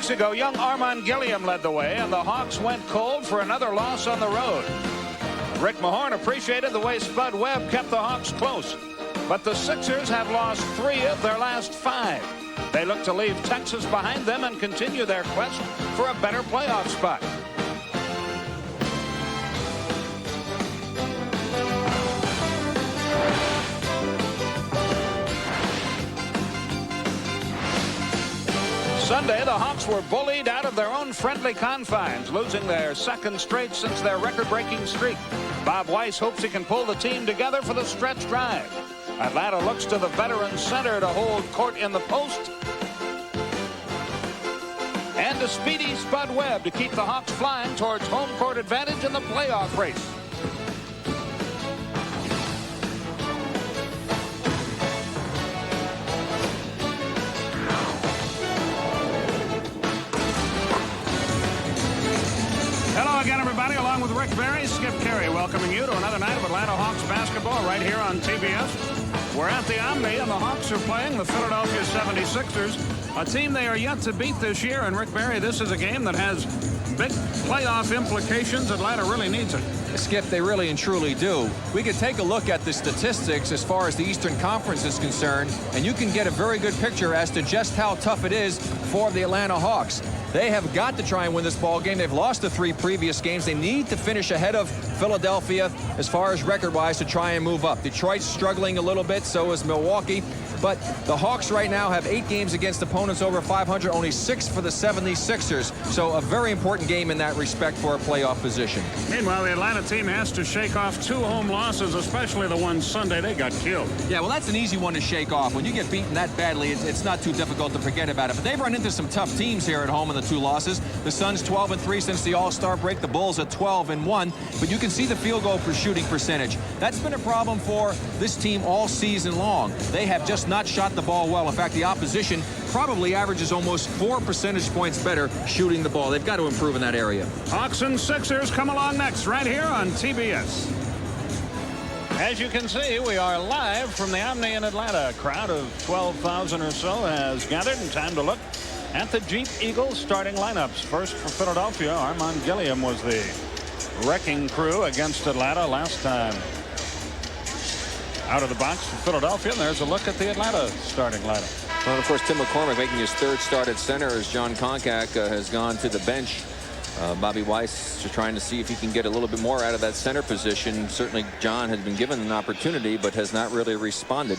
weeks ago, young Armand Gilliam led the way, and the Hawks went cold for another loss on the road. Rick Mahorn appreciated the way Spud Webb kept the Hawks close. But the Sixers have lost 3 of their last 5. They look to leave Texas behind them and continue their quest for a better playoff spot. Sunday, the Hawks were bullied out of their own friendly confines, losing their second straight since their record-breaking streak. Bob Weiss hopes he can pull the team together for the stretch drive. Atlanta looks to the veteran center to hold court in the post. And a speedy Spud Webb to keep the Hawks flying towards home court advantage in the playoff race. Hello again, everybody. Along with Rick Barry, Skip Carey welcoming you to another night of Atlanta Hawks basketball right here on TBS. We're at the Omni, and the Hawks are playing the Philadelphia 76ers, a team they are yet to beat this year. And Rick Barry, this is a game that has big playoff implications. Atlanta really needs it. Skip, they really and truly do. We could take a look at the statistics as far as the Eastern Conference is concerned, and you can get a very good picture as to just how tough it is for the Atlanta Hawks. They have got to try and win this ball game. They've lost the 3 previous games. They need to finish ahead of Philadelphia as far as record-wise to try and move up. Detroit's struggling a little bit, so is Milwaukee. But the Hawks right now have 8 games against opponents over 500, only 6 for the 76ers. So a very important game in that respect for a playoff position. Meanwhile, the Atlanta team has to shake off 2 home losses, especially the one Sunday they got killed. Yeah, well, that's an easy one to shake off. When you get beaten that badly, it's not too difficult to forget about it. But they've run into some tough teams here at home in the 2 losses. The Suns 12-3 since the All-Star break. The Bulls at 12-1. But you can see the field goal shooting percentage. That's been a problem for this team all season long. They have just not shot the ball well. In fact, the opposition probably averages almost 4 percentage points better shooting the ball. They've got to improve in that area. Hawks and Sixers come along next right here on TBS. As you can see, we are live from the Omni in Atlanta. A crowd of 12,000 or so has gathered, and time to look at the Jeep Eagles starting lineups. First for Philadelphia, Armand Gilliam was the wrecking crew against Atlanta last time. Out of the box for Philadelphia, and there's a look at the Atlanta starting lineup. Well, of course, Tim McCormick making his 3rd start at center as John Koncak has gone to the bench. Bobby Weiss just trying to see if he can get a little bit more out of that center position. Certainly John has been given an opportunity but has not really responded.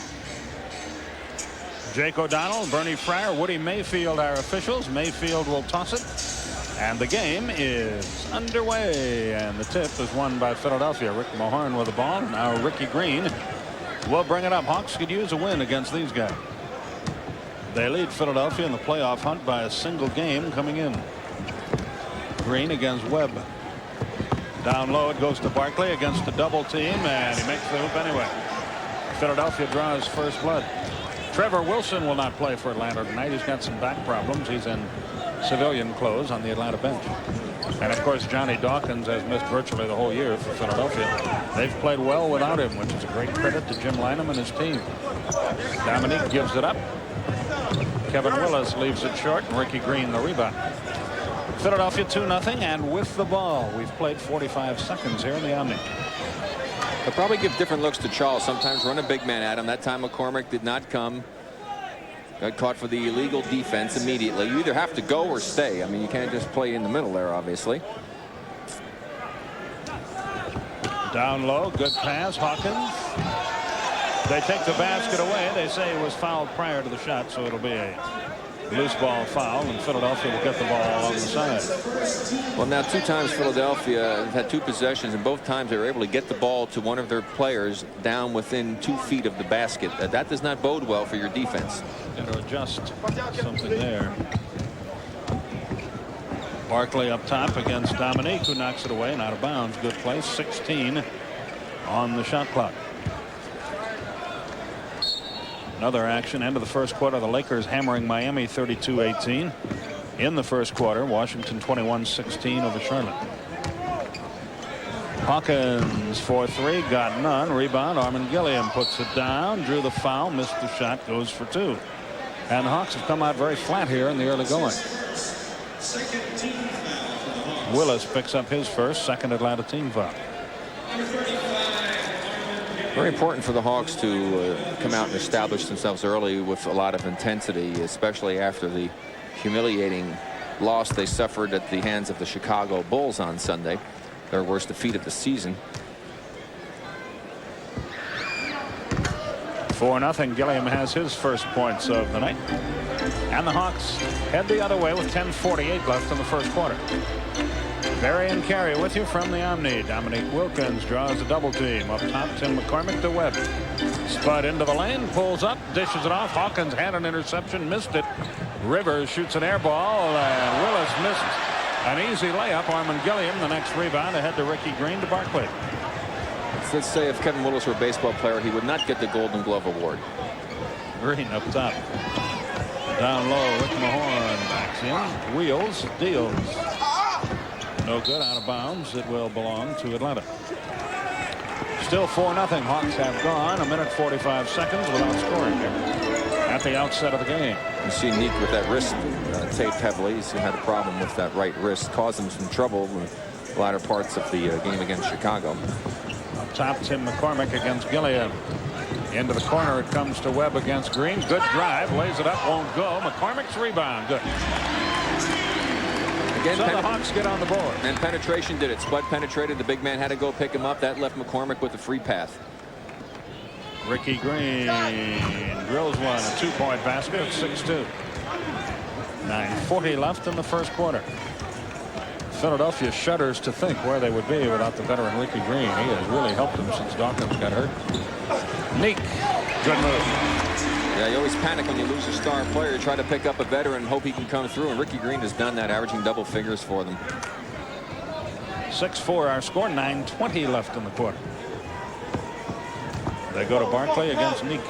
Jake O'Donnell, Bernie Fryer, Woody Mayfield are officials. Mayfield will toss it, and the game is underway, and the tip is won by Philadelphia. Rick Mahorn with the ball. Now Ricky Green will bring it up. Hawks could use a win against these guys. They lead Philadelphia in the playoff hunt by a single game coming in. Green against Webb. Down low it goes to Barkley against the double team, and he makes the hoop anyway. Philadelphia draws first blood. Trevor Wilson will not play for Atlanta tonight. He's got some back problems. He's in civilian clothes on the Atlanta bench. And of course, Johnny Dawkins has missed virtually the whole year for Philadelphia. They've played well without him, which is a great credit to Jim Lynam and his team. Dominique gives it up. Kevin Willis leaves it short, and Ricky Green the rebound. Philadelphia 2-0, and with the ball. We've played 45 seconds here in the Omni. They'll probably give different looks to Charles. Sometimes run a big man at him. That time McCormick did not come. Got caught for the illegal defense immediately. You either have to go or stay. I mean, you can't just play in the middle there, obviously. Down low, good pass. Hawkins. They take the basket away. They say it was fouled prior to the shot, so it'll be a loose ball foul, and Philadelphia will get the ball on the side. Well, now 2 times Philadelphia had 2 possessions, and both times they were able to get the ball to one of their players down within 2 feet of the basket. That does not bode well for your defense. Got to adjust something there. Barkley up top against Dominique, who knocks it away and out of bounds. Good play. 16 on the shot clock. Another action, end of the first quarter. The Lakers hammering Miami 32-18. In the first quarter, Washington 21-16 over Charlotte. Hawkins for 3, got none. Rebound, Armand Gilliam puts it down, drew the foul, missed the shot, goes for 2. And the Hawks have come out very flat here in the early going. Willis picks up his first, second Atlanta team foul. Very important for the Hawks to come out and establish themselves early with a lot of intensity, especially after the humiliating loss they suffered at the hands of the Chicago Bulls on Sunday, their worst defeat of the season. 4-0. Gilliam has his first points of the night. And the Hawks head the other way with 10:48 left in the first quarter. Barry and Carey with you from the Omni. Dominique Wilkins draws a double team. Up top, Tim McCormick to Webb. Spud into the lane, pulls up, dishes it off. Hawkins had an interception, missed it. Rivers shoots an air ball, and Willis missed an easy layup. Armin Gilliam, the next rebound, ahead to Ricky Green to Barkley. Let's say if Kevin Willis were a baseball player, he would not get the Golden Glove Award. Green up top. Down low, Rick Mahorn backs in, wheels, deals. No good, out of bounds. It will belong to Atlanta. Still 4-0. Hawks have gone 1:45 without scoring here at the outset of the game. You see Neek with that wrist taped heavily. He's had a problem with that right wrist, caused him some trouble in the latter parts of the game against Chicago. Up top, Tim McCormick against Gilliam. Into the corner it comes to Webb against Green. Good drive, lays it up, won't go. McCormick's rebound, good. Again, so the Hawks get on the board. And penetration did it. Spud penetrated. The big man had to go pick him up. That left McCormick with a free path. Ricky Green drills one, a two-point basket at 6-2. 9:40 left in the first quarter. Philadelphia shudders to think where they would be without the veteran Ricky Green. He has really helped them since Dawkins got hurt. Neek, good move. Yeah, you always panic when you lose a star player. You try to pick up a veteran and hope he can come through, and Ricky Green has done that, averaging double figures for them. 6-4 our score, 9:20 left in the quarter. They go to Barkley against Neek.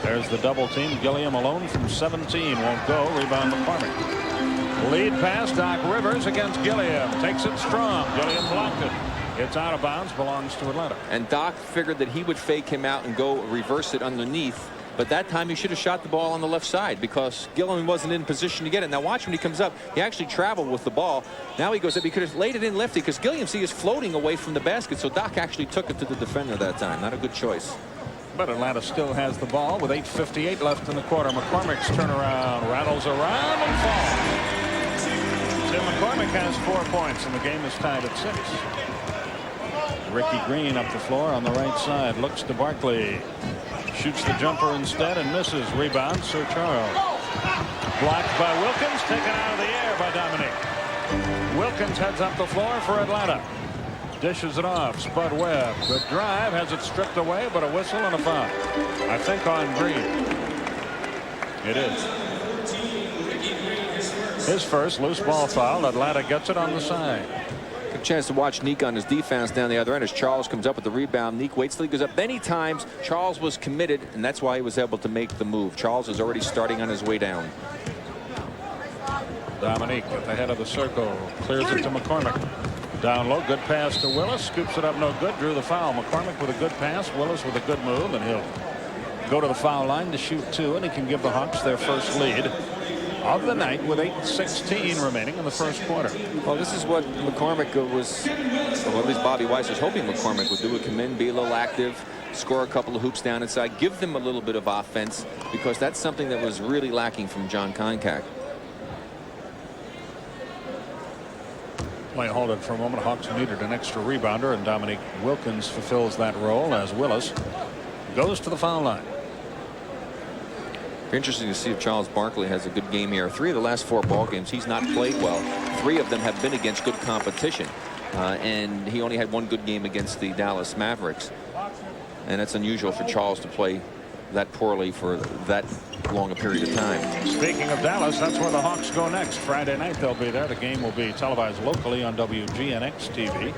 There's the double team. Gilliam alone from 17, won't go. Rebound McCormick. Lead pass, Doc Rivers against Gilliam. Takes it strong. Gilliam blocked it. It's out of bounds, belongs to Atlanta. And Doc figured that he would fake him out and go reverse it underneath. But that time he should have shot the ball on the left side because Gilliam wasn't in position to get it. Now watch when he comes up. He actually traveled with the ball. Now he goes up. He could have laid it in lefty because Gilliam, see, is floating away from the basket. So Doc actually took it to the defender that time. Not a good choice. But Atlanta still has the ball with 8:58 left in the quarter. McCormick's turnaround rattles around and falls. Tim McCormick has 4 points and the game is tied at 6. Ricky Green up the floor on the right side, looks to Barkley, shoots the jumper instead and misses. Rebound, Sir Charles. Blocked by Wilkins, taken out of the air by Dominique. Wilkins heads up the floor for Atlanta. Dishes it off. Spud Webb. Good drive, has it stripped away, but a whistle and a foul. I think on Green. It is. His first loose ball foul. Atlanta gets it on the side. Good chance to watch Neek on his defense down the other end as Charles comes up with the rebound. Neek waits till he goes up many times. Charles was committed, and that's why he was able to make the move. Charles is already starting on his way down. Dominique at the head of the circle. Clears it to McCormick. Down low, good pass to Willis. Scoops it up, no good. Drew the foul. McCormick with a good pass. Willis with a good move, and he'll go to the foul line to shoot 2, and he can give the Hawks their first lead of the night with 8:16 remaining in the first quarter. Well, this is what McCormick was, or at least Bobby Weiss was hoping McCormick would do. Would come in, be a little active, score a couple of hoops down inside, give them a little bit of offense, because that's something that was really lacking from John Koncak. Play hold it for a moment. Hawks needed an extra rebounder, and Dominique Wilkins fulfills that role as Willis goes to the foul line. Interesting to see if Charles Barkley has a good game here. 3 of the last 4 ball games he's not played well. 3 of them have been against good competition, and he only had 1 good game against the Dallas Mavericks, and it's unusual for Charles to play that poorly for that long a period of time. Speaking of Dallas, that's where the Hawks go next. Friday night they'll be there. The game will be televised locally on WGNX TV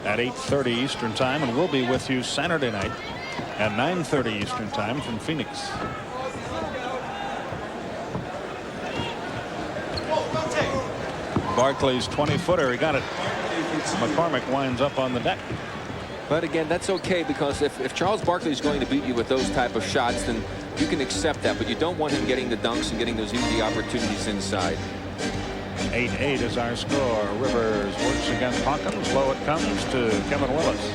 at 8:30 Eastern time, and we'll be with you Saturday night at 9:30 Eastern time from Phoenix. Barkley's 20-footer, he got it. McCormick winds up on the deck. But again, that's okay, because if Charles Barkley is going to beat you with those type of shots, then you can accept that, but you don't want him getting the dunks and getting those easy opportunities inside. 8-8 is our score. Rivers works against Hawkins. Low it comes to Kevin Willis.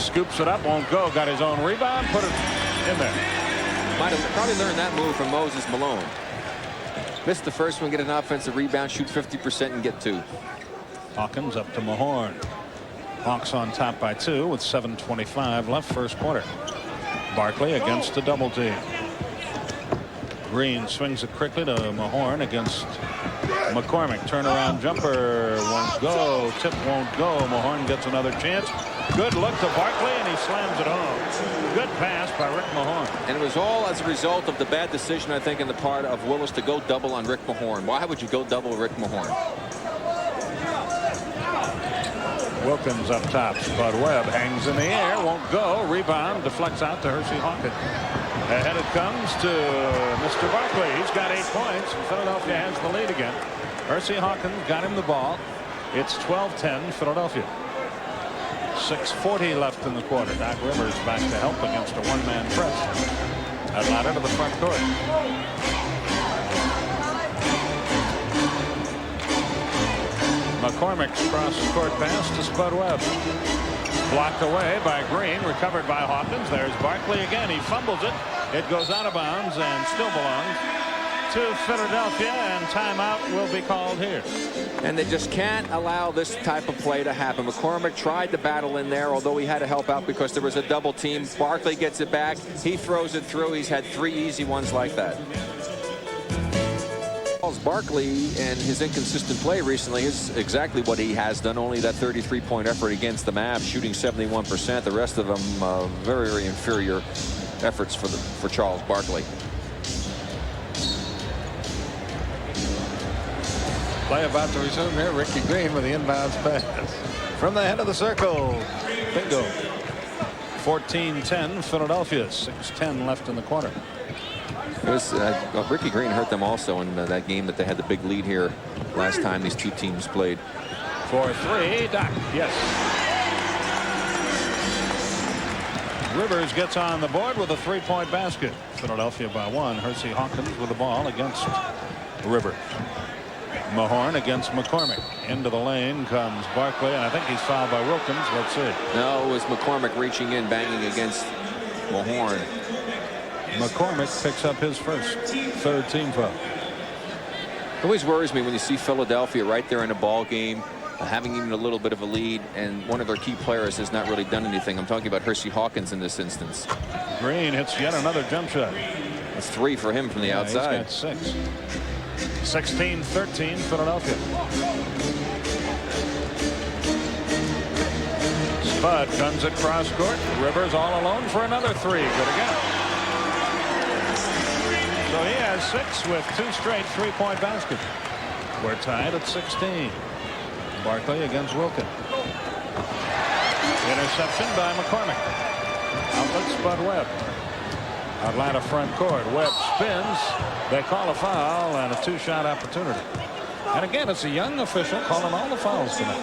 Scoops it up, won't go. Got his own rebound, put it in there. Might have probably learned that move from Moses Malone. Missed the first one, get an offensive rebound, shoot 50% and get 2. Hawkins up to Mahorn. Hawks on top by 2 with 7:25 left first quarter. Barkley against the double team. Green swings it quickly to Mahorn against McCormick. Turnaround jumper won't go. Tip won't go. Mahorn gets another chance. Good look to Barkley, and he slams it home. Good pass by Rick Mahorn. And it was all as a result of the bad decision, I think, in the part of Willis to go double on Rick Mahorn. Why would you go double Rick Mahorn? Wilkins up top. Spud Webb hangs in the air, won't go. Rebound deflects out to Hersey Hawkins. Ahead it comes to Mr. Barkley. He's got 8 points, and Philadelphia has the lead again. Hersey Hawkins got him the ball. It's 12-10 Philadelphia. 6:40 left in the quarter. Doc Rivers back to help against a one-man press. Atlanta to the front court. McCormick's cross-court pass to Spud Webb. Blocked away by Green, recovered by Hawkins. There's Barkley again. He fumbles it. It goes out of bounds and still belongs to Philadelphia, and timeout will be called here. And they just can't allow this type of play to happen. McCormick tried to battle in there, although he had to help out because there was a double team. Barkley gets it back. He throws it through. He's had 3 easy ones like that. Barkley and his inconsistent play recently is exactly what he has done, only that 33-point effort against the Mavs, shooting 71%. The rest of them very, very inferior efforts for Charles Barkley. Play about to resume here. Ricky Green with the inbounds pass from the head of the circle. Bingo. 14-10 Philadelphia. 6:10 left in the quarter. It was Ricky Green hurt them also in that game that they had the big lead here last time these two teams played. 4-3. Doc. Yes. Rivers gets on the board with a 3-point basket. Philadelphia by 1. Hersey Hawkins with the ball against Rivers. Mahorn against McCormick. Into the lane comes Barkley, and I think he's fouled by Wilkins. Let's see. No, it was McCormick reaching in, banging against Mahorn. McCormick picks up his first, 3rd team foul. It always worries me when you see Philadelphia right there in a ball game, having even a little bit of a lead, and one of their key players has not really done anything. I'm talking about Hersey Hawkins in this instance. Green hits yet another jump shot. That's 3 for him from the outside. He's got 6. 16-13 Philadelphia. Spud guns it cross court. Rivers all alone for another 3. Good again. So he has 6 with 2 straight 3-point baskets. We're tied at 16. Barkley against Wilkins. Interception by McCormick. Outlet Spud Webb. Atlanta front court. Webb spins. They call a foul and a 2-shot opportunity. And again, it's a young official calling all the fouls tonight.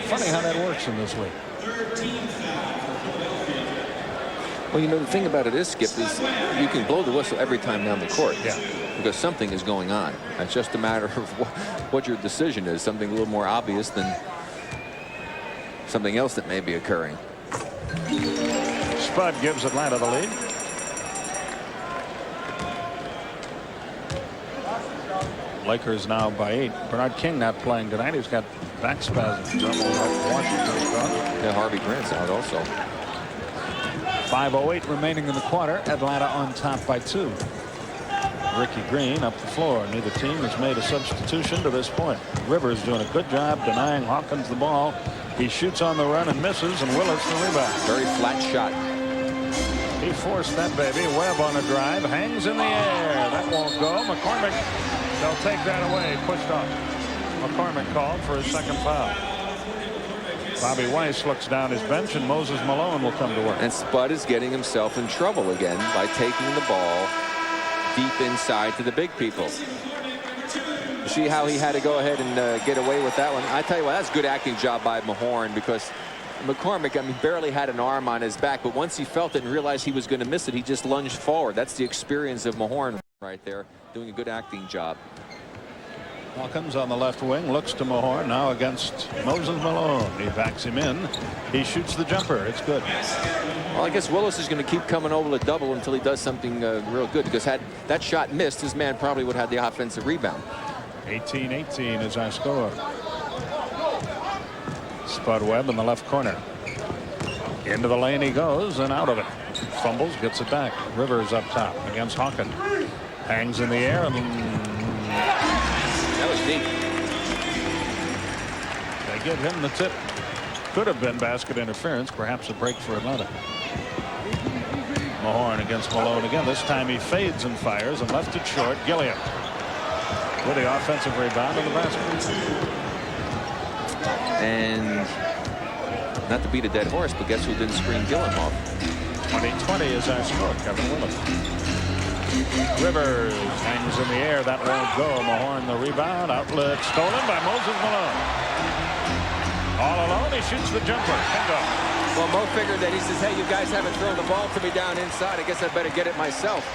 Funny how that works in this league. Well, you know, the thing about it is, Skip, is you can blow the whistle every time down the court. Yeah. Because something is going on. It's just a matter of what your decision is. Something a little more obvious than something else that may be occurring. Spud gives Atlanta the lead. Lakers now by 8. Bernard King not playing tonight. He's got back spasms. Yeah, Harvey Grant's out also. 5:08 remaining in the quarter. Atlanta on top by 2. Ricky Green up the floor. Neither team has made a substitution to this point. Rivers doing a good job denying Hawkins the ball. He shoots on the run and misses, and Willis the rebound. Very flat shot. He forced that baby. Webb on a drive. Hangs in the air. That won't go. McCormick, they'll take that away. Pushed off. McCormick called for his 2nd foul. Bobby Weiss looks down his bench, and Moses Malone will come to work. And Spud is getting himself in trouble again by taking the ball deep inside to the big people. You see how he had to go ahead and get away with that one? I tell you what, that's a good acting job by Mahorn, because McCormick, I mean, barely had an arm on his back, but once he felt it and realized he was going to miss it, he just lunged forward. That's the experience of Mahorn right there, doing a good acting job. Hawkins on the left wing looks to Mahorn now against Moses Malone. He backs him in. He shoots the jumper. It's good. Well, I guess Willis is going to keep coming over the double until he does something real good, because had that shot missed, his man probably would have the offensive rebound. 18-18 is our score. Spud Webb in the left corner. Into the lane he goes and out of it. Fumbles, gets it back. Rivers up top against Hawkins. Hangs in the air and that was deep. They give him the tip. Could have been basket interference, perhaps a break for Atlanta. Mahorn against Malone again. This time he fades and fires and left it short. Gilliam with the offensive rebound in the basket. And not to beat a dead horse, but guess who didn't screen Gilliam off? 20-20 is our score. Kevin Willis. Rivers hangs in the air. That won't go. Mahorn the rebound. Outlet stolen by Moses Malone. All alone, he shoots the jumper. Bingo. Well, Mo figured that. He says, hey, you guys haven't thrown the ball to me down inside. I guess I better get it myself.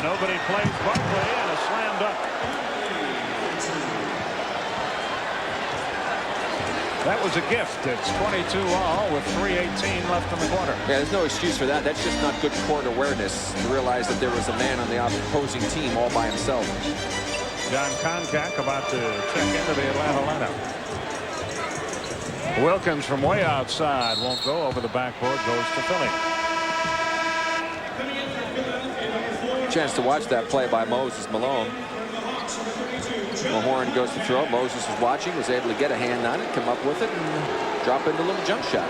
Nobody plays Barkley, and a slam dunk. That was a gift. It's 22 all with 3:18 left in the quarter. Yeah, there's no excuse for that. That's just not good court awareness to realize that there was a man on the opposing team all by himself. John Koncak about to check into the Atlanta lineup. Wilkins from way outside won't go over the backboard, goes to Philly. Chance to watch that play by Moses Malone. Mahorn goes to throw. Moses was watching, was able to get a hand on it, come up with it, and drop into a little jump shot.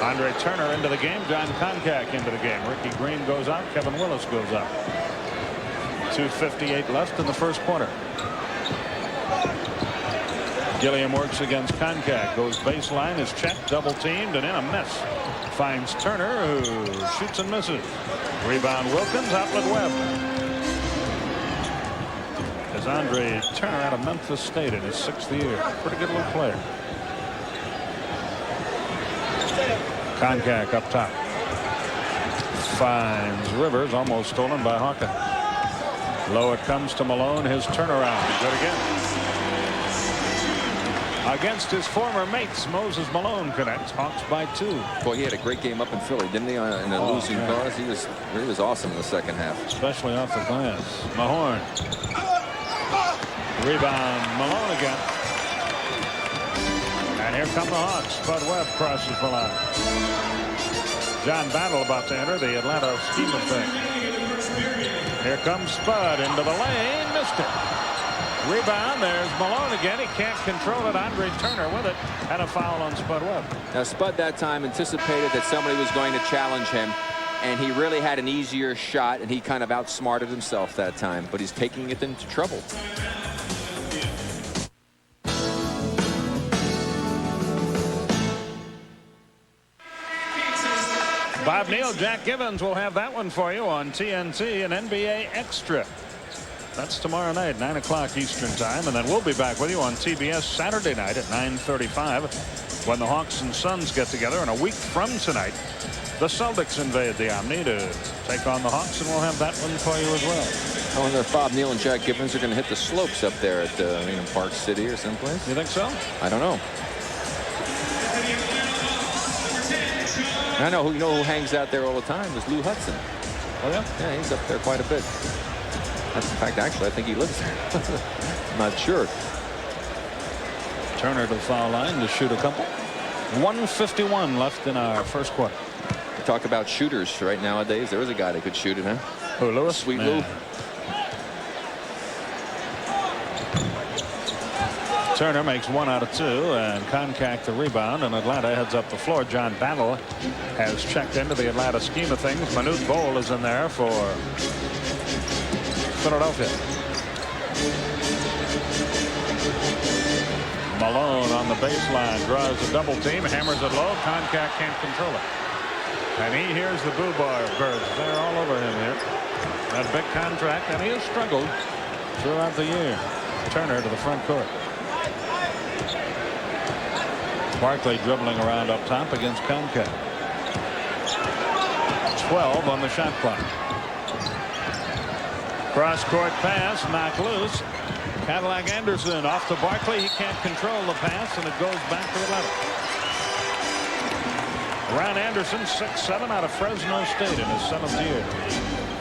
Andre Turner into the game. John Koncak into the game. Ricky Green goes out. Kevin Willis goes out. 2:58 left in the first quarter. Gilliam works against Koncak. Goes baseline, is checked, double teamed, and in a mess. Finds Turner, who shoots and misses. Rebound Wilkins, outlet Webb. As Andre Turner out of Memphis State in his 6th year. Pretty good little player. Koncak up top. Finds Rivers, almost stolen by Hawkins. Low it comes to Malone. His turnaround. Good again. Against his former mates, Moses Malone connects. Hawks by 2. Boy, he had a great game up in Philly, didn't he? In a losing cause, he was awesome in the second half. Especially off the glass. Mahorn. Rebound, Malone again. And here come the Hawks. Spud Webb crosses the line. John Battle about to enter the Atlanta scheme of things. Here comes Spud into the lane. Missed it. Rebound. There's Malone again. He can't control it. Andre Turner with it. And a foul on Spud Webb. Now, Spud that time anticipated that somebody was going to challenge him. And he really had an easier shot. And he kind of outsmarted himself that time. But he's taking it into trouble. Bob Neal, Jack Givens will have that one for you on TNT and NBA Extra. That's tomorrow night, 9 o'clock Eastern time. And then we'll be back with you on TBS Saturday night at 9:35 when the Hawks and Suns get together. And a week from tonight, the Celtics invade the Omni to take on the Hawks. And we'll have that one for you as well. I wonder if Bob Neal and Jack Givens are going to hit the slopes up there at Park City or someplace. You think so? I don't know. I know who hangs out there all the time is Lou Hudson. Oh, yeah? Yeah, he's up there quite a bit. That's, in fact, actually, I think he lives there. I'm not sure. Turner to the foul line to shoot a couple. 1:51 left in our first quarter. We talk about shooters right nowadays. There was a guy that could shoot it, huh? Who, Lewis? Sweet Man. Lou. Turner makes 1 out of 2, and Koncak the rebound, and Atlanta heads up the floor. John Battle has checked into the Atlanta scheme of things. Manute Bol is in there for Philadelphia. Malone on the baseline draws a double team, hammers it low. Koncak can't control it, and he hears the boo bar birds. They're all over him here. That big contract, and he has struggled throughout the year. Turner to the front court. Barkley dribbling around up top against Koncak. 12 on the shot clock. Cross court pass, knocked loose. Cadillac Anderson off to Barkley. He can't control the pass, and it goes back to the level. Ron Anderson, 6'7", out of Fresno State in his 7th year.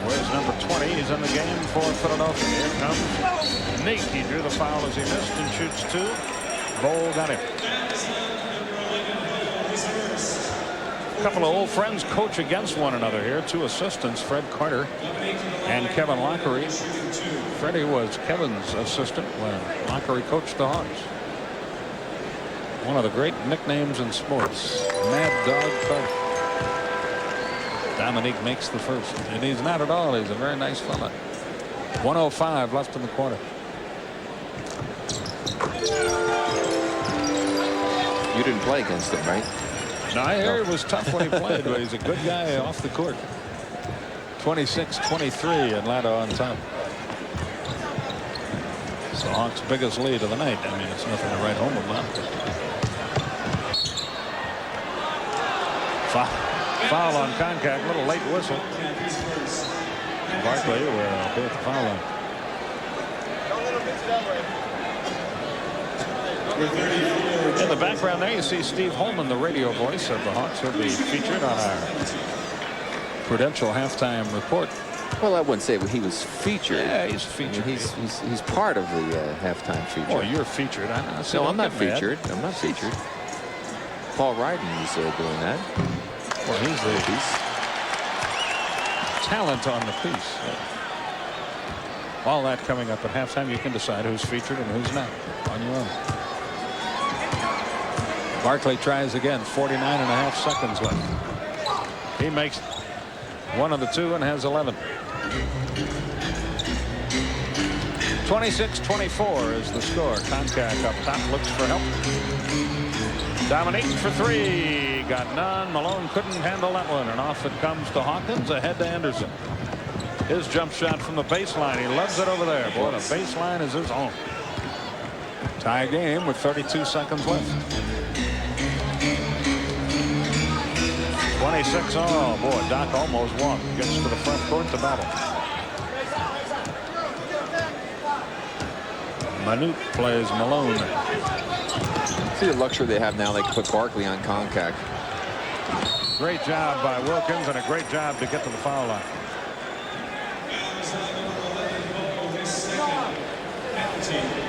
Where's number 20? He's in the game for Philadelphia. Here comes Nate. He drew the foul as he missed and shoots 2. Bowl got him. A couple of old friends coach against one another here. 2 assistants, Fred Carter and Kevin Lockery. Freddie was Kevin's assistant when Lockery coached the Hawks. One of the great nicknames in sports, Mad Dog Carter. Dominique makes the first, and he's not at all. He's a very nice fella. 1:05 left in the quarter. You didn't play against him, right? No, I hear it was tough when he played, but he's a good guy off the court. 26-23, Atlanta on top. It's the Hawks' biggest lead of the night. I mean, it's nothing to write home about. Foul on Koncak, little late whistle. Barkley will be at the foul line. In the background there, you see Steve Holman, the radio voice of the Hawks. He'll be featured on our Prudential halftime report. Well, I wouldn't say he was featured. Yeah, he's featured. I mean, he's part of the halftime feature. Oh, you're featured. No, I'm not featured. I'm not featured. Paul Ryden is doing that. Well, he's the talent on the piece. All that coming up at halftime. You can decide who's featured and who's not on your own. Barkley tries again. 49.5 seconds left. He makes one of the 2 and has 11. 26-24 is the score. Koncak up top looks for help. Dominique for 3. Got none. Malone couldn't handle that one, and off it comes to Hawkins, ahead to Anderson. His jump shot from the baseline. He loves it over there. Boy, the baseline is his own. Tie game with 32 seconds left. 26 all. Boy, Doc almost won. Gets to the front court to battle. Manute plays Malone. See the luxury they have now. They can put Barkley on Koncak. Great job by Wilkins, and a great job to get to the foul line.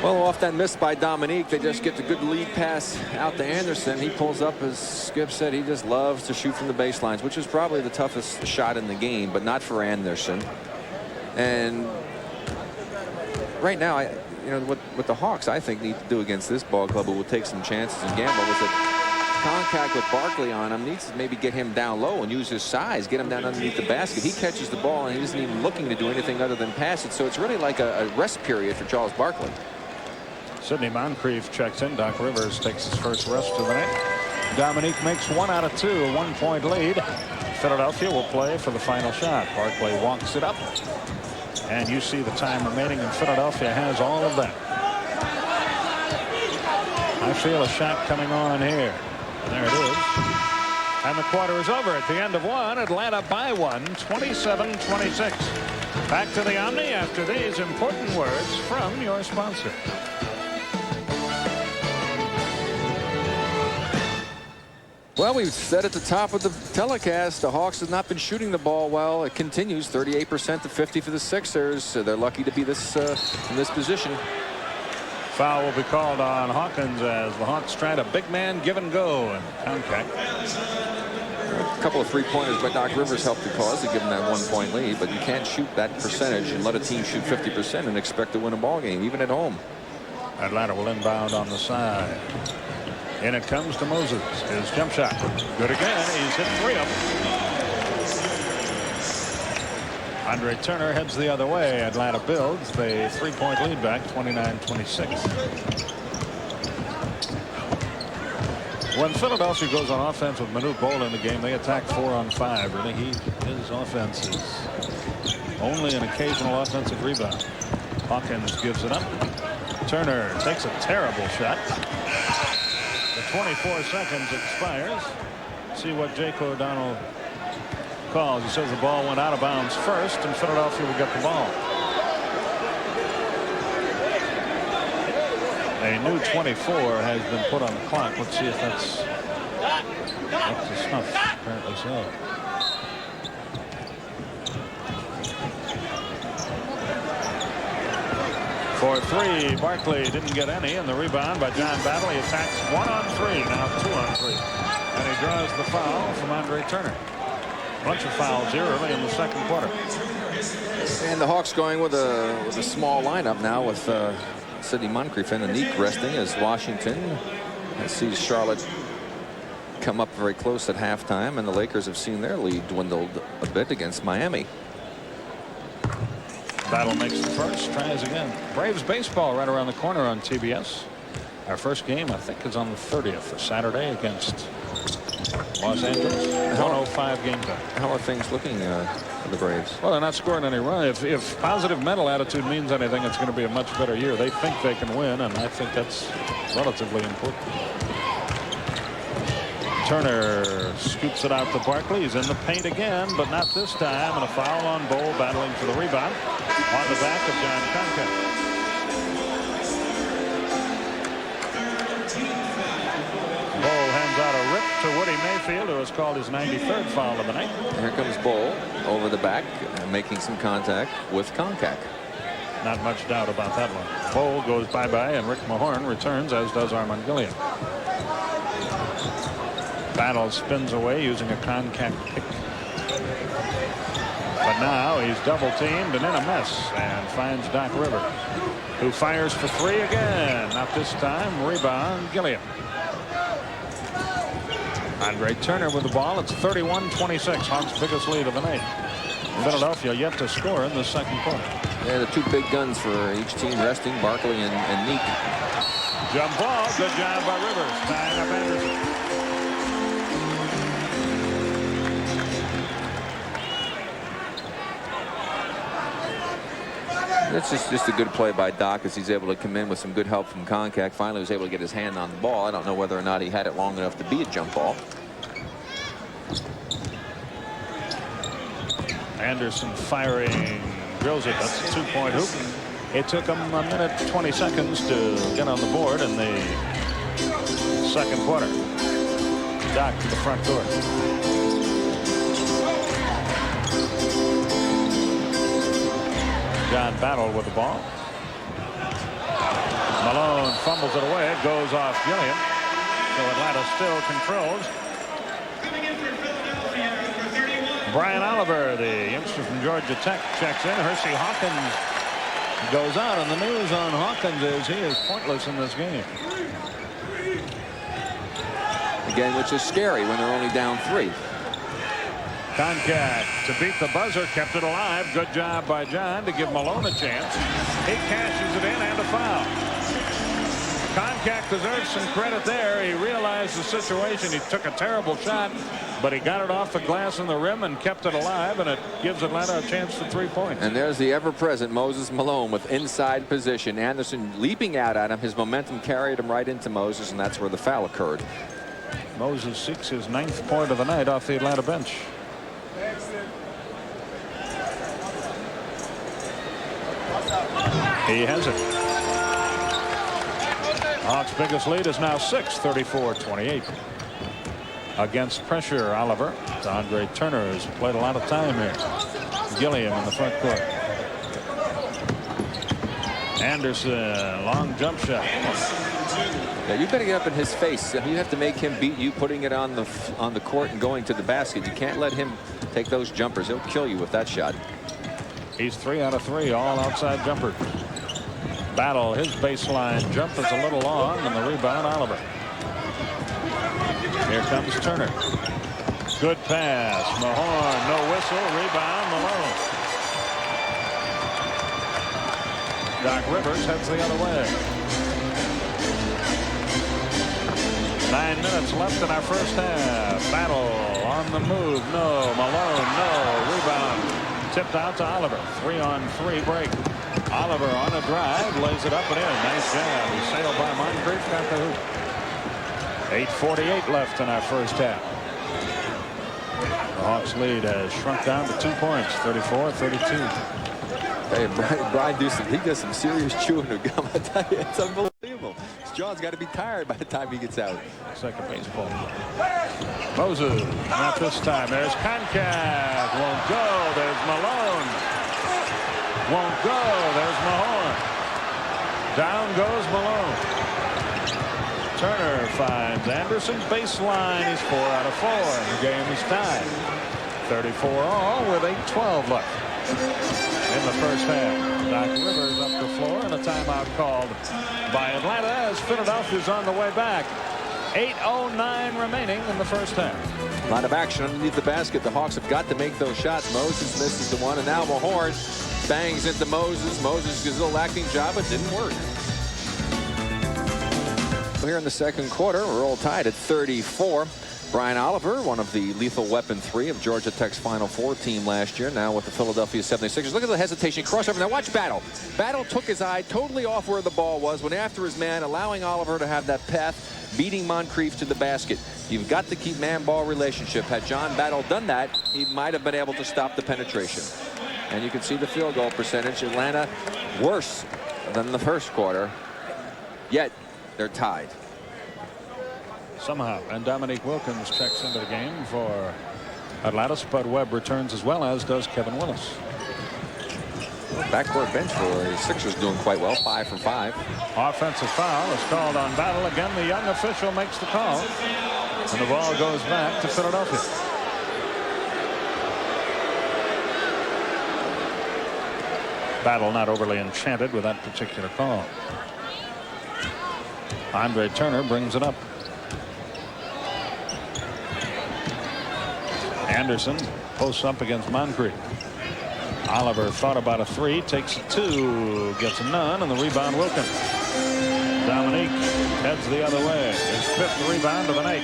Well, off that miss by Dominique, they just get the good lead pass out to Anderson. He pulls up, as Skip said, he just loves to shoot from the baselines, which is probably the toughest shot in the game, but not for Anderson. And right now, you know, what the Hawks, I think, need to do against this ball club, who will take some chances and gamble, is that Koncak with Barkley on him needs to maybe get him down low and use his size, get him down underneath the basket. He catches the ball, and he isn't even looking to do anything other than pass it. So it's really like a rest period for Charles Barkley. Sidney Moncrief checks in. Doc Rivers takes his first rest of the night. Dominique makes 1 out of 2, a 1-point lead. Philadelphia will play for the final shot. Barkley walks it up. And you see the time remaining, and Philadelphia has all of that. I feel a shot coming on here. There it is. And the quarter is over at the end of 1. Atlanta by 1, 27-26. Back to the Omni after these important words from your sponsor. Well, we've said at the top of the telecast, the Hawks have not been shooting the ball well. It continues, 38% to 50 for the Sixers. So they're lucky to be in this position. Foul will be called on Hawkins as the Hawks try to big man give and go. And Koncak. A couple of three-pointers by Doc Rivers helped the cause to give them that 1-point lead, but you can't shoot that percentage and let a team shoot 50% and expect to win a ball game, even at home. Atlanta will inbound on the side. In it comes to Moses. His jump shot. Good again. He's hit 3 of them. Andre Turner heads the other way. Atlanta builds the 3-point lead back, 29-26. When Philadelphia goes on offense with Manute Bol in the game, they attack 4 on 5. Really, his offense is only an occasional offensive rebound. Hawkins gives it up. Turner takes a terrible shot. The 24 seconds expires. See what Jake O'Donnell calls. He says the ball went out of bounds first, and Philadelphia will get the ball. A new 24 has been put on the clock. Let's see if that's up to snuff. Apparently so. For three, Barkley didn't get any, and the rebound by John Battle. He attacks 1-on-3, now 2-on-3. And he draws the foul from Andre Turner. Bunch of fouls here early in the second quarter. And the Hawks going with a small lineup now with Sidney Moncrief and Anique resting as Washington sees Charlotte come up very close at halftime, and the Lakers have seen their lead dwindled a bit against Miami. Battle makes the first, tries again. Braves baseball right around the corner on TBS. Our first game, I think, is on the 30th, Saturday, against Los Angeles. 105 game time. How are things looking for the Braves? Well, they're not scoring any runs. If positive mental attitude means anything, it's going to be a much better year. They think they can win, and I think that's relatively important. Turner scoops it out to Barkley. He's in the paint again, but not this time. And a foul on Bowl, battling for the rebound on the back of John Concat. Bowl hands out a rip to Woody Mayfield, who has called his 93rd foul of the night. Here comes Bowl over the back, making some contact with Concat. Not much doubt about that one. Bowl goes bye-bye, and Rick Mahorn returns, as does Armand Gilliam. Battle spins away using a Concat pick. But now he's double-teamed and in a mess, and finds Doc Rivers, who fires for three again. Not this time. Rebound, Gilliam. Andre Turner with the ball. It's 31-26. Hawks' biggest lead of the night. Philadelphia yet to score in the second quarter. Yeah, the two big guns for each team resting, Barkley and Neek. Jump ball. Good job by Rivers. Tying up Anderson. It's just a good play by Doc as he's able to come in with some good help from Concat. Finally was able to get his hand on the ball. I don't know whether or not he had it long enough to be a jump ball. Anderson firing, drills it. That's a two-point hoop. It took him a minute 20 seconds to get on the board in the second quarter. Doc to the front door. John Battle with the ball. Malone fumbles it away. It goes off Gilliam. So Atlanta still controls. Brian Oliver, the youngster from Georgia Tech, checks in. Hersey Hawkins goes out, and the news on Hawkins is he is pointless in this game. Again, which is scary when they're only down 3. Concat to beat the buzzer, kept it alive. Good job by John to give Malone a chance. He cashes it in, and a foul. Concat deserves some credit there. He realized the situation. He took a terrible shot, but he got it off the glass in the rim and kept it alive, and it gives Atlanta a chance for 3 points. And there's the ever-present Moses Malone with inside position. Anderson leaping out at him. His momentum carried him right into Moses, and that's where the foul occurred. Moses seeks his 9th point of the night off the Atlanta bench. He has it. Hawks' biggest lead is now 6, 34-28. Against pressure, Oliver. Andre Turner has played a lot of time here. Gilliam in the front court. Anderson, long jump shot. Yeah, you better get up in his face. You have to make him beat you, putting it on the court and going to the basket. You can't let him take those jumpers. He'll kill you with that shot. He's 3 out of 3, all outside jumpers. Battle, his baseline jump is a little long, and the rebound, Oliver. Here comes Turner. Good pass. Mahorn, no whistle. Rebound, Malone. Doc Rivers heads the other way. 9 minutes left in our first half. Battle on the move. No. Malone, no. Rebound. Tipped out to Oliver. 3-on-3 break. Oliver on a drive, lays it up and in. Nice job. He sailed by Moncrief, got the hoop. 8:48 left in our first half. The Hawks lead has shrunk down to 2 points, 34-32. Hey, Brian Deuce, he does some serious chewing of gum. I tell you, it's unbelievable. John's got to be tired by the time he gets out. Second baseball. Moses, not this time. There's Concave. Won't go. There's Malone. Won't go. There's Mahorn. Down goes Malone. Turner finds Anderson. Baseline. He's 4 out of 4. The game is tied. 34 all with 8:12 left in the first half. Doc Rivers up the floor and a timeout called by Atlanta as Philadelphia's on the way back. 8:09 remaining in the first half. A lot of action underneath the basket. The Hawks have got to make those shots. Moses misses the one, and now Mahorn bangs into Moses. Moses gives a little acting job. It didn't work. Here in the second quarter, we're all tied at 34. Brian Oliver, one of the lethal weapon 3 of Georgia Tech's Final Four team last year, now with the Philadelphia 76ers. Look at the hesitation, crossover. Now watch Battle. Battle took his eye totally off where the ball was, went after his man, allowing Oliver to have that path, beating Moncrief to the basket. You've got to keep man-ball relationship. Had John Battle done that, he might have been able to stop the penetration. And you can see the field goal percentage. Atlanta worse than the first quarter, yet they're tied. Somehow, and Dominique Wilkins checks into the game for Atlanta. Spud Webb returns as well, as does Kevin Willis. Backcourt bench for the Sixers doing quite well, 5 for 5. Offensive foul is called on Battle. Again, the young official makes the call, and the ball goes back to Philadelphia. Battle not overly enchanted with that particular call. Andre Turner brings it up. Anderson posts up against Moncrief. Oliver thought about a 3, takes a 2, gets a none, and the rebound Wilkins. Dominique heads the other way. His 5th rebound of the night.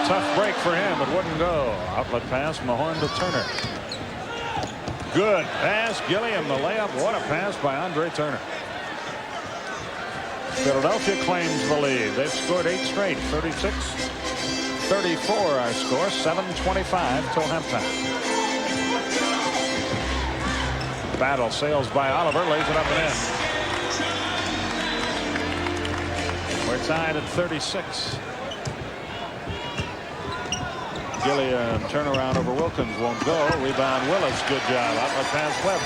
Tough break for him, but wouldn't go. Outlet pass, Mahorn to Turner. Good pass, Gilliam, the layup. What a pass by Andre Turner. Philadelphia claims the lead. They've scored 8 straight, 36-34 our score, 7:25 till halftime. Battle sails by Oliver, lays it up and in. We're tied at 36. Gilliam turnaround over Wilkins, won't go. Rebound Willis, good job. Outlet pass Webb.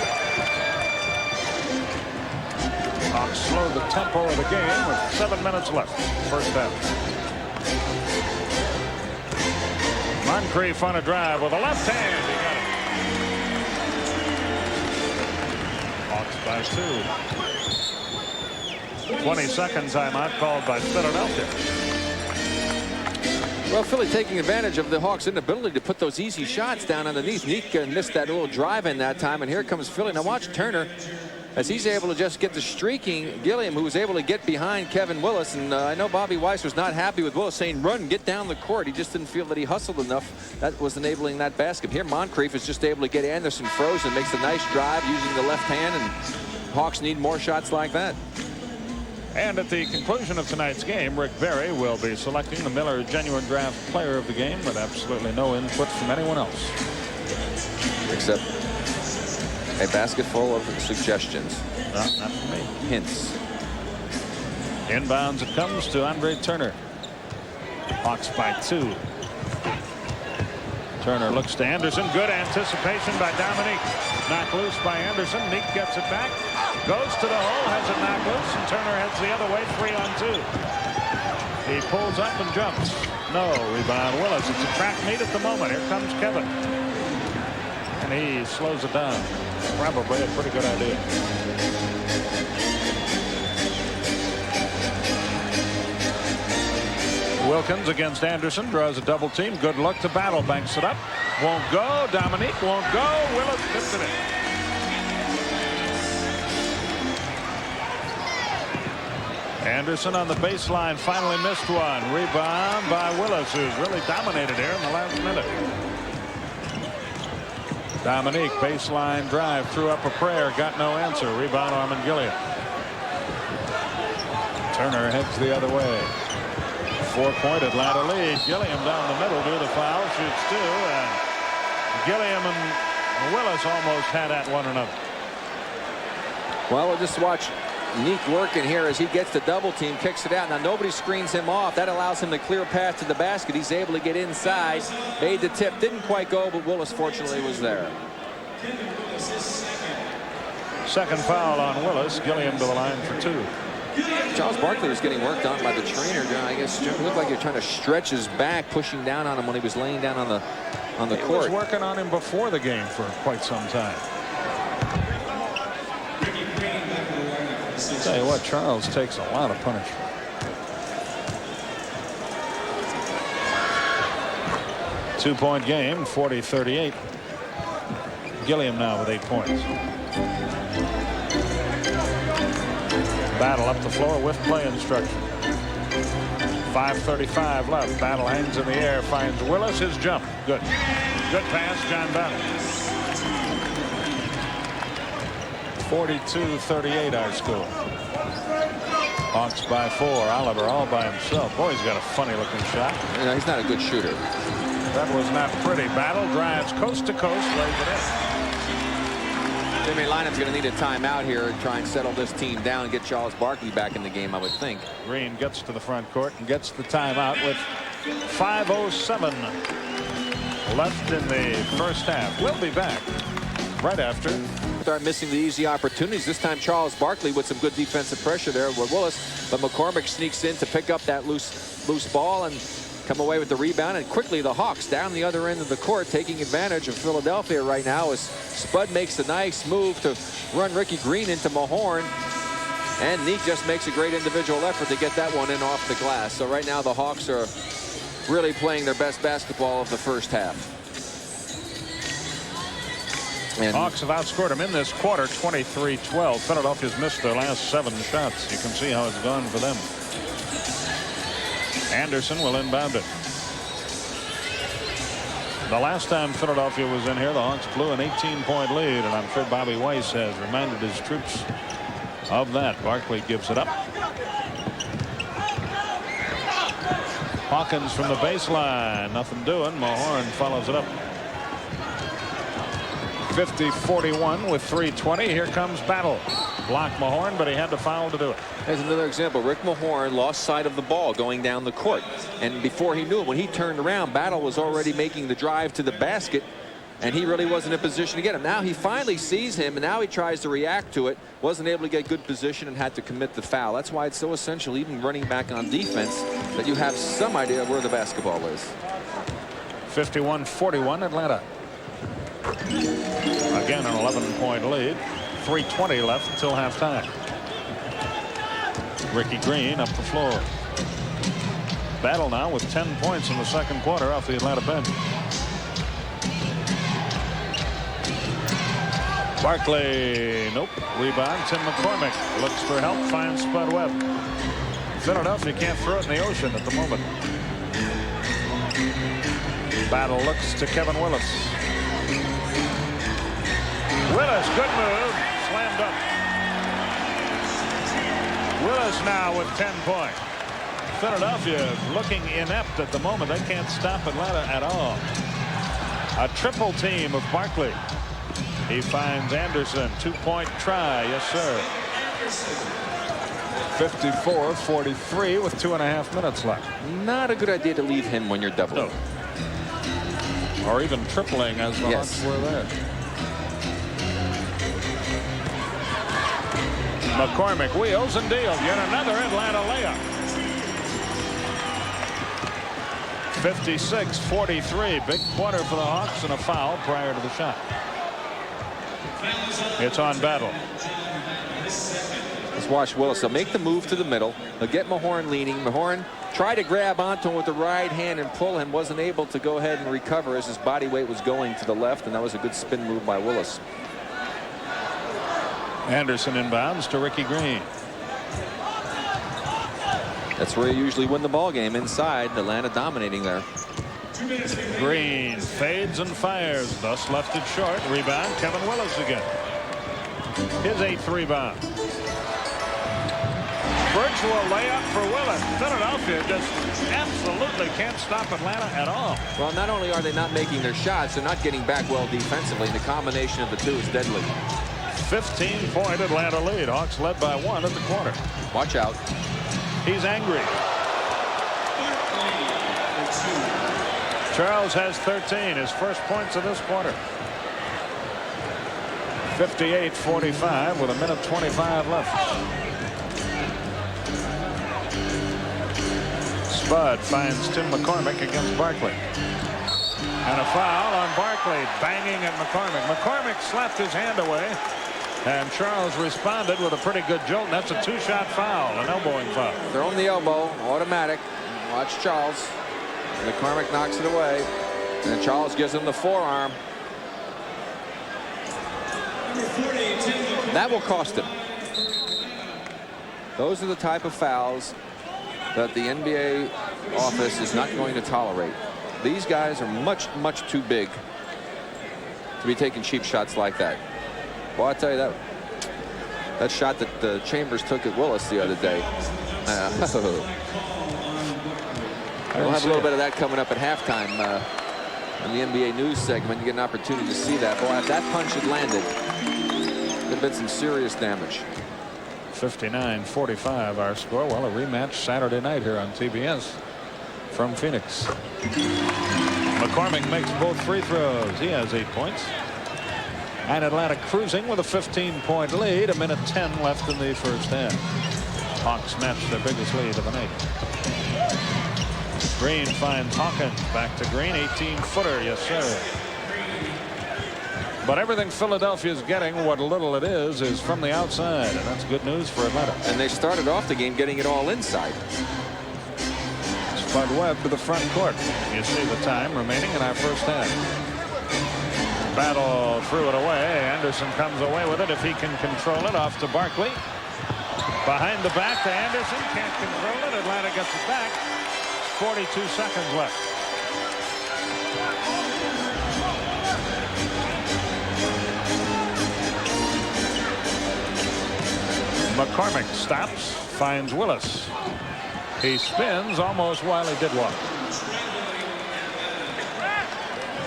Hawks slow the tempo of the game with 7 minutes left. First half. Moncrief on a drive with a left hand. He got it. Hawks by 2. 20-second timeout called by Philadelphia. Well, Philly taking advantage of the Hawks' inability to put those easy shots down underneath. Nika missed that little drive in that time, and here comes Philly. Now watch Turner as he's able to just get the streaking. Gilliam, who was able to get behind Kevin Willis, and I know Bobby Weiss was not happy with Willis saying run, get down the court. He just didn't feel that he hustled enough. That was enabling that basket. Here Moncrief is just able to get Anderson frozen, makes a nice drive using the left hand, and Hawks need more shots like that. And at the conclusion of tonight's game, Rick Barry will be selecting the Miller Genuine Draft Player of the Game with absolutely no input from anyone else. Except a basket full of suggestions. No, not for me. Hints. Inbounds it comes to Andre Turner. Hawks by 2. Turner looks to Anderson. Good anticipation by Dominique. Knocked loose by Anderson. Meek gets it back. Goes to the hole. Has it knocked loose. And Turner heads the other way. 3-on-2. He pulls up and jumps. No. Rebound Willis. It's a track meet at the moment. Here comes Kevin. And he slows it down. Probably a pretty good idea. Wilkins against Anderson, draws a double team. Good look to Battle, banks it up. Won't go. Dominique won't go. Willis tips it in. Anderson on the baseline, finally missed one. Rebound by Willis, who's really dominated here in the last minute. Dominique, baseline drive, threw up a prayer, got no answer. Rebound Armin Gilliam. Turner heads the other way. 4-point Atlanta lead. Gilliam down the middle, do the foul, shoots 2, and Gilliam and Willis almost had at one another. Well, we'll just watch Neek working here as he gets the double team, kicks it out. Now nobody screens him off. That allows him to clear path to the basket. He's able to get inside. Made the tip. Didn't quite go, but Willis fortunately was there. Second foul on Willis. Gilliam to the line for 2. Charles Barkley was getting worked on by the trainer. I guess it looked like he was trying to stretch his back, pushing down on him when he was laying down on the He court. was working on him before the game for quite some time. Tell you what, Charles takes a lot of punishment. Two-point game, 40-38. Gilliam now with 8 points. Battle up the floor with play instruction. 5:35 left. Battle hangs in the air, finds Willis. His jump. Good. Good pass, John Battle. 42-38 our score. Hawks by 4. Oliver all by himself. Boy, he's got a funny looking shot. You know, he's not a good shooter. That was not pretty. Battle drives coast to coast, lays it in. Jimmy Lynam's going to need a timeout here and try and settle this team down and get Charles Barkley back in the game, I would think. Green gets to the front court and gets the timeout with 5:07 left in the first half. We'll be back right after. Start missing the easy opportunities. This time Charles Barkley with some good defensive pressure there with Willis, but McCormick sneaks in to pick up that loose ball and come away with the rebound. And quickly the Hawks down the other end of the court, taking advantage of Philadelphia right now as Spud makes a nice move to run Ricky Green into Mahorn, and Neek just makes a great individual effort to get that one in off the glass. So right now the Hawks are really playing their best basketball of the first half. And Hawks have outscored them in this quarter 23-12. Philadelphia's missed their last 7 shots. You can see how it's gone for them. Anderson will inbound it. The last time Philadelphia was in here, the Hawks blew an 18-point lead, and I'm sure Bobby Weiss has reminded his troops of that. Barkley gives it up. Hawkins from the baseline, nothing doing. Mahorn follows it up. 50-41 with 3:20. Here comes Battle. Blocked Mahorn, but he had to foul to do it. There's another example. Rick Mahorn lost sight of the ball going down the court, and before he knew it, when he turned around, Battle was already making the drive to the basket, and he really wasn't in position to get him. Now he finally sees him, and now he tries to react to it. Wasn't able to get good position and had to commit the foul. That's why it's so essential, even running back on defense, that you have some idea where the basketball is. 51-41 Atlanta. Again, an 11-point lead. 3:20 left until halftime. Ricky Green up the floor. Battle now with 10 points in the second quarter off the Atlanta bench. Barkley, nope. Rebound. Tim McCormick looks for help, finds Spud Webb. Philadelphia can't throw it in the ocean at the moment. Battle looks to Kevin Willis. Willis, good move, slammed up. Willis now with 10 points. Philadelphia looking inept at the moment. They can't stop Atlanta at all. A triple team of Barkley. He finds Anderson. 2-point try. Yes, sir. 54-43 with 2.5 minutes left. Not a good idea to leave him when you're doubling. No. Or even tripling as the Hawks were there. McCormick wheels and deals. Yet another Atlanta layup. 56-43. Big quarter for the Hawks and a foul prior to the shot. It's on Battle. Let's watch Willis. He'll make the move to the middle. He'll get Mahorn leaning. Mahorn tried to grab onto him with the right hand and pull him. Wasn't able to go ahead and recover as his body weight was going to the left, and that was a good spin move by Willis. Anderson inbounds to Ricky Green. That's where you usually win the ball game, inside. Atlanta dominating there. Green fades and fires, thus left it short. Rebound, Kevin Willis again. His 8th rebound. Virtual layup for Willis. Philadelphia just absolutely can't stop Atlanta at all. Well, not only are they not making their shots, they're not getting back well defensively. The combination of the two is deadly. 15-point Atlanta lead. Hawks led by 1 at the quarter. Watch out. He's angry. Charles has 13, his first points of this quarter. 58-45 with 1:25 left. Spud finds Tim McCormick against Barkley. And a foul on Barkley, banging at McCormick. McCormick slapped his hand away, and Charles responded with a pretty good jolt. And that's a 2-shot foul, an elbowing foul. Throwing the elbow, automatic. Watch Charles. McCormick knocks it away, and then Charles gives him the forearm. That will cost him. Those are the type of fouls that the NBA office is not going to tolerate. These guys are much, much too big to be taking cheap shots like that. Well, I tell you that shot that Chambers took at Willis the other day. We'll have a little bit of that coming up at halftime on the NBA News segment. You get an opportunity to see that. Boy, if that punch had landed, there'd have been some serious damage. 59-45 our score. Well, a rematch Saturday night here on TBS from Phoenix. McCormick makes both free throws. He has 8 points. And Atlanta cruising with a 15-point lead. 1:10 left in the first half. Hawks match their biggest lead of the night. Green finds Hawkins. Back to Green. 18-footer. Yes, sir. But everything Philadelphia is getting, what little it is from the outside. And that's good news for Atlanta. And they started off the game getting it all inside. Spud Webb to the front court. You see the time remaining in our first half. Battle threw it away. Anderson comes away with it if he can control it. Off to Barkley. Behind the back to Anderson. Can't control it. Atlanta gets it back. 42 seconds left. McCormick stops, finds Willis. He spins almost while he did walk.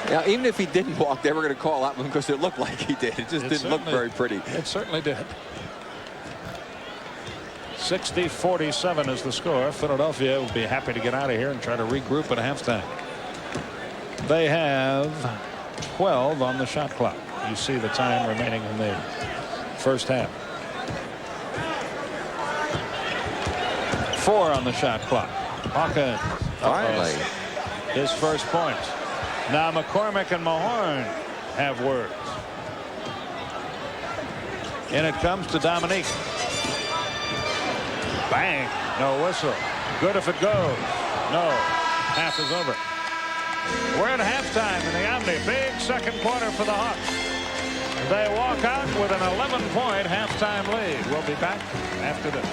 Now, even if he didn't walk, they were going to call out because it looked like he did. It just didn't look very pretty. It certainly did. 60-47 is the score. Philadelphia will be happy to get out of here and try to regroup at halftime. They have 12 on the shot clock. You see the time remaining in the first half. 4 on the shot clock. Hawkins. Finally. His first point. Now McCormick and Mahorn have words. And it comes to Dominique. Bang. No whistle. Good if it goes. No. Half is over. We're at halftime in the Omni. Big second quarter for the Hawks. They walk out with an 11-point halftime lead. We'll be back after this.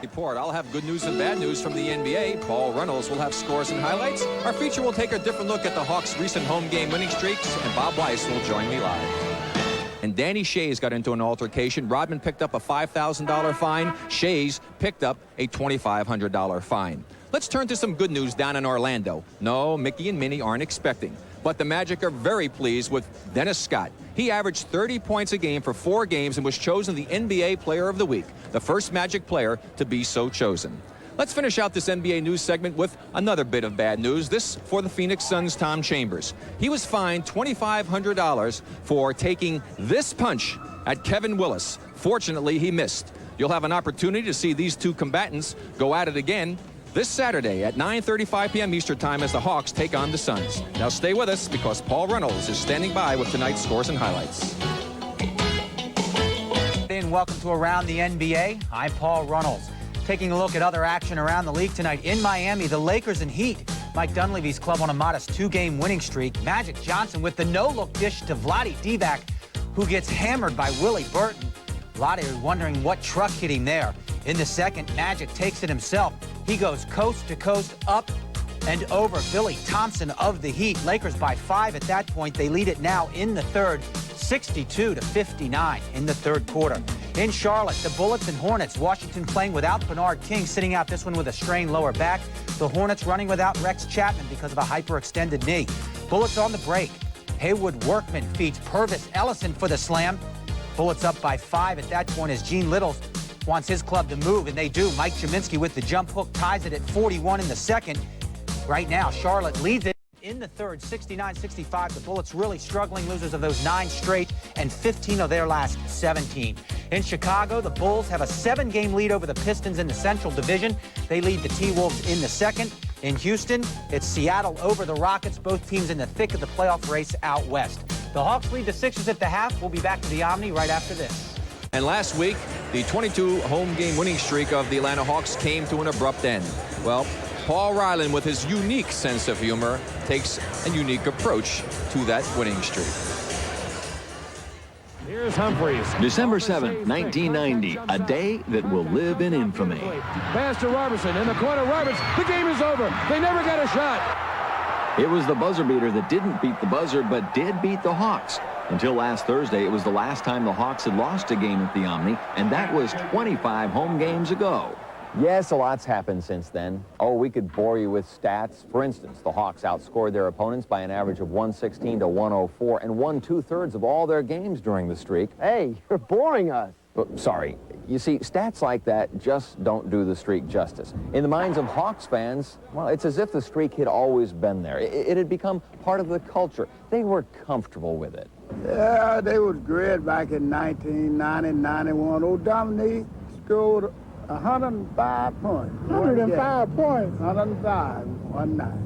Report. I'll have good news and bad news from the NBA. Paul Reynolds will have scores and highlights. Our feature will take a different look at the Hawks' recent home game winning streaks, and Bob Weiss will join me live. And Danny Shays got into an altercation. Rodman picked up a $5,000 fine. Shays picked up a $2,500 fine. Let's turn to some good news down in Orlando. No, Mickey and Minnie aren't expecting. But the Magic are very pleased with Dennis Scott. He averaged 30 points a game for 4 games and was chosen the NBA Player of the Week, the first Magic player to be so chosen. Let's finish out this NBA news segment with another bit of bad news. This for the Phoenix Suns' Tom Chambers. He was fined $2,500 for taking this punch at Kevin Willis. Fortunately, he missed. You'll have an opportunity to see these two combatants go at it again this Saturday at 9:35 p.m. Eastern Time as the Hawks take on the Suns. Now stay with us because Paul Reynolds is standing by with tonight's scores and highlights. And welcome to Around the NBA. I'm Paul Reynolds. Taking a look at other action around the league tonight in Miami, the Lakers and Heat. Mike Dunleavy's club on a modest 2-game winning streak. Magic Johnson with the no-look dish to Vlade Divac, who gets hammered by Willie Burton. Vlade wondering what truck hit him there. In the second, Magic takes it himself. He goes coast to coast, up and over Billy Thompson of the Heat. Lakers by 5 at that point. They lead it now in the third, 62-59 in the third quarter. In Charlotte, the Bullets and Hornets. Washington playing without Bernard King, sitting out this one with a strained lower back. The Hornets running without Rex Chapman because of a hyperextended knee. Bullets on the break. Haywood Workman feeds Purvis Ellison for the slam. Bullets up by 5 at that point as Gene Littles wants his club to move, and they do. Mike Jaminski with the jump hook ties it at 41 in the second. Right now, Charlotte leads it in the third, 69-65. The Bullets really struggling, losers of those 9 straight and 15 of their last 17. In Chicago, the Bulls have a 7-game lead over the Pistons in the Central Division. They lead the T-Wolves in the second. In Houston, it's Seattle over the Rockets, both teams in the thick of the playoff race out west. The Hawks lead the Sixers at the half. We'll be back to the Omni right after this. And last week, the 22 home game winning streak of the Atlanta Hawks came to an abrupt end. Well, Paul Ryland, with his unique sense of humor, takes a unique approach to that winning streak. Here's Humphreys. December 7th, 1990, a day that will live in infamy. Pass to Robertson in the corner. Roberts, the game is over. They never got a shot. It was the buzzer beater that didn't beat the buzzer, but did beat the Hawks. Until last Thursday, it was the last time the Hawks had lost a game at the Omni, and that was 25 home games ago. Yes, a lot's happened since then. Oh, we could bore you with stats. For instance, the Hawks outscored their opponents by an average of 116 to 104 and won 2/3 of all their games during the streak. Hey, you're boring us. Sorry. You see, stats like that just don't do the streak justice. In the minds of Hawks fans, well, it's as if the streak had always been there. It had become part of the culture. They were comfortable with it. Yeah, they was great back in 1990, 91. Old Dominique scored 105 points. 105 points? 105, one night.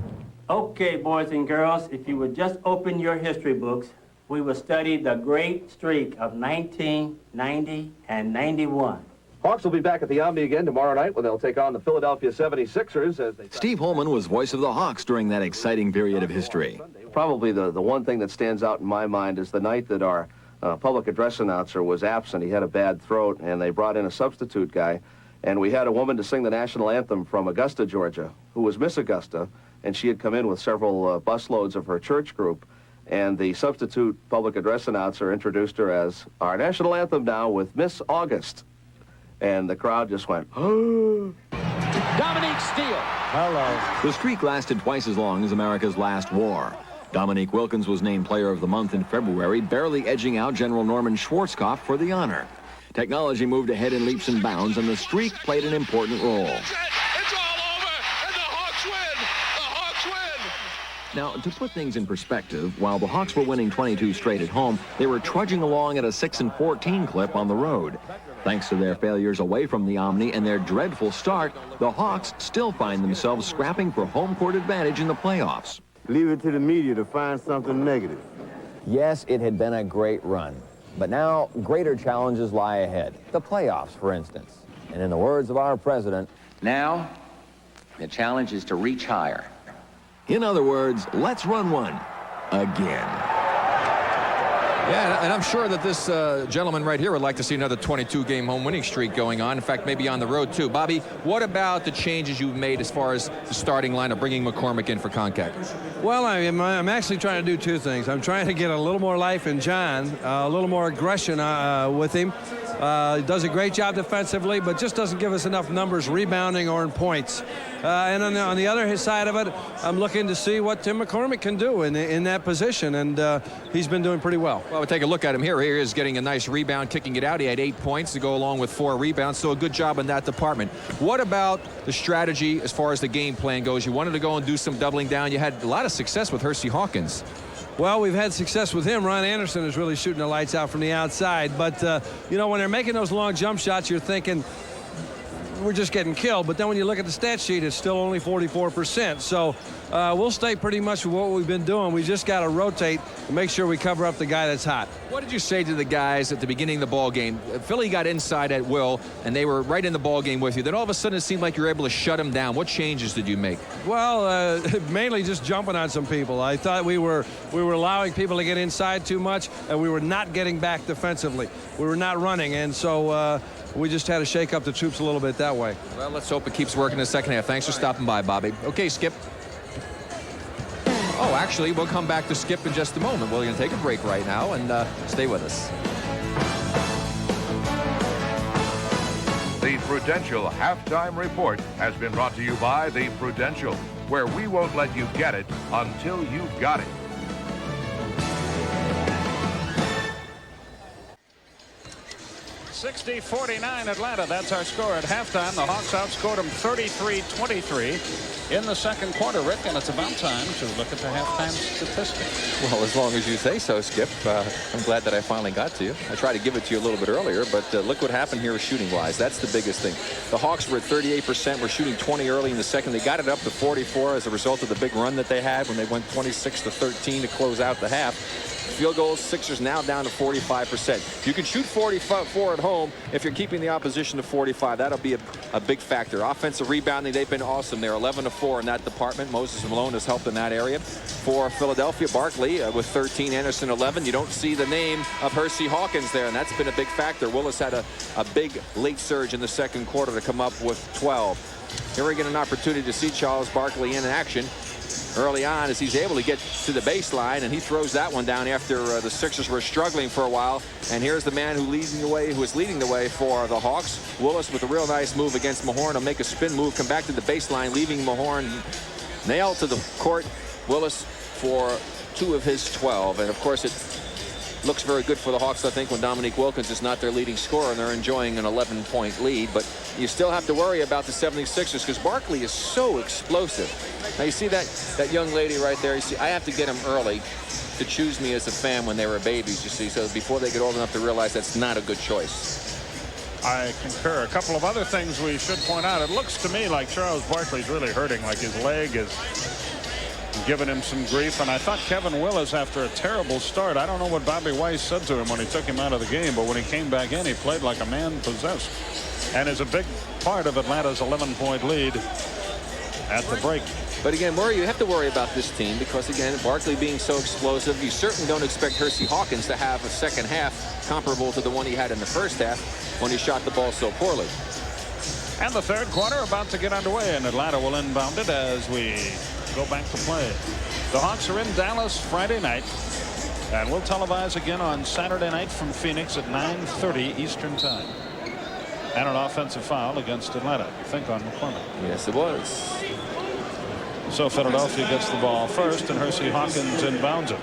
Okay, boys and girls, if you would just open your history books, we will study the great streak of 1990 and 91. Hawks will be back at the Omni again tomorrow night when they'll take on the Philadelphia 76ers. As they... Steve Holman was voice of the Hawks during that exciting period of history. Probably the one thing that stands out in my mind is the night that our public address announcer was absent. He had a bad throat, and they brought in a substitute guy. And we had a woman to sing the national anthem from Augusta, Georgia, who was Miss Augusta, and she had come in with several busloads of her church group. And the substitute public address announcer introduced her as our national anthem now with Miss August. And the crowd just went, oh. Dominique Steele. Hello. The streak lasted twice as long as America's last war. Dominique Wilkins was named Player of the Month in February, barely edging out General Norman Schwarzkopf for the honor. Technology moved ahead in leaps and bounds, and the streak played an important role. It's all over, and the Hawks win! The Hawks win! Now, to put things in perspective, while the Hawks were winning 22 straight at home, they were trudging along at a 6-14 clip on the road. Thanks to their failures away from the Omni and their dreadful start, the Hawks still find themselves scrapping for home court advantage in the playoffs. Leave it to the media to find something negative. Yes, it had been a great run. But now, greater challenges lie ahead. The playoffs, for instance. And in the words of our president, now, the challenge is to reach higher. In other words, let's run one again. Yeah, and I'm sure that this gentleman right here would like to see another 22-game home winning streak going on. In fact, maybe on the road, too. Bobby, what about the changes you've made as far as the starting lineup, bringing McCormick in for Concacaf? Well, I'm actually trying to do two things. I'm trying to get a little more life in John, a little more aggression with him. He does a great job defensively, but just doesn't give us enough numbers rebounding or in points. And on the other side of it, I'm looking to see what Tim McCormick can do in that position, and he's been doing pretty well. Well, we'll take a look at him here. Here he is getting a nice rebound, kicking it out. He had 8 points to go along with 4 rebounds, so a good job in that department. What about the strategy as far as the game plan goes? You wanted to go and do some doubling down. You had a lot of success with Hersey Hawkins. Well, we've had success with him. Ron Anderson is really shooting the lights out from the outside. But, you know, when they're making those long jump shots, you're thinking, we're just getting killed. But then when you look at the stat sheet, it's still only 44%. So we'll stay pretty much with what we've been doing. We just got to rotate and make sure we cover up the guy that's hot. What did you say to the guys at the beginning of the ball game? Philly got inside at will, and they were right in the ball game with you. Then all of a sudden it seemed like you were able to shut them down. What changes did you make? Well, mainly just jumping on some people. I thought we were allowing people to get inside too much, and we were not getting back defensively. We were not running, and so we just had to shake up the troops a little bit that way. Well, let's hope it keeps working in the second half. Thanks for stopping by, Bobby. Okay, Skip. Oh, actually, we'll come back to Skip in just a moment. We're going to take a break right now, and stay with us. The Prudential Halftime Report has been brought to you by the Prudential, where we won't let you get it until you've got it. 60-49 Atlanta. That's our score at halftime. The Hawks outscored them 33-23 in the second quarter, Rick, and it's about time to look at the halftime statistics. Well, as long as you say so, Skip. I'm glad that I finally got to you. I tried to give it to you a little bit earlier, but look what happened here shooting-wise. That's the biggest thing. The Hawks were at 38%. We're shooting 20 early in the second. They got it up to 44 as a result of the big run that they had when they went 26-13 to close out the half. Field goals, Sixers now down to 45%. You can shoot 44 at home if you're keeping the opposition to 45. That'll be a big factor. Offensive rebounding, they've been awesome. They're 11-4 in that department. Moses Malone has helped in that area. For Philadelphia, Barkley with 13, Anderson 11. You don't see the name of Hersey Hawkins there, and that's been a big factor. Willis had a big late surge in the second quarter to come up with 12. Here we get an opportunity to see Charles Barkley in action early on as he's able to get to the baseline, and he throws that one down after the Sixers were struggling for a while. And here's the man who is leading the way for the Hawks. Willis with a real nice move against Mahorn. He'll make a spin move, come back to the baseline, leaving Mahorn nailed to the court. Willis for 2 of his 12, and of course it looks very good for the Hawks, I think, when Dominique Wilkins is not their leading scorer and they're enjoying an 11-point lead. But you still have to worry about the 76ers because Barkley is so explosive. Now you see that young lady right there. You see, I have to get them early to choose me as a fan when they were babies, you see, so before they get old enough to realize that's not a good choice. I concur. A couple of other things we should point out. It looks to me like Charles Barkley's really hurting, like his leg is giving him some grief. And I thought Kevin Willis, after a terrible start, I don't know what Bobby Weiss said to him when he took him out of the game, but when he came back in, he played like a man possessed and is a big part of Atlanta's 11-point lead at the break. But again, Murray, you have to worry about this team because, again, Barkley being so explosive, you certainly don't expect Hersey Hawkins to have a second half comparable to the one he had in the first half when he shot the ball so poorly. And the third quarter about to get underway, and Atlanta will inbound it as we go back to play. The Hawks are in Dallas Friday night, and we'll televise again on Saturday night from Phoenix at 9:30 Eastern Time. And an offensive foul against Atlanta, I think, on McCormick. Yes, it was. So Philadelphia gets the ball first, and Hersey Hawkins inbounds it.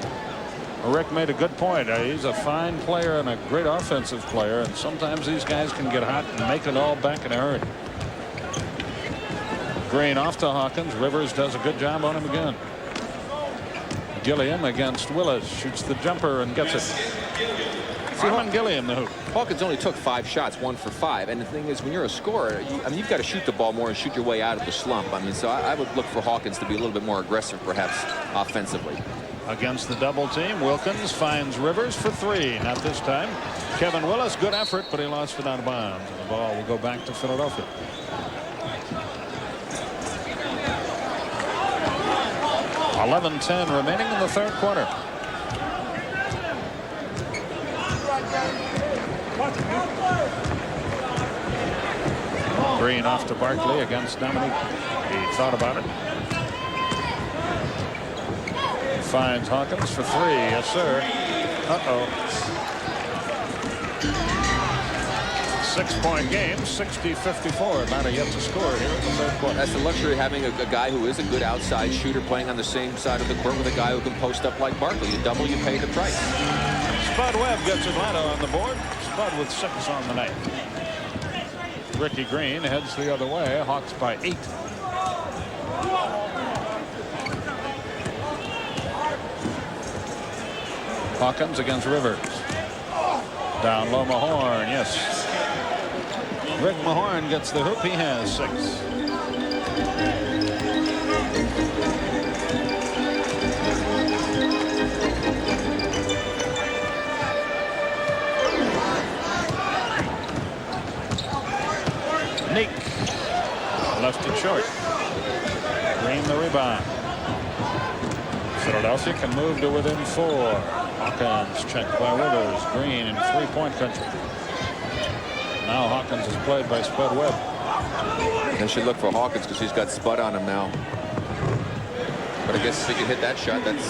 Rick made a good point. He's a fine player and a great offensive player, and sometimes these guys can get hot and make it all back in a hurry. Green off to Hawkins. Rivers does a good job on him again. Gilliam against Willis, shoots the jumper and gets it. Simon Gilliam, the hoop. Hawkins only took 5 shots, 1 for 5. And the thing is, when you're a scorer, you've got to shoot the ball more and shoot your way out of the slump. So I would look for Hawkins to be a little bit more aggressive, perhaps, offensively. Against the double team, Wilkins finds Rivers for 3. Not this time. Kevin Willis, good effort, but he lost it out of bounds. And the ball will go back to Philadelphia. 11:10 remaining in the third quarter. Green off to Barkley against Dominique. He thought about it. Finds Hawkins for 3. Yes, sir. Uh-oh. 6-point game, 60-54. Atlanta yet to score here in the third quarter. That's the luxury of having a guy who is a good outside shooter playing on the same side of the court with a guy who can post up like Barkley. You double, you pay the price. Spud Webb gets Atlanta on the board. Spud with 6 on the night. Ricky Green heads the other way. Hawks by 8. Hawkins against Rivers. Down low, Mahorn. Yes. Rick Mahorn gets the hoop. He has 6. Neek left it short. Green the rebound. Philadelphia can move to within 4. Hawkins checked by Rivers. Green in 3-point country. Now Hawkins is played by Spud Webb. They should look for Hawkins because he's got Spud on him now. But I guess if he can hit that shot, that's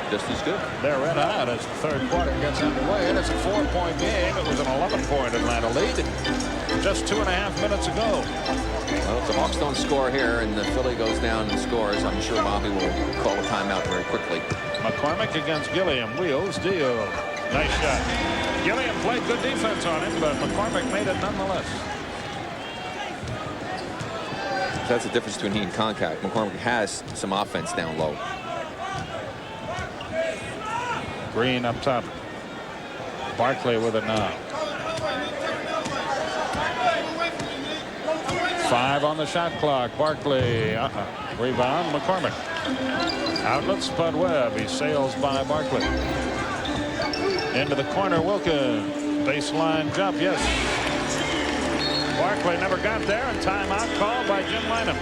just as good. They're red hot as the third quarter gets underway, and it's a 4-point game. It was an 11-point Atlanta lead just 2.5 minutes ago. Well, if the Hawks don't score here and the Philly goes down and scores, I'm sure Bobby will call a timeout very quickly. McCormick against Gilliam. Wheels deal. Nice shot. Gilliam played good defense on him, but McCormick made it nonetheless. That's the difference between he and Koncak. McCormick has some offense down low. Green up top. Barkley with it now. 5 on the shot clock. Barkley. Rebound. McCormick. Outlet. Spud Webb. He sails by Barkley. Into the corner. Wilkins. Baseline jump. Yes. Barkley never got there, and timeout called by Jim Lynam.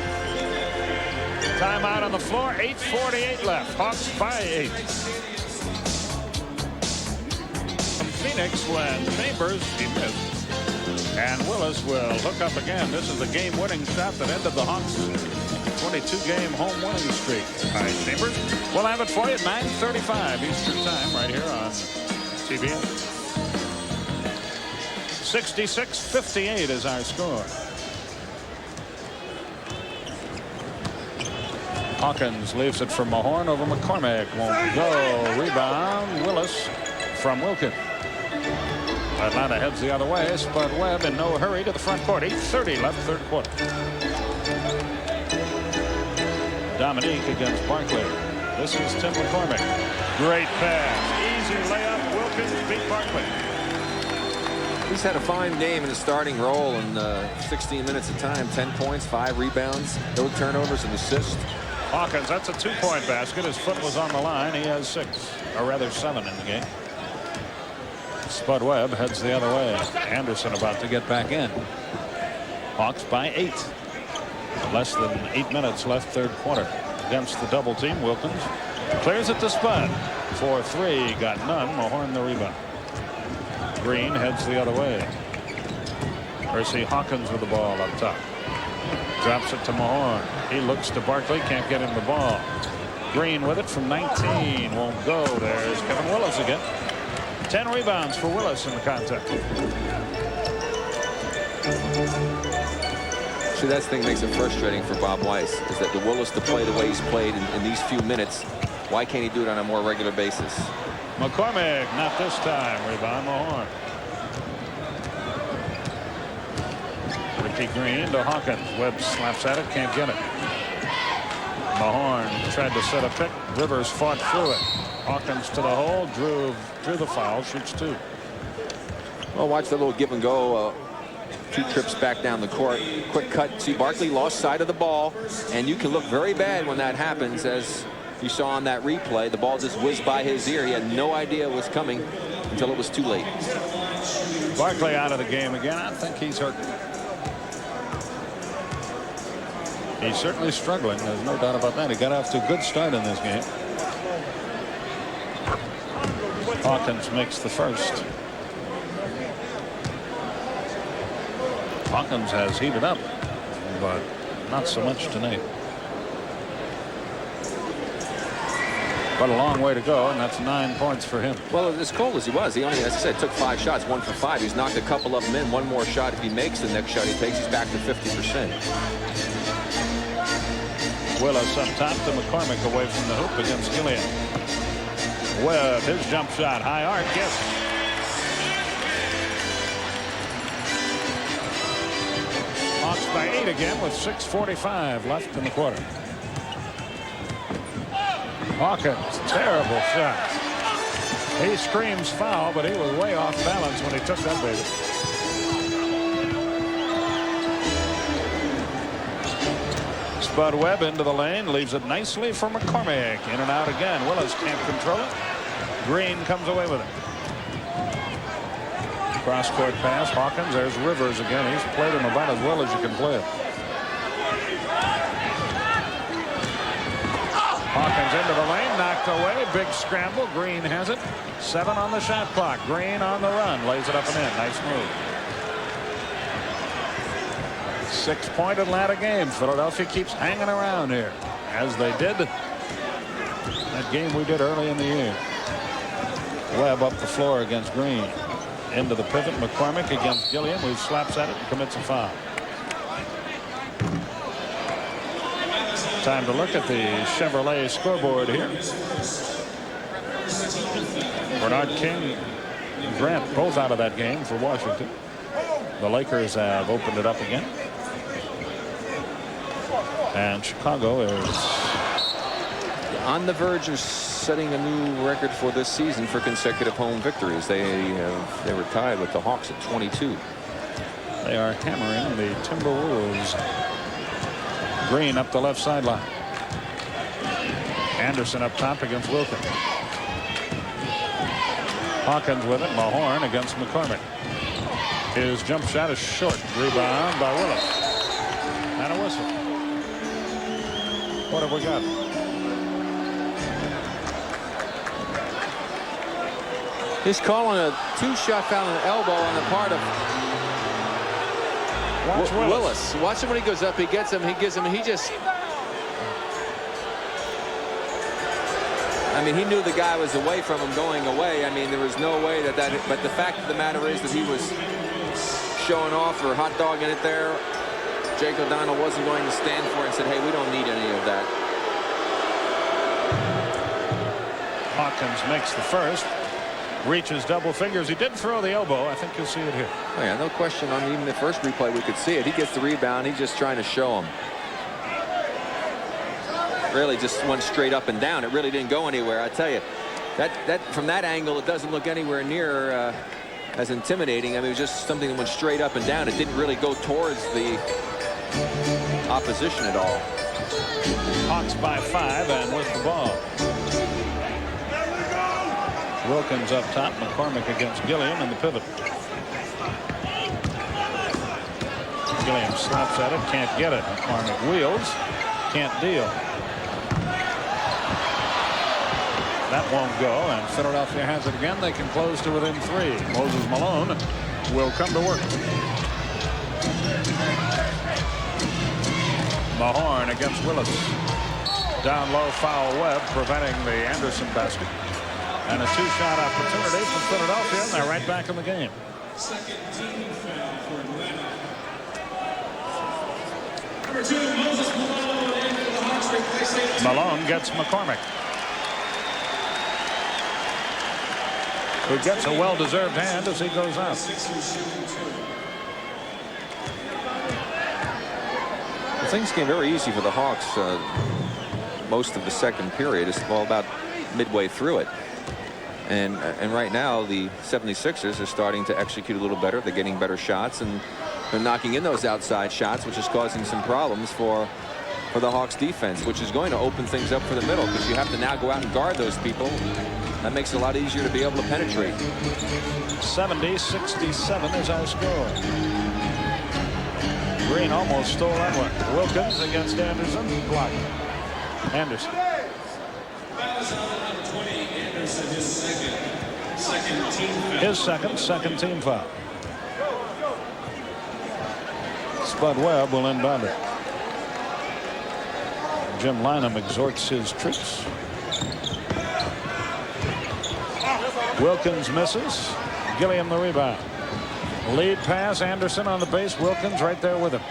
Timeout on the floor. 8:48 left. Hawks by 8. From Phoenix when Chambers, he missed. And Willis will hook up again. This is the game-winning shot that ended the Hawks' 22-game home winning streak. All right, Chambers. We'll have it for you at 9:35 Eastern Time right here on CBS. 66-58 is our score. Hawkins leaves it for Mahorn over McCormick. Won't go. Rebound. Willis from Wilkins. Atlanta heads the other way. Spud Webb in no hurry to the front court. 8:30 left, third quarter. Dominique against Barkley. This is Tim McCormick. Great pass. Easy layup. Wilkins beat Barkley. He's had a fine game in his starting role in 16 minutes of time. 10 points, 5 rebounds, no turnovers, and assists. Hawkins, that's a 2-point basket. His foot was on the line. He has 6, or rather 7 in the game. Spud Webb heads the other way. Anderson about to get back in. Hawks by 8. Less than 8 minutes left, third quarter. Against the double team, Wilkins clears it to Spud. 4-3, got none. Mahorn the rebound. Green heads the other way. Percy Hawkins with the ball up top. Drops it to Mahorn. He looks to Barkley, can't get him the ball. Green with it from 19. Won't go. There's Kevin Willis again. 10 rebounds for Willis in the contest. See, that's the thing that makes it frustrating for Bob Weiss, is that the Willis to play the way he's played in these few minutes, why can't he do it on a more regular basis? McCormick, not this time. Rebound Mahorn. Ricky Green to Hawkins. Webb slaps at it, can't get it. Mahorn tried to set a pick. Rivers fought through it. Hawkins to the hole, drew the foul, shoots 2. Well, watch the little give and go. 2 trips back down the court. Quick cut. See, Barkley lost sight of the ball, and you can look very bad when that happens, as you saw on that replay. The ball just whizzed by his ear. He had no idea it was coming until it was too late. Barkley out of the game again. I think he's hurt. He's certainly struggling. There's no doubt about that. He got off to a good start in this game. Hawkins makes the first. Hawkins has heated up, but not so much tonight. But a long way to go, and that's 9 points for him. Well, as cold as he was, he only, as I said, took 5 shots, 1 for 5. He's knocked a couple of them in. One more shot. If he makes the next shot he takes, he's back to 50%. Willis up top to McCormick away from the hoop against Gilliam. Webb, his jump shot, high arc, yes. Hawks by 8 again with 6:45 left in the quarter. Hawkins, terrible shot. He screams foul, but he was way off balance when he took that baby. Spud Webb into the lane, leaves it nicely for McCormick. In and out again. Willis can't control it. Green comes away with it. Cross-court pass. Hawkins. There's Rivers again. He's played him about as well as you can play him. Hawkins into the lane, knocked away. Big scramble. Green has it. 7 on the shot clock. Green on the run. Lays it up and in. Nice move. 6-point Atlanta game. Philadelphia keeps hanging around here, as they did that game we did early in the year. Webb up the floor against Green. Into the pivot. McCormick against Gilliam, who slaps at it and commits a foul. Time to look at the Chevrolet scoreboard here. Bernard King Grant both out of that game for Washington. The Lakers have opened it up again. And Chicago is on the verge of setting a new record for this season for consecutive home victories. They were tied with the Hawks at 22. They are hammering the Timberwolves. Green up the left sideline. Anderson up top against Wilkins. Hawkins with it. Mahorn against McCormick. His jump shot is short. Rebound by Willis. And a whistle. What have we got? He's calling a two-shot foul on an elbow on the part of Willis. Watch him when he goes up. He gets him. He gives him. He just. I mean, he knew the guy was away from him going away. I mean, there was no way that. But the fact of the matter is that he was showing off or hot dogging it there. Jake O'Donnell wasn't going to stand for it and said, hey, we don't need any of that. Hawkins makes the first. Reaches double fingers. He did throw the elbow. I think you'll see it here. Oh, yeah, no question. On even the first replay, we could see it. He gets the rebound. He's just trying to show him. Really just went straight up and down. It really didn't go anywhere. I tell you, that from that angle, it doesn't look anywhere near as intimidating. I mean, it was just something that went straight up and down. It didn't really go towards the opposition at all. Hawks by 5 and with the ball. Wilkins up top. McCormick against Gilliam in the pivot. Gilliam slaps at it. Can't get it. McCormick wheels. Can't deal. That won't go, and Philadelphia has it again. They can close to within 3. Moses Malone will come to work. Mahorn against Willis. Down low, foul Webb, preventing the Anderson basket. And a two-shot opportunity for Philadelphia, and they're right back in the game. Second team foul for Atlanta. Number 2, Moses Malone, and for the Hawks replacing. Malone gets McCormick, who gets a well-deserved hand as he goes out. Well, things came very easy for the Hawks most of the second period. It's all about midway through it. And right now, the 76ers are starting to execute a little better. They're getting better shots, and they're knocking in those outside shots, which is causing some problems for the Hawks defense, which is going to open things up for the middle, because you have to now go out and guard those people. That makes it a lot easier to be able to penetrate. 70-67 is our score. Green almost stole that one. Wilkins against Anderson. Blocked. Anderson. His second team foul. Spud Webb will inbound it. Jim Lynam exhorts his troops. Wilkins misses. Gilliam the rebound. Lead pass. Anderson on the base. Wilkins right there with him.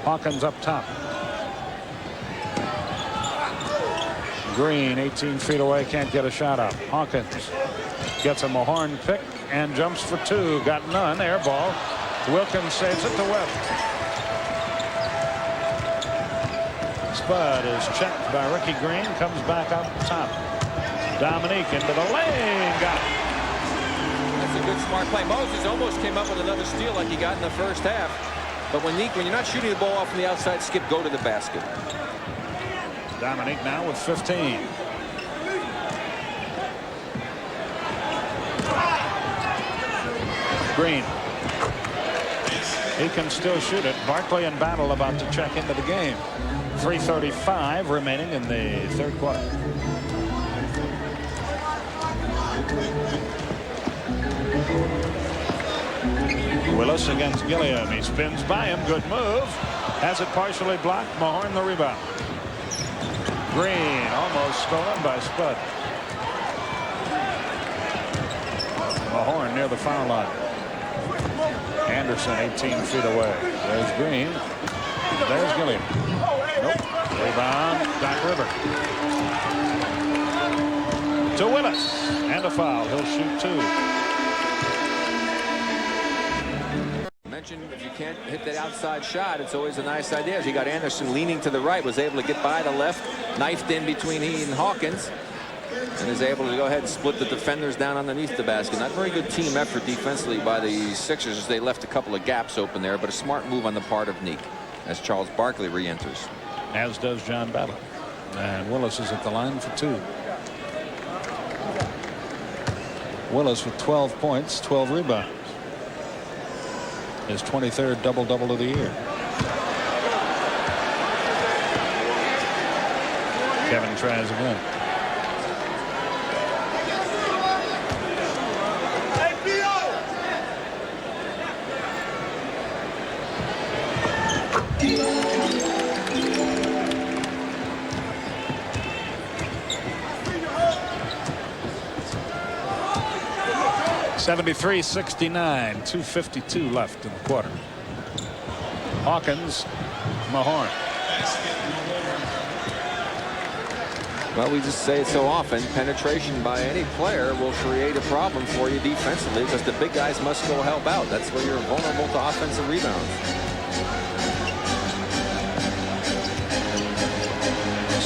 Hawkins up top. Green 18 feet away, can't get a shot up. Hawkins gets a Mahorn pick and jumps for 2. Got none. Air ball. Wilkins saves it to Webb. Spud is checked by Ricky Green. Comes back up top. Dominique into the lane. Got it. That's a good smart play. Moses almost came up with another steal like he got in the first half. But when you're not shooting the ball off from the outside, Skip, go to the basket. Dominique now with 15. Green. He can still shoot it. Barkley and Battle about to check into the game. 3:35 remaining in the third quarter. Willis against Gilliam. He spins by him. Good move. Has it partially blocked. Mahorn the rebound. Green almost stolen by Spud. Mahorn near the foul line. Anderson 18 feet away. There's Green. There's Gilliam. Nope. Rebound. Doc River. to Willis, and a foul. He'll shoot 2. Mentioned if you can't hit that outside shot, it's always a nice idea. As you got Anderson leaning to the right, was able to get by the left, knifed in between he and Hawkins, and is able to go ahead and split the defenders down underneath the basket. Not very good team effort defensively by the Sixers as they left a couple of gaps open there, but a smart move on the part of Neek as Charles Barkley re-enters. As does John Battle. And Willis is at the line for 2. Willis with 12 points, 12 rebounds. His 23rd double-double of the year. Kevin tries again. (73-69), 2:52 left in the quarter. Hawkins, Mahorn. Well, we just say it so often, penetration by any player will create a problem for you defensively because the big guys must go help out. That's where you're vulnerable to offensive rebounds.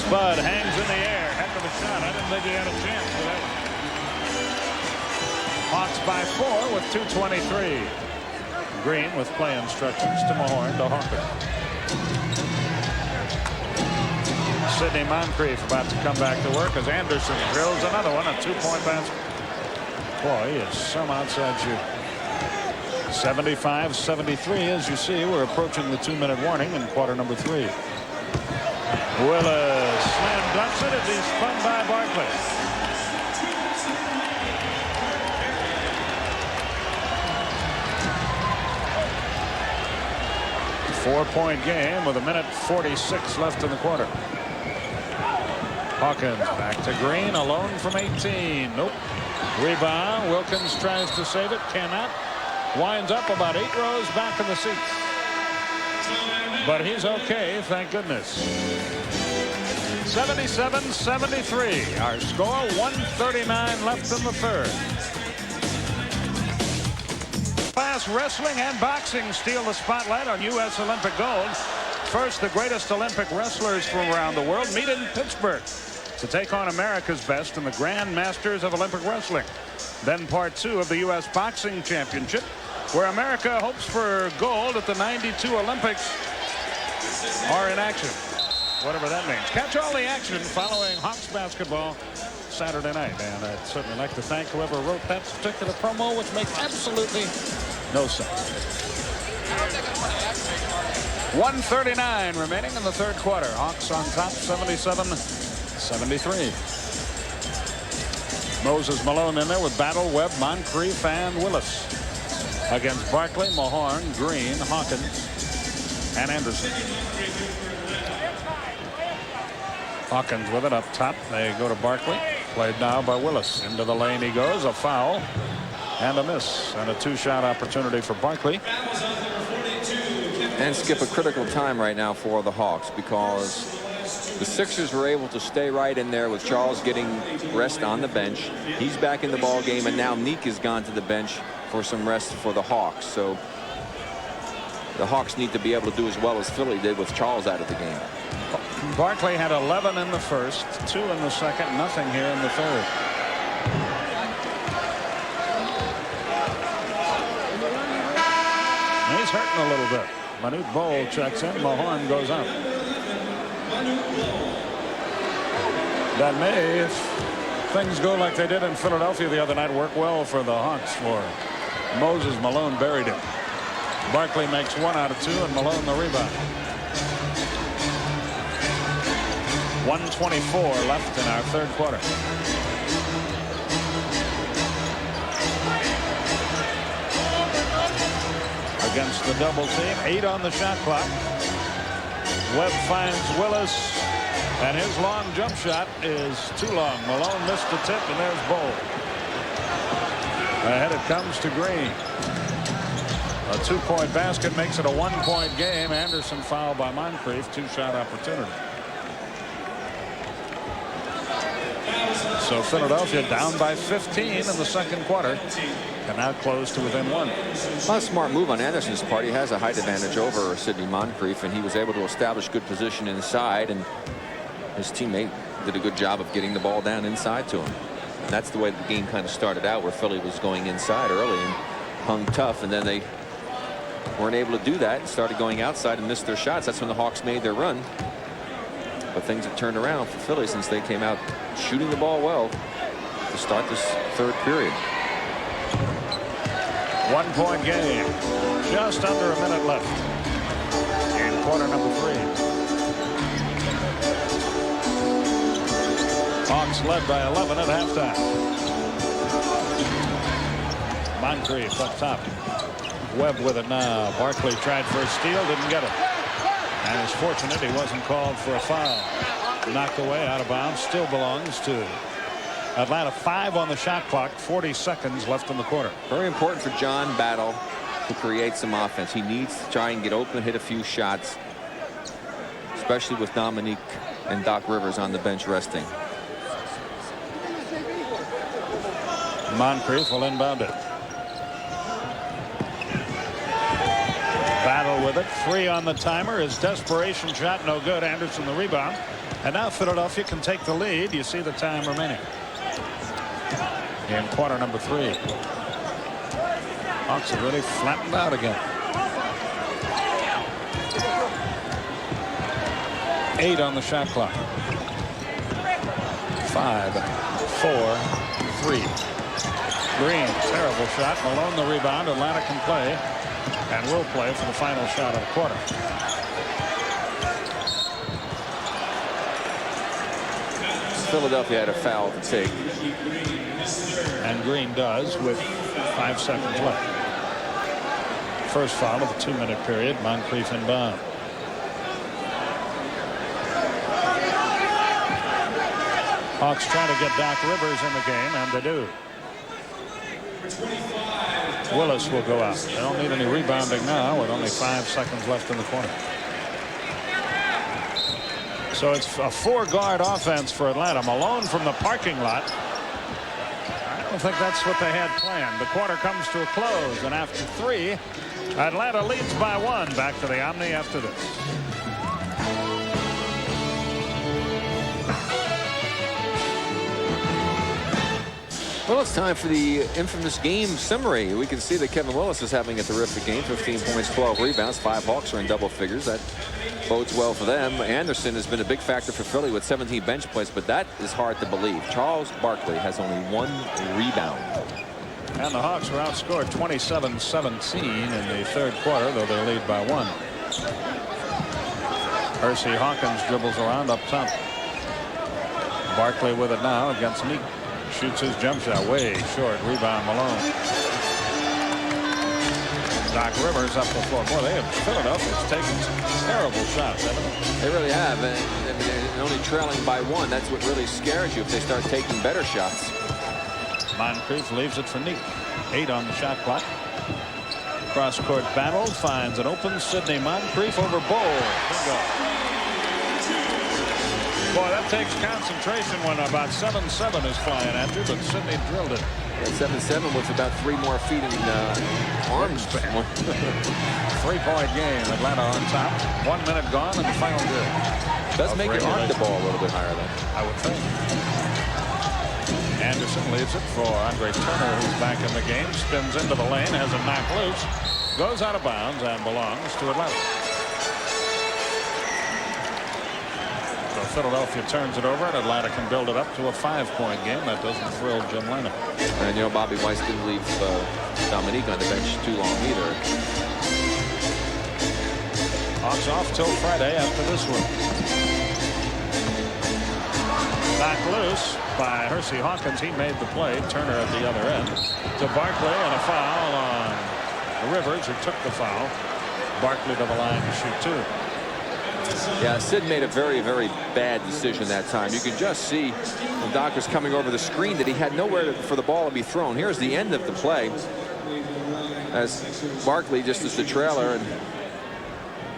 Spud hangs in the air. Heck of a shot. I didn't think he had a chance for that one. Hawks by 4 with 2:23. Green with play instructions to Mahorn to Hawkins. Sidney Moncrief about to come back to work as Anderson drills another one, a 2-point basket. Boy, he is some outside shooter. 75-73. As you see, we're approaching the 2-minute warning in quarter number 3. Willis slam dunks it as he's spun by Barkley. Four-point game with 1:46 left in the quarter. Hawkins back to Green, alone from 18. Nope. Rebound. Wilkins tries to save it, cannot. Winds up about 8 rows back in the seats. But he's okay, thank goodness. 77-73. Our score, 1:39 left in the third. Class wrestling and boxing steal the spotlight on U.S. Olympic gold. First, the greatest Olympic wrestlers from around the world meet in Pittsburgh to take on America's best in the Grand Masters of Olympic Wrestling. Then part 2 of the U.S. Boxing Championship, where America hopes for gold at the '92 Olympics are in action. Whatever that means. Catch all the action following Hawks basketball Saturday night. And I'd certainly like to thank whoever wrote that particular promo, which makes absolutely no sense. 1:39 remaining in the third quarter. Hawks on top, 77-73. Moses Malone in there with Battle, Webb, Moncrief, and Willis. Against Barkley, Mahorn, Green, Hawkins, and Anderson. Hawkins with it up top. They go to Barkley. Played now by Willis. Into the lane he goes. A foul and a miss. And a 2-shot opportunity for Barkley. And Skip, a critical time right now for the Hawks because the Sixers were able to stay right in there with Charles getting rest on the bench. He's back in the ball game, and now Neek has gone to the bench for some rest for the Hawks. So the Hawks need to be able to do as well as Philly did with Charles out of the game. Barkley had 11 in the first, 2 in the second, nothing here in the third. He's hurting a little bit. Manute Bol checks in. Mahorn goes out. That may, if things go like they did in Philadelphia the other night, work well for the Hawks. For Moses Malone buried him. Barkley makes 1 out of 2, and Malone the rebound. 1:24 left in our third quarter. Against the double team, 8 on the shot clock. Webb finds Willis, and his long jump shot is too long. Malone missed the tip, and there's Bol. Ahead it comes to Green. A 2-point basket makes it a 1-point game. Anderson fouled by Moncrief. 2-shot opportunity. So Philadelphia down by 15 in the second quarter. And now close to within 1. Well, a smart move on Anderson's part. He has a height advantage over Sidney Moncrief, and he was able to establish good position inside, and his teammate did a good job of getting the ball down inside to him. And that's the way the game kind of started out, where Philly was going inside early and hung tough, and then they weren't able to do that and started going outside and missed their shots. That's when the Hawks made their run. But things have turned around for Philly since they came out shooting the ball well to start this third period. 1-point game. Just under a minute left in quarter number 3. Hawks led by 11 at halftime. Moncrief up top. Webb with it now. Barkley tried for a steal, didn't get it. And is fortunate he wasn't called for a foul. Knocked away out of bounds. Still belongs to Atlanta. 5 on the shot clock. 40 seconds left in the quarter. Very important for John Battle to create some offense. He needs to try and get open, hit a few shots, especially with Dominique and Doc Rivers on the bench resting. Moncrief will inbound it. Battle with it. 3 on the timer. His desperation shot no good. Anderson the rebound. And now Philadelphia can take the lead. You see the time remaining in quarter number 3. Hawks are really flattened out again. 8 on the shot clock. 5, 4, 3. Green, terrible shot. Malone the rebound. Atlanta can play and will play for the final shot of the quarter. Philadelphia had a foul to take. And Green does with 5 seconds left. First foul of the 2-minute period. Moncrief inbound. Hawks trying to get Doc Rivers in the game, and they do. Willis will go out. They don't need any rebounding now with only 5 seconds left in the quarter. So it's a 4-guard offense for Atlanta. Malone from the parking lot. I don't think that's what they had planned. The quarter comes to a close, and after 3, Atlanta leads by 1. Back to the Omni after this. Well, it's time for the infamous game summary. We can see that Kevin Willis is having a terrific game. 15 points, 12 rebounds. 5 Hawks are in double figures. That bodes well for them. Anderson has been a big factor for Philly with 17 bench plays, but that is hard to believe. Charles Barkley has only 1 rebound. And the Hawks were outscored 27-17 in the third quarter, though they lead by 1. Hersey Hawkins dribbles around up top. Barkley with it now against Meek. Shoots his jump shot way short. Rebound Malone. Doc Rivers up the floor. Boy, Philadelphia's taken some terrible shots, haven't they? They really have. And they're only trailing by 1. That's what really scares you if they start taking better shots. Moncrief leaves it for Neek. 8 on the shot clock. Cross-court battle finds an open Sidney Moncrief over Bowles. Bingo. Boy, that takes concentration when about 7-7 is flying at you, but Sidney drilled it. 7-7 with about 3 more feet in arm span. 3-point game. Atlanta on top. 1 minute gone in the final good. Does make it arm the ball a little bit higher, though. I would think. Anderson leaves it for Andre Turner, who's back in the game. Spins into the lane, has it knocked loose. Goes out of bounds and belongs to Atlanta. So Philadelphia turns it over, and Atlanta can build it up to a 5-point game. That doesn't thrill Jim Leonard. And, you know, Bobby Weiss didn't leave Dominique on the bench too long either. Hawks off till Friday after this one. Knocked loose by Hersey Hawkins. He made the play. Turner at the other end to Barkley, and a foul on Rivers, who took the foul. Barkley to the line to shoot 2. Yeah, Sid made a very, very bad decision that time. You could just see when Doc was coming over the screen that he had nowhere for the ball to be thrown. Here's the end of the play as Barkley just is the trailer and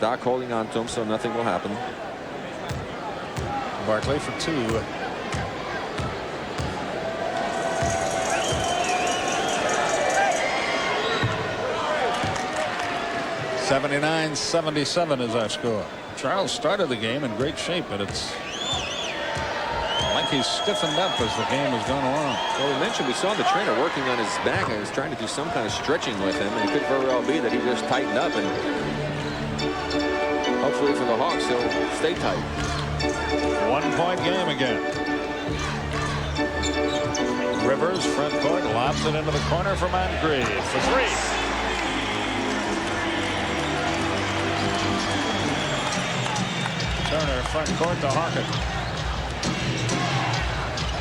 Doc holding on to him, so nothing will happen. Barkley for 2. 79-77 is our score. Charles started the game in great shape, but it's like he's stiffened up as the game has gone along. Well, we mentioned we saw the trainer working on his back and was trying to do some kind of stretching with him, and it could very well be that he just tightened up, and hopefully for the Hawks he'll stay tight. 1-point game again. Rivers front court lobs it into the corner for Moncrief for three. Turner front court to Hawkins.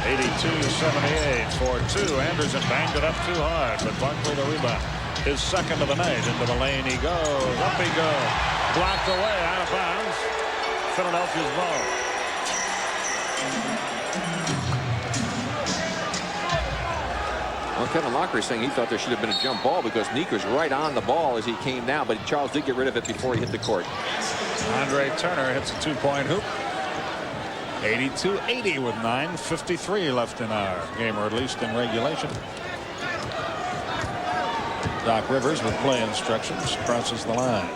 82-78 for two. Anderson banged it up too hard, but Barkley the rebound. His second of the night. Into the lane he goes. Up he goes. Blocked away, out of bounds. Philadelphia's ball. Well, Kevin Lockyer is saying he thought there should have been a jump ball because Neek was right on the ball as he came down, but Charles did get rid of it before he hit the court. Andre Turner hits a 2-point hoop. 82-80 with 9:53 left in our game, or at least in regulation. Doc Rivers with play instructions crosses the line.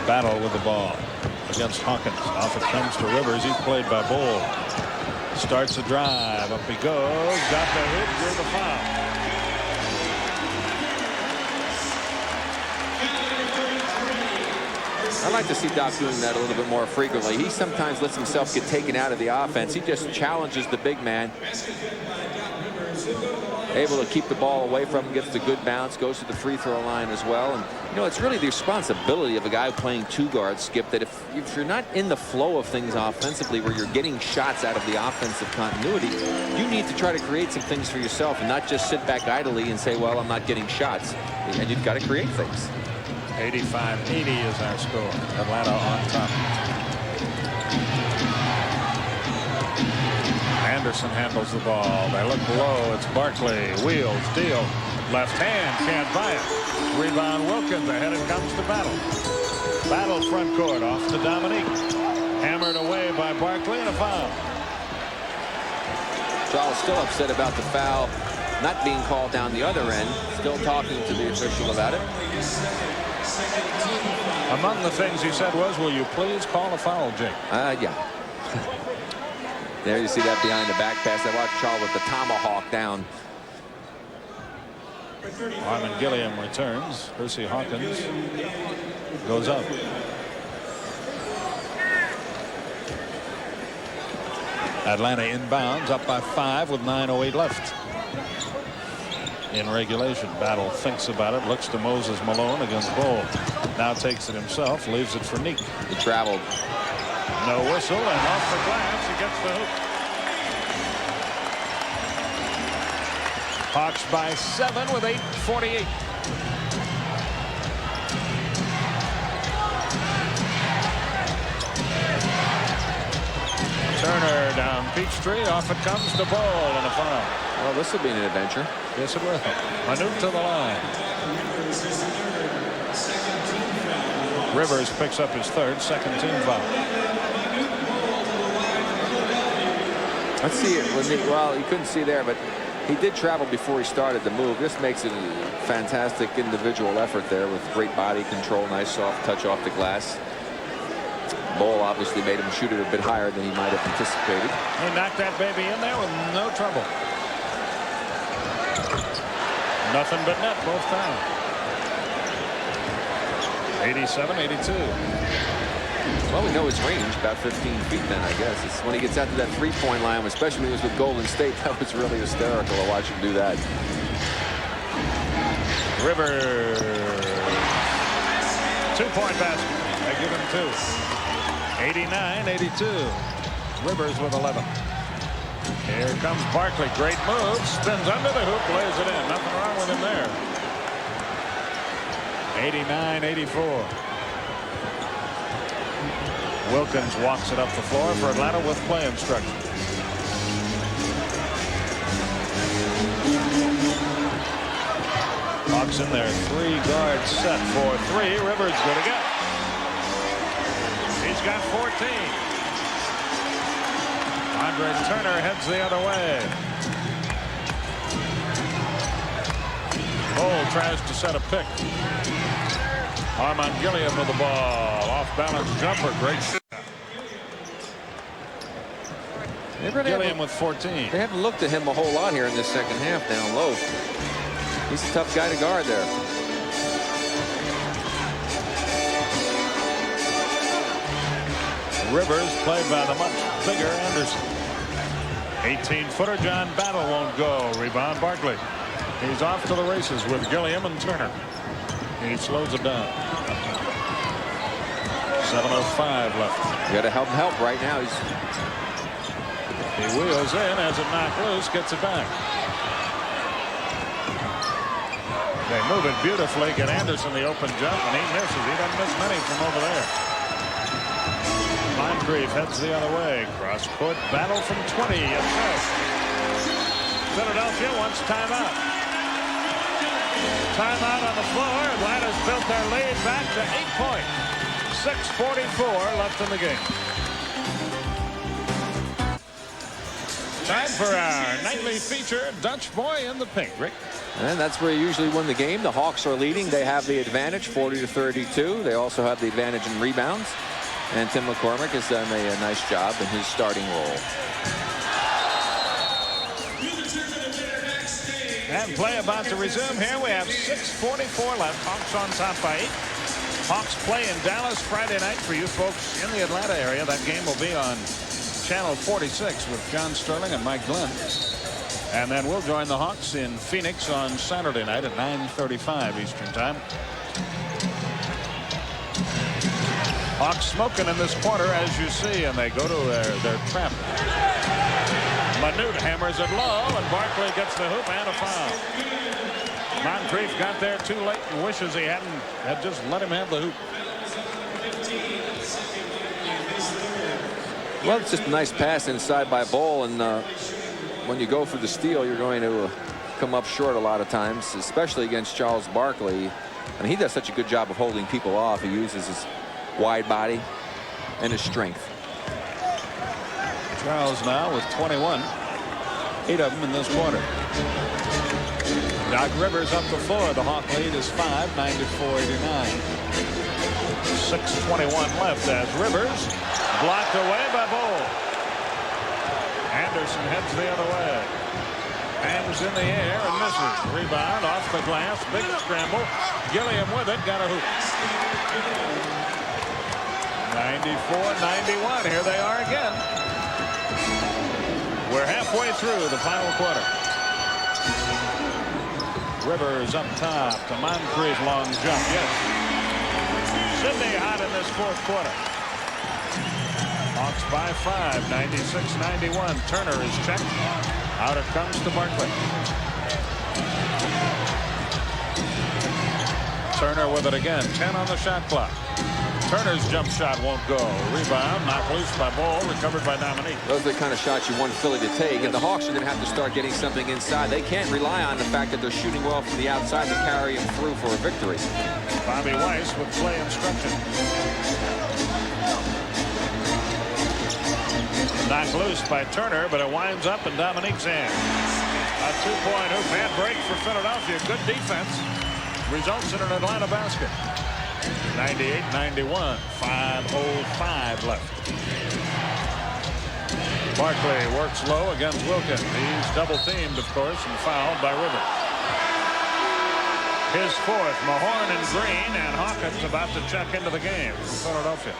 Battle with the ball against Hawkins. Off it comes to Rivers. He's played by Bull. Starts a drive. Up he goes. Got the hoop. Drew the foul. I'd like to see Doc doing that a little bit more frequently. He sometimes lets himself get taken out of the offense. He just challenges the big man. Able to keep the ball away from him, gets the good bounce, goes to the free throw line as well. And you know, it's really the responsibility of a guy playing two guard, Skip, that if you're not in the flow of things offensively where you're getting shots out of the offensive continuity, you need to try to create some things for yourself and not just sit back idly and say, well, I'm not getting shots. And you've got to create things. 85-80 is our score. Atlanta on top. Anderson handles the ball. They look low. It's Barkley. Wheels. Deal. Left hand. Can't buy it. Rebound Wilkins. Ahead it comes to Battle. Battle front court. Off to Dominique. Hammered away by Barkley and a foul. Charles still upset about the foul not being called down the other end. Still talking to the official about it. Among the things he said was, will you please call a foul, Jake? Yeah. There you see that behind the back pass. I watched Charles with the tomahawk down. Armin Gilliam returns. Percy Hawkins goes up. Atlanta inbounds, up by 5 with 9:08 left. In regulation, Battle thinks about it, looks to Moses Malone against Bull. Now takes it himself, leaves it for Neek. He traveled. No whistle, and off the glass, he gets the hoop. Hawks by 7 with 8:48. Turner down Peachtree. Off it comes to Bull and a foul. Well, this will be an adventure. Yes, it will. Manute to the line. Rivers picks up his third, second team foul. Let's see it. Well, you couldn't see there, but he did travel before he started the move. This makes it a fantastic individual effort there with great body control, nice soft touch off the glass. Bull obviously made him shoot it a bit higher than he might have anticipated. He knocked that baby in there with no trouble. Nothing but net both times. 87-82. Well, we know his range, about 15 feet then, I guess. It's when he gets out to that three-point line, especially when he was with Golden State, that was really hysterical to watch him do that. Rivers. 2-point basket. They give him 2. 89-82. Rivers with 11. Here comes Barkley. Great move. Spins under the hoop. Lays it in. Nothing wrong with him there. 89-84. Wilkins walks it up the floor for Atlanta with play instructions. Hawks in there. 3-guard set for 3. Rivers good again. He's got 14. Andre Turner heads the other way. Bowl tries to set a pick. Armand Gilliam with the ball. Off balance jumper. Great shot. Gilliam with 14. They haven't looked at him a whole lot here in this second half down low. He's a tough guy to guard there. Rivers played by the much bigger Anderson. 18-footer John Battle won't go. Rebound Barkley. He's off to the races with Gilliam and Turner. He slows it down. 7:05 left. You got to help right now. He wheels in, has it knocked loose, gets it back. They move it beautifully, get Anderson the open jump, and he misses. He doesn't miss many from over there. Moncrief heads the other way. Cross court battle from 20. Philadelphia wants timeout. Timeout on the floor. Atlanta's built their lead back to 8 points. 6:44 left in the game. Time for our nightly feature, Dutch Boy in the Pink. Rick? And that's where you usually win the game. The Hawks are leading. They have the advantage, 40-32. They also have the advantage in rebounds. And Tim McCormick has done a nice job in his starting role. And play about to resume here. We have 6:44 left. Hawks on top by 8. Hawks play in Dallas Friday night for you folks in the Atlanta area. That game will be on Channel 46 with John Sterling and Mike Glenn. And then we'll join the Hawks in Phoenix on Saturday night at 9:35 Eastern Time. Hawks smoking in this quarter, as you see, and they go to their trap. Manute hammers it low, and Barkley gets the hoop and a foul. Moncrief got there too late and wishes he had just let him have the hoop. Well, it's just a nice pass inside by Bol, and when you go for the steal, you're going to come up short a lot of times, especially against Charles Barkley. I mean, he does such a good job of holding people off. He uses his wide body and his strength. Charles now with 21. 8 of them in this quarter. Doc Rivers up the floor. The Hawk lead is 5, 94-89. 6:21 left as Rivers blocked away by Bol. Anderson heads the other way. Hands in the air and misses. Rebound off the glass. Big scramble. Gilliam with it. Got a hoop. 94-91. Here they are again. We're halfway through the final quarter. Rivers up top to Moncrief. Long jump. Yes. Sydney hot in this fourth quarter. Hawks by 5. 96-91. Turner is checked. Out it comes to Barkley. Turner with it again. 10 on the shot clock. Turner's jump shot won't go. Rebound knocked loose by Bol, recovered by Dominique. Those are the kind of shots you want Philly to take, and the Hawks are going to have to start getting something inside. They can't rely on the fact that they're shooting well from the outside to carry them through for a victory. Bobby Weiss with play instruction. Knocked loose by Turner, but it winds up in Dominique's hand. A two-point hoop. Bad break for Philadelphia. Good defense. Results in an Atlanta basket. 98-91. 5:05 left. Barkley works low against Wilkins. He's double-teamed, of course, and fouled by Rivers. His fourth. Mahorn and Green, and Hawkins about to check into the game for Philadelphia.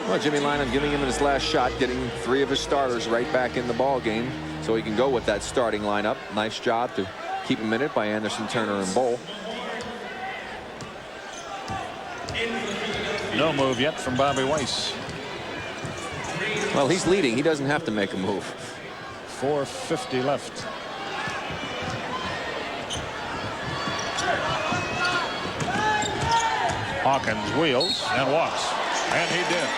Well, Jimmy Lynam giving him his last shot, getting 3 of his starters right back in the ball game, so he can go with that starting lineup. Nice job to keep him in it by Anderson, Turner, and Bol. No move yet from Bobby Weiss. Well, he's leading. He doesn't have to make a move. 4:50 left. Hawkins wheels and walks, and he did.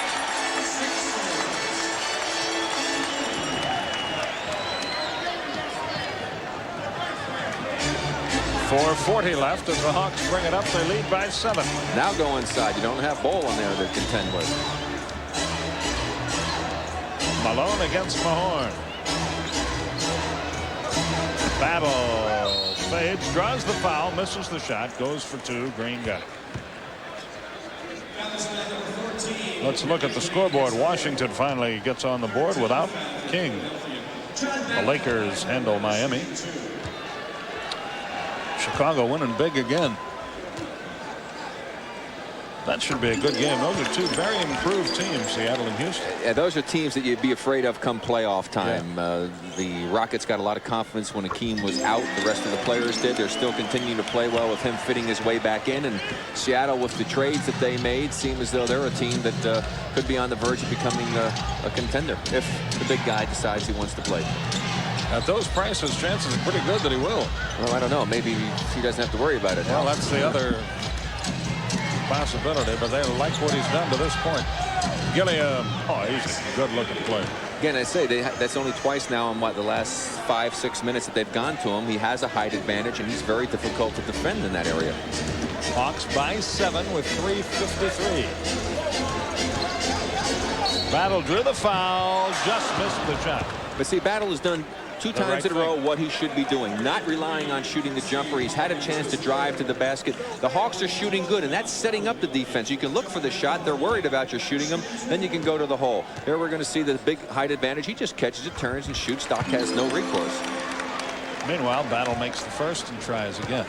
.440 left as the Hawks bring it up. They lead by 7. Now go inside. You don't have Bol in there to contend with. Malone against Mahorn. Battle Fades, draws the foul, misses the shot, goes for two. Green got it. Let's look at the scoreboard. Washington finally gets on the board without King. The Lakers handle Miami. Chicago winning big again. That should be a good game. Those are two very improved teams, Seattle and Houston. Yeah, those are teams that you'd be afraid of come playoff time. Yeah. The Rockets got a lot of confidence when Hakeem was out. The rest of the players did. They're still continuing to play well with him fitting his way back in. And Seattle, with the trades that they made, seem as though they're a team that could be on the verge of becoming a contender if the big guy decides he wants to play. At those prices, chances are pretty good that he will. Well, I don't know. Maybe he doesn't have to worry about it. Well, that's the other possibility, but they like what he's done to this point. Gilliam, oh, he's a good-looking player. Again, I say that's only twice now in the last 5-6 minutes that they've gone to him. He has a height advantage, and he's very difficult to defend in that area. Hawks by 7 with 3:53. Battle drew the foul, just missed the shot. But see, Battle has done two times in a row what he should be doing, not relying on shooting the jumper. He's had a chance to drive to the basket. The Hawks are shooting good, and that's setting up the defense. You can look for the shot. They're worried about you shooting them. Then you can go to the hole. Here we're going to see the big height advantage. He just catches it, turns, and shoots. Doc has no recourse. Meanwhile, Battle makes the first and tries again.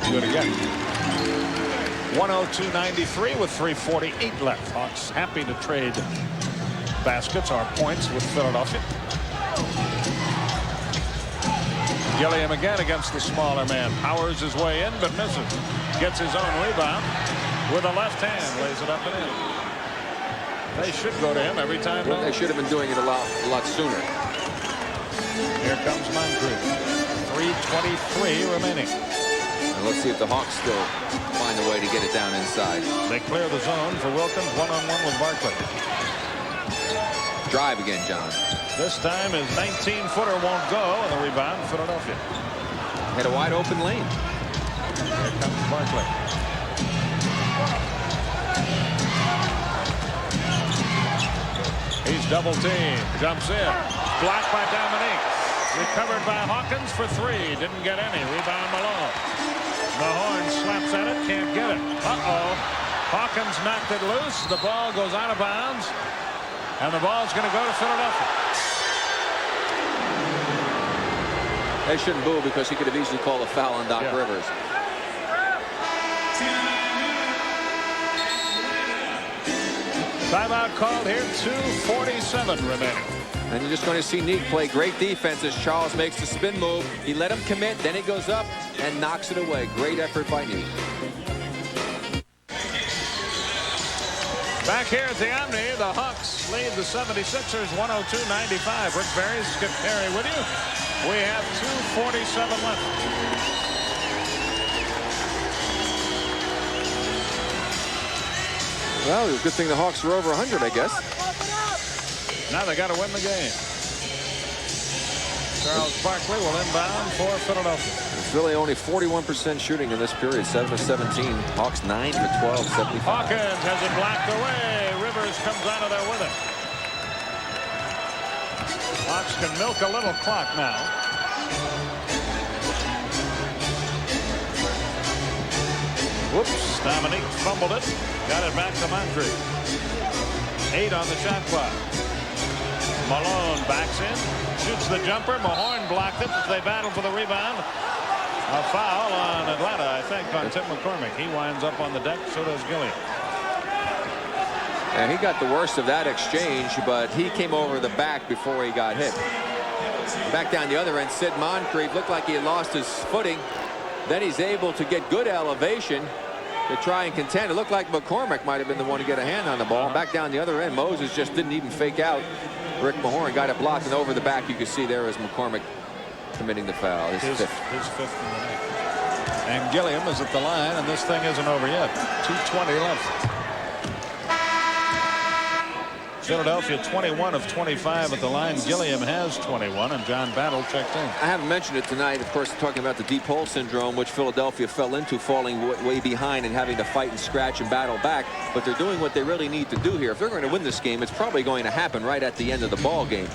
Good again. 102-93 with 3:48 left. Hawks happy to trade baskets or points with Philadelphia. Gilliam again against the smaller man. Powers his way in but misses. Gets his own rebound with a left hand. Lays it up and in. They should go to him every time. Well, they should have been doing it a lot sooner. Here comes Moncrief. 3:23 remaining. And let's see if the Hawks still find a way to get it down inside. They clear the zone for Wilkins, one-on-one with Barkley. Drive again, John. This time his 19-footer won't go, and the rebound, Philadelphia. Hit a wide open lane. Here comes Barkley. He's double teamed, jumps in, blocked by Dominique. Recovered by Hawkins for three, didn't get any. Rebound Malone. Mahorn slaps at it, can't get it. Uh-oh. Hawkins knocked it loose. The ball goes out of bounds. And the ball's going to go to Philadelphia. They shouldn't boo because he could have easily called a foul on Doc Rivers. Timeout called here. 2:47 remaining. And you're just going to see Neek play great defense as Charles makes the spin move. He let him commit, then he goes up and knocks it away. Great effort by Neek. Back here at the Omni, the Hawks lead the 76ers 102-95. Rick Barry, Skip Perry with you. We have 2:47 left. Well, it was a good thing the Hawks were over 100, I guess. Now they got to win the game. Charles Barkley will inbound for Philadelphia. Philly only 41% shooting in this period, 7 of 17. Hawks 9 for 12, 75. Hawkins has it blocked away. Rivers comes out of there with it. Hawks can milk a little clock now. Whoops, Dominique fumbled it. Got it back to Moncrief. 8 on the shot clock. Malone backs in, shoots the jumper. Mahorn blocked it as they battle for the rebound. A foul on Atlanta, I think, on Tim McCormick. He winds up on the deck, so does Gilliam. And he got the worst of that exchange, but he came over the back before he got hit. Back down the other end, Sid Moncrief looked like he had lost his footing. Then he's able to get good elevation to try and contend. It looked like McCormick might have been the one to get a hand on the ball. Back down the other end, Moses just didn't even fake out. Rick Mahorn got it blocked, and over the back you can see there is McCormick committing the foul. His fifth. His fifth in the night. And Gilliam is at the line, and this thing isn't over yet. 2:20 left. Philadelphia 21 of 25 at the line. Gilliam has 21, and John Battle checked in. I haven't mentioned it tonight, of course, talking about the deep hole syndrome, which Philadelphia fell into, falling way behind and having to fight and scratch and battle back. But they're doing what they really need to do here. If they're going to win this game, it's probably going to happen right at the end of the ball game.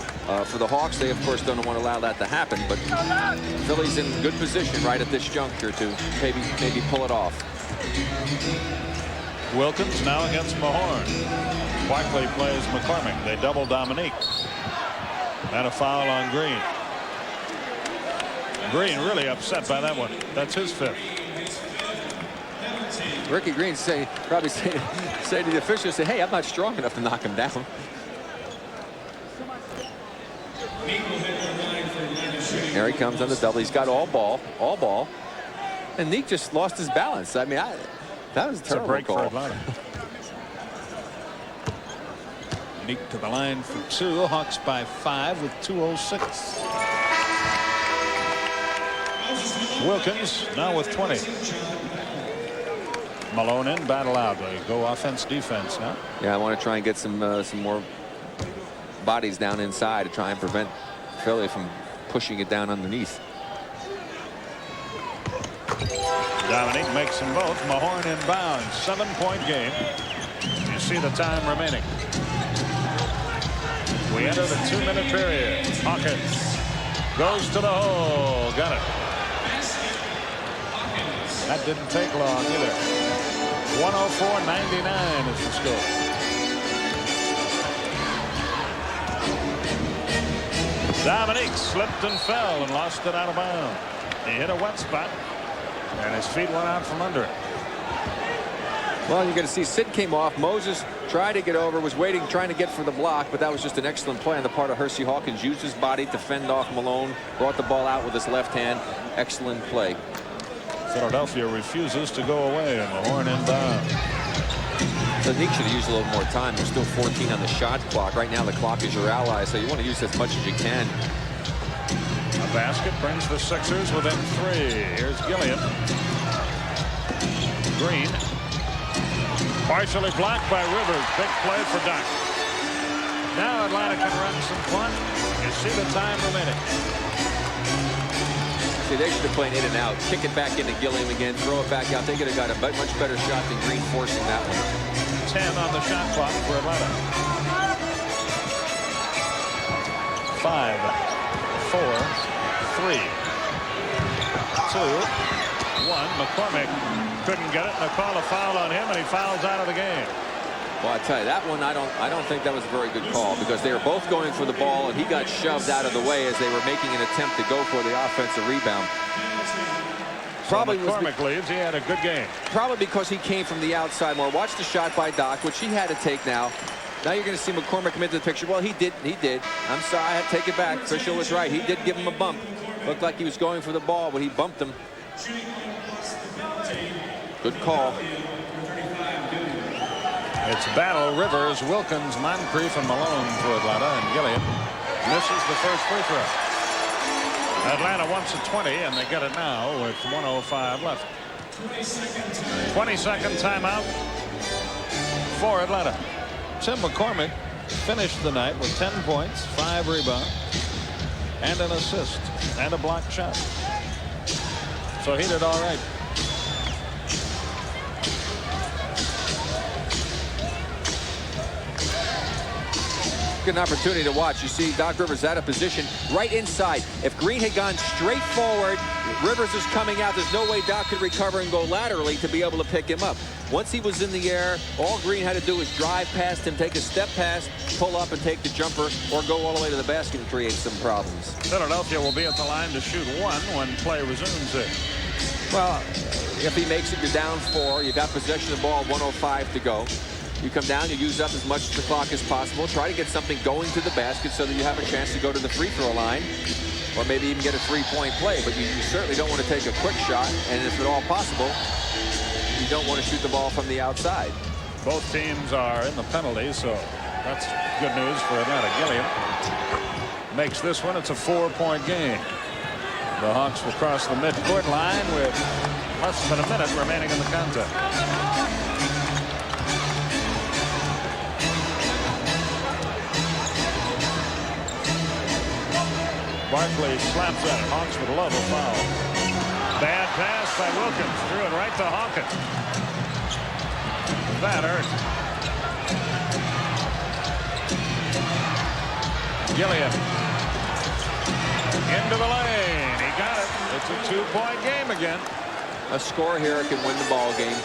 For the Hawks, they, of course, don't want to allow that to happen. But Philly's in good position right at this juncture to maybe pull it off. Wilkins now against Mahorn. Barkley plays McCormick. They double Dominique. And a foul on Green. Green really upset by that one. That's his fifth. Ricky Green probably say to the officials, say, hey, I'm not strong enough to knock him down. There he comes on the double. He's got all ball. And Neek just lost his balance. I mean, that was a terrible break call. for Atlanta. Neek to the line for two. Hawks by 5 with 2:06. Wilkins now with 20. Malone in, Battle out. They go offense defense now. Yeah, I want to try and get some more bodies down inside to try and prevent Philly from pushing it down underneath. Dominique makes them both. Mahorn inbounds. 7-point game. You see the time remaining. We enter the 2-minute period. Hawkins goes to the hole. Got it. That didn't take long either. 104-99 is the score. Dominique slipped and fell and lost it out of bounds. He hit a wet spot, and his feet went out from under it. Well, you're going to see Sid came off. Moses tried to get over, was waiting, trying to get for the block, but that was just an excellent play on the part of Hersey Hawkins. Used his body to fend off Malone, brought the ball out with his left hand. Excellent play. Philadelphia refuses to go away, and Mahorn inbound. So Nick should have used a little more time. There's still 14 on the shot clock. Right now the clock is your ally, so you want to use as much as you can. A basket brings the Sixers within 3. Here's Gilliam. Green. Partially blocked by Rivers. Big play for Doc. Now Atlanta can run some fun. You see the time remaining. See, they should have played in and out. Kick it back into Gilliam again. Throw it back out. They could have got a much better shot than Green forcing that one. 10 on the shot clock for Atlanta. 5, 4, 3, 2, 1. McCormick couldn't get it, and they call a foul on him, and he fouls out of the game. Well, I tell you, that one, I don't think that was a very good call, because they were both going for the ball, and he got shoved out of the way as they were making an attempt to go for the offensive rebound. Probably McCormick leaves. He had a good game. Probably because he came from the outside more. Watch the shot by Doc, which he had to take now. Now you're going to see McCormick come into the picture. Well, he did. I'm sorry, I had to take it back. Official was right. He did give him a bump. Looked like he was going for the ball, but he bumped him. Good call. It's Battle, Rivers, Wilkins, Moncrief, and Malone for Atlanta, and Gilliam misses the first free throw. Atlanta wants a 20, and they get it now with 1:05 left. 20-second timeout for Atlanta. Tim McCormick finished the night with 10 points, 5 rebounds, and an assist, and a blocked shot. So he did all right. Good opportunity to watch. You see Doc Rivers out of position right inside. If Green had gone straight forward, Rivers is coming out. There's no way Doc could recover and go laterally to be able to pick him up. Once he was in the air, all Green had to do was drive past him, take a step past, pull up and take the jumper, or go all the way to the basket and create some problems. Philadelphia will be at the line to shoot 1 when play resumes it. Well, if he makes it, you're down 4. You got possession of the ball, 1:05 to go. You come down, you use up as much of the clock as possible. Try to get something going to the basket so that you have a chance to go to the free throw line, or maybe even get a 3-point play. But you certainly don't want to take a quick shot, and if at all possible, you don't want to shoot the ball from the outside. Both teams are in the penalty, so that's good news for Atlanta. Gilliam makes this one. It's a 4-point game. The Hawks will cross the midcourt line with less than a minute remaining in the contest. Barkley slaps at it. Hawks would love a foul. Bad pass by Wilkins. Threw it right to Hawkins. That hurt. Gilliam. Into the lane. He got it. It's a 2-point game again. A score here can win the ball game.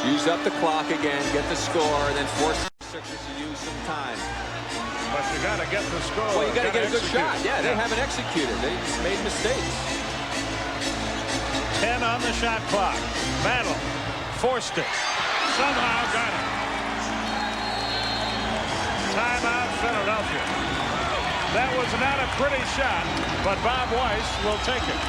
Use up the clock again, get the score, and then force the Sixers to use some time. But you got to get the score. Well, you got to get a good execute. shot. Yeah, they haven't executed. They just made mistakes. 10 on the shot clock. Battle. Forced it. Somehow got it. Timeout, Philadelphia. That was not a pretty shot, but Bob Weiss will take it.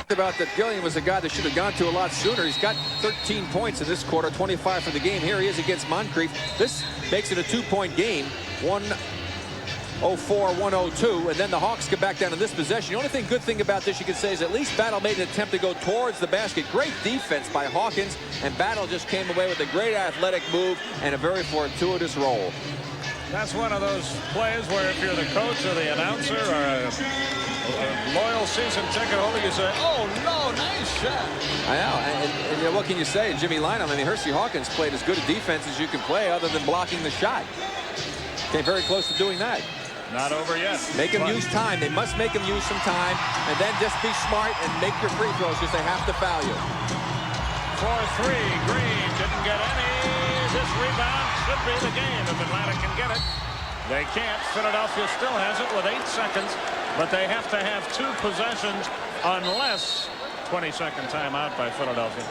About that Gilliam was a guy that should have gone to a lot sooner. He's got 13 points in this quarter, 25 for the game. Here he is against Moncrief. This makes it a 2-point game. 104-102, and then the Hawks get back down in this possession. The only good thing about this you could say is at least Battle made an attempt to go towards the basket. Great defense by Hawkins, and Battle just came away with a great athletic move and a very fortuitous roll. That's one of those plays where if you're the coach or the announcer or a loyal season ticket holder, you say, oh, no, nice shot. I know, and what can you say? Jimmy Lynam, I mean, Hersey Hawkins played as good a defense as you can play other than blocking the shot. Came very close to doing that. Not over yet. Make him use time. They must make him use some time, and then just be smart and make your free throws because they have to foul you. 4-3, Green didn't get any. This rebound should be the game if Atlanta can get it. They can't. Philadelphia still has it with 8 seconds, but they have to have 2 possessions unless 20-second timeout by Philadelphia.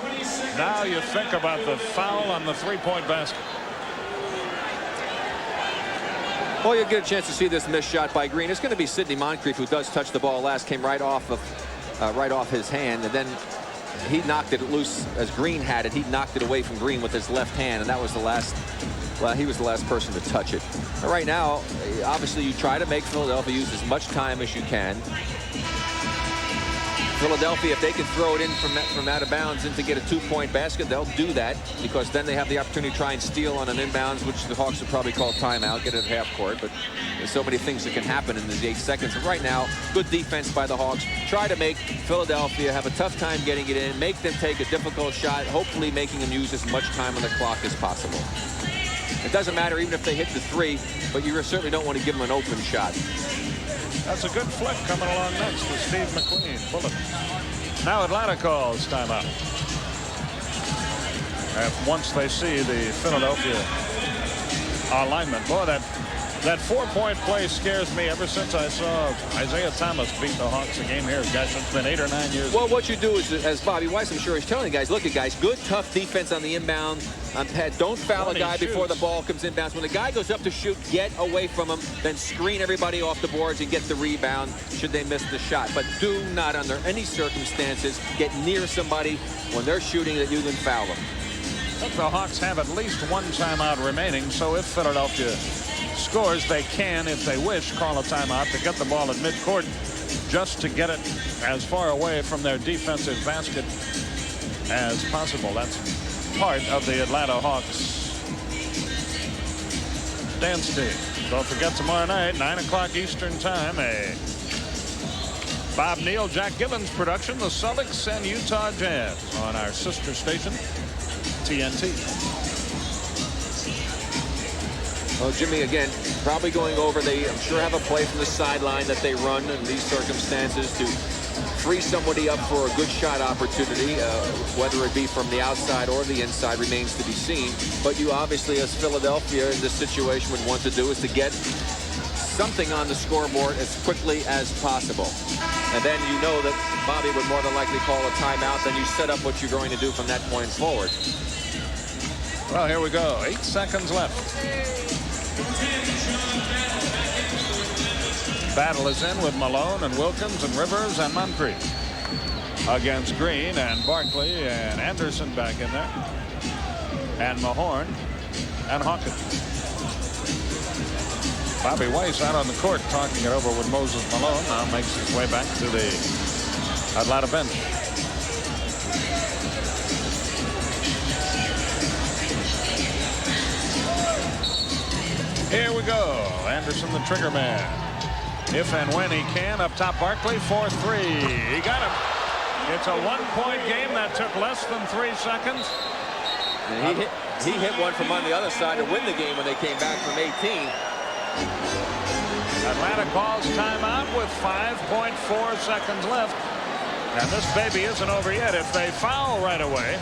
Now you think about the foul on the 3-point basket. Well, you'll get a chance to see this missed shot by Green. It's going to be Sidney Moncrief who does touch the ball last. Came right off his hand, and then he knocked it loose as Green had it. He knocked it away from Green with his left hand, and that was the last. Well, he was the last person to touch it. But right now, obviously, you try to make Philadelphia use as much time as you can. Philadelphia, if they can throw it in from out of bounds and to get a 2-point basket, they'll do that because then they have the opportunity to try and steal on an inbounds, which the Hawks would probably call timeout, get it at half court. But there's so many things that can happen in these 8 seconds. And right now, good defense by the Hawks. Try to make Philadelphia have a tough time getting it in, make them take a difficult shot, hopefully making them use as much time on the clock as possible. It doesn't matter even if they hit the 3, but you certainly don't want to give them an open shot. That's a good flick coming along next with Steve McQueen. Bullet. Now Atlanta calls timeout. Once they see the Philadelphia alignment. Boy, that 4-point play scares me ever since I saw Isaiah Thomas beat the Hawks a game here. Gosh, it's been 8 or 9 years. Well, what you do is, as Bobby Weiss, I'm sure, is telling you guys, look at guys, good, tough defense on the inbound. Don't foul a guy before the ball comes inbounds. When the guy goes up to shoot, get away from him, then screen everybody off the boards and get the rebound should they miss the shot. But do not, under any circumstances, get near somebody when they're shooting that you can foul them. The Hawks have at least 1 timeout remaining, so if Philadelphia scores, they can, if they wish, call a timeout to get the ball at midcourt just to get it as far away from their defensive basket as possible. That's part of the Atlanta Hawks dance team. Don't forget tomorrow night, 9 o'clock Eastern time, a Bob Neal, Jack Gibbons production, the Celtics and Utah Jazz on our sister station, TNT. Well, Jimmy, again, probably going over, they, I'm sure, have a play from the sideline that they run in these circumstances to free somebody up for a good shot opportunity, whether it be from the outside or the inside remains to be seen. But you obviously, as Philadelphia in this situation, would want to do is to get something on the scoreboard as quickly as possible. And then you know that Bobby would more than likely call a timeout. Then you set up what you're going to do from that point forward. Well, here we go. 8 seconds left. Battle is in with Malone and Wilkins and Rivers and Moncrief against Green and Barkley and Anderson back in there and Mahorn and Hawkins. Bobby Weiss out on the court talking it over with Moses Malone. Now makes his way back to the Atlanta bench. Here we go. Anderson, the trigger man. if and when he can. Up top, Barkley for three. He got him. It's a one-point game that took less than 3 seconds. And he hit one from on the other side to win the game when they came back from 18. Atlanta calls timeout with 5.4 seconds left. And this baby isn't over yet. If they foul right away,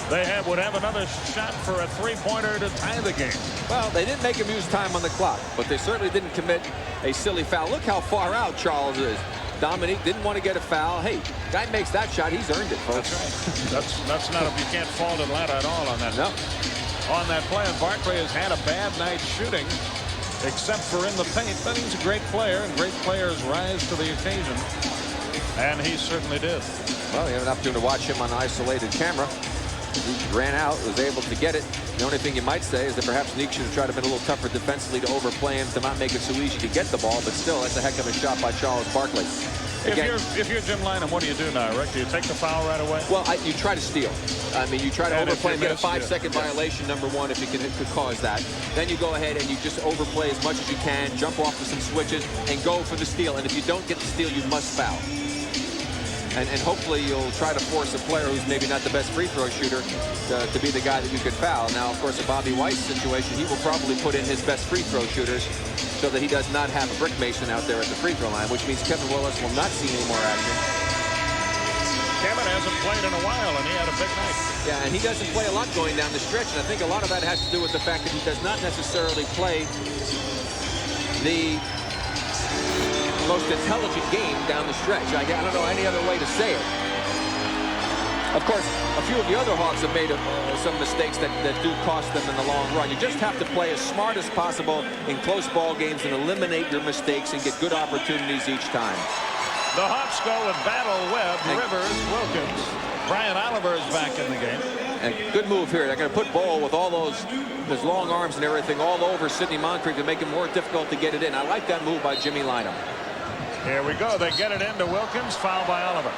they would have another shot for a three-pointer to tie the game. Well, they didn't make him use time on the clock, but they certainly didn't commit a silly foul. Look how far out Charles is. Dominique didn't want to get a foul. Hey, guy makes that shot, he's earned it, folks. That's right. That's not you can't fault Atlanta at all on that. No. On that play, and Barkley has had a bad night shooting, except for in the paint. But he's a great player, and great players rise to the occasion. And he certainly did. Well, you have an opportunity to watch him on isolated camera. He ran out, was able to get it. The only thing you might say is that perhaps Neek should have tried to be a little tougher defensively to overplay him, to not make it so easy to get the ball. But still, that's a heck of a shot by Charles Barkley. Again, if you're Jim Lynam, what do you do now, Rick? Do you take the foul right away? Well, you try to steal. I mean, you try to overplay and get a 5-second violation, number one, if you could cause that. Then you go ahead and you just overplay as much as you can, jump off to some switches, and go for the steal. And if you don't get the steal, you must foul. And hopefully you'll try to force a player who's maybe not the best free throw shooter to be the guy that you could foul. Now, of course, in Bobby White's situation, he will probably put in his best free throw shooters so that he does not have a brick mason out there at the free throw line, which means Kevin Willis will not see any more action. Kevin hasn't played in a while, and he had a big night. Yeah, and he doesn't play a lot going down the stretch, and I think a lot of that has to do with the fact that he does not necessarily play the most intelligent game down the stretch. I don't know any other way to say it. Of course, a few of the other Hawks have made some mistakes that do cost them in the long run. You just have to play as smart as possible in close ball games and eliminate your mistakes and get good opportunities each time. The Hawks go with Battle, Webb, Rivers, Wilkins. Brian Oliver is back in the game. And good move here. They're going to put Ball with all those long arms and everything all over Sidney Moncrief to make it more difficult to get it in. I like that move by Jimmy Lynam. Here we go. They get it into Wilkins. Foul by Oliver.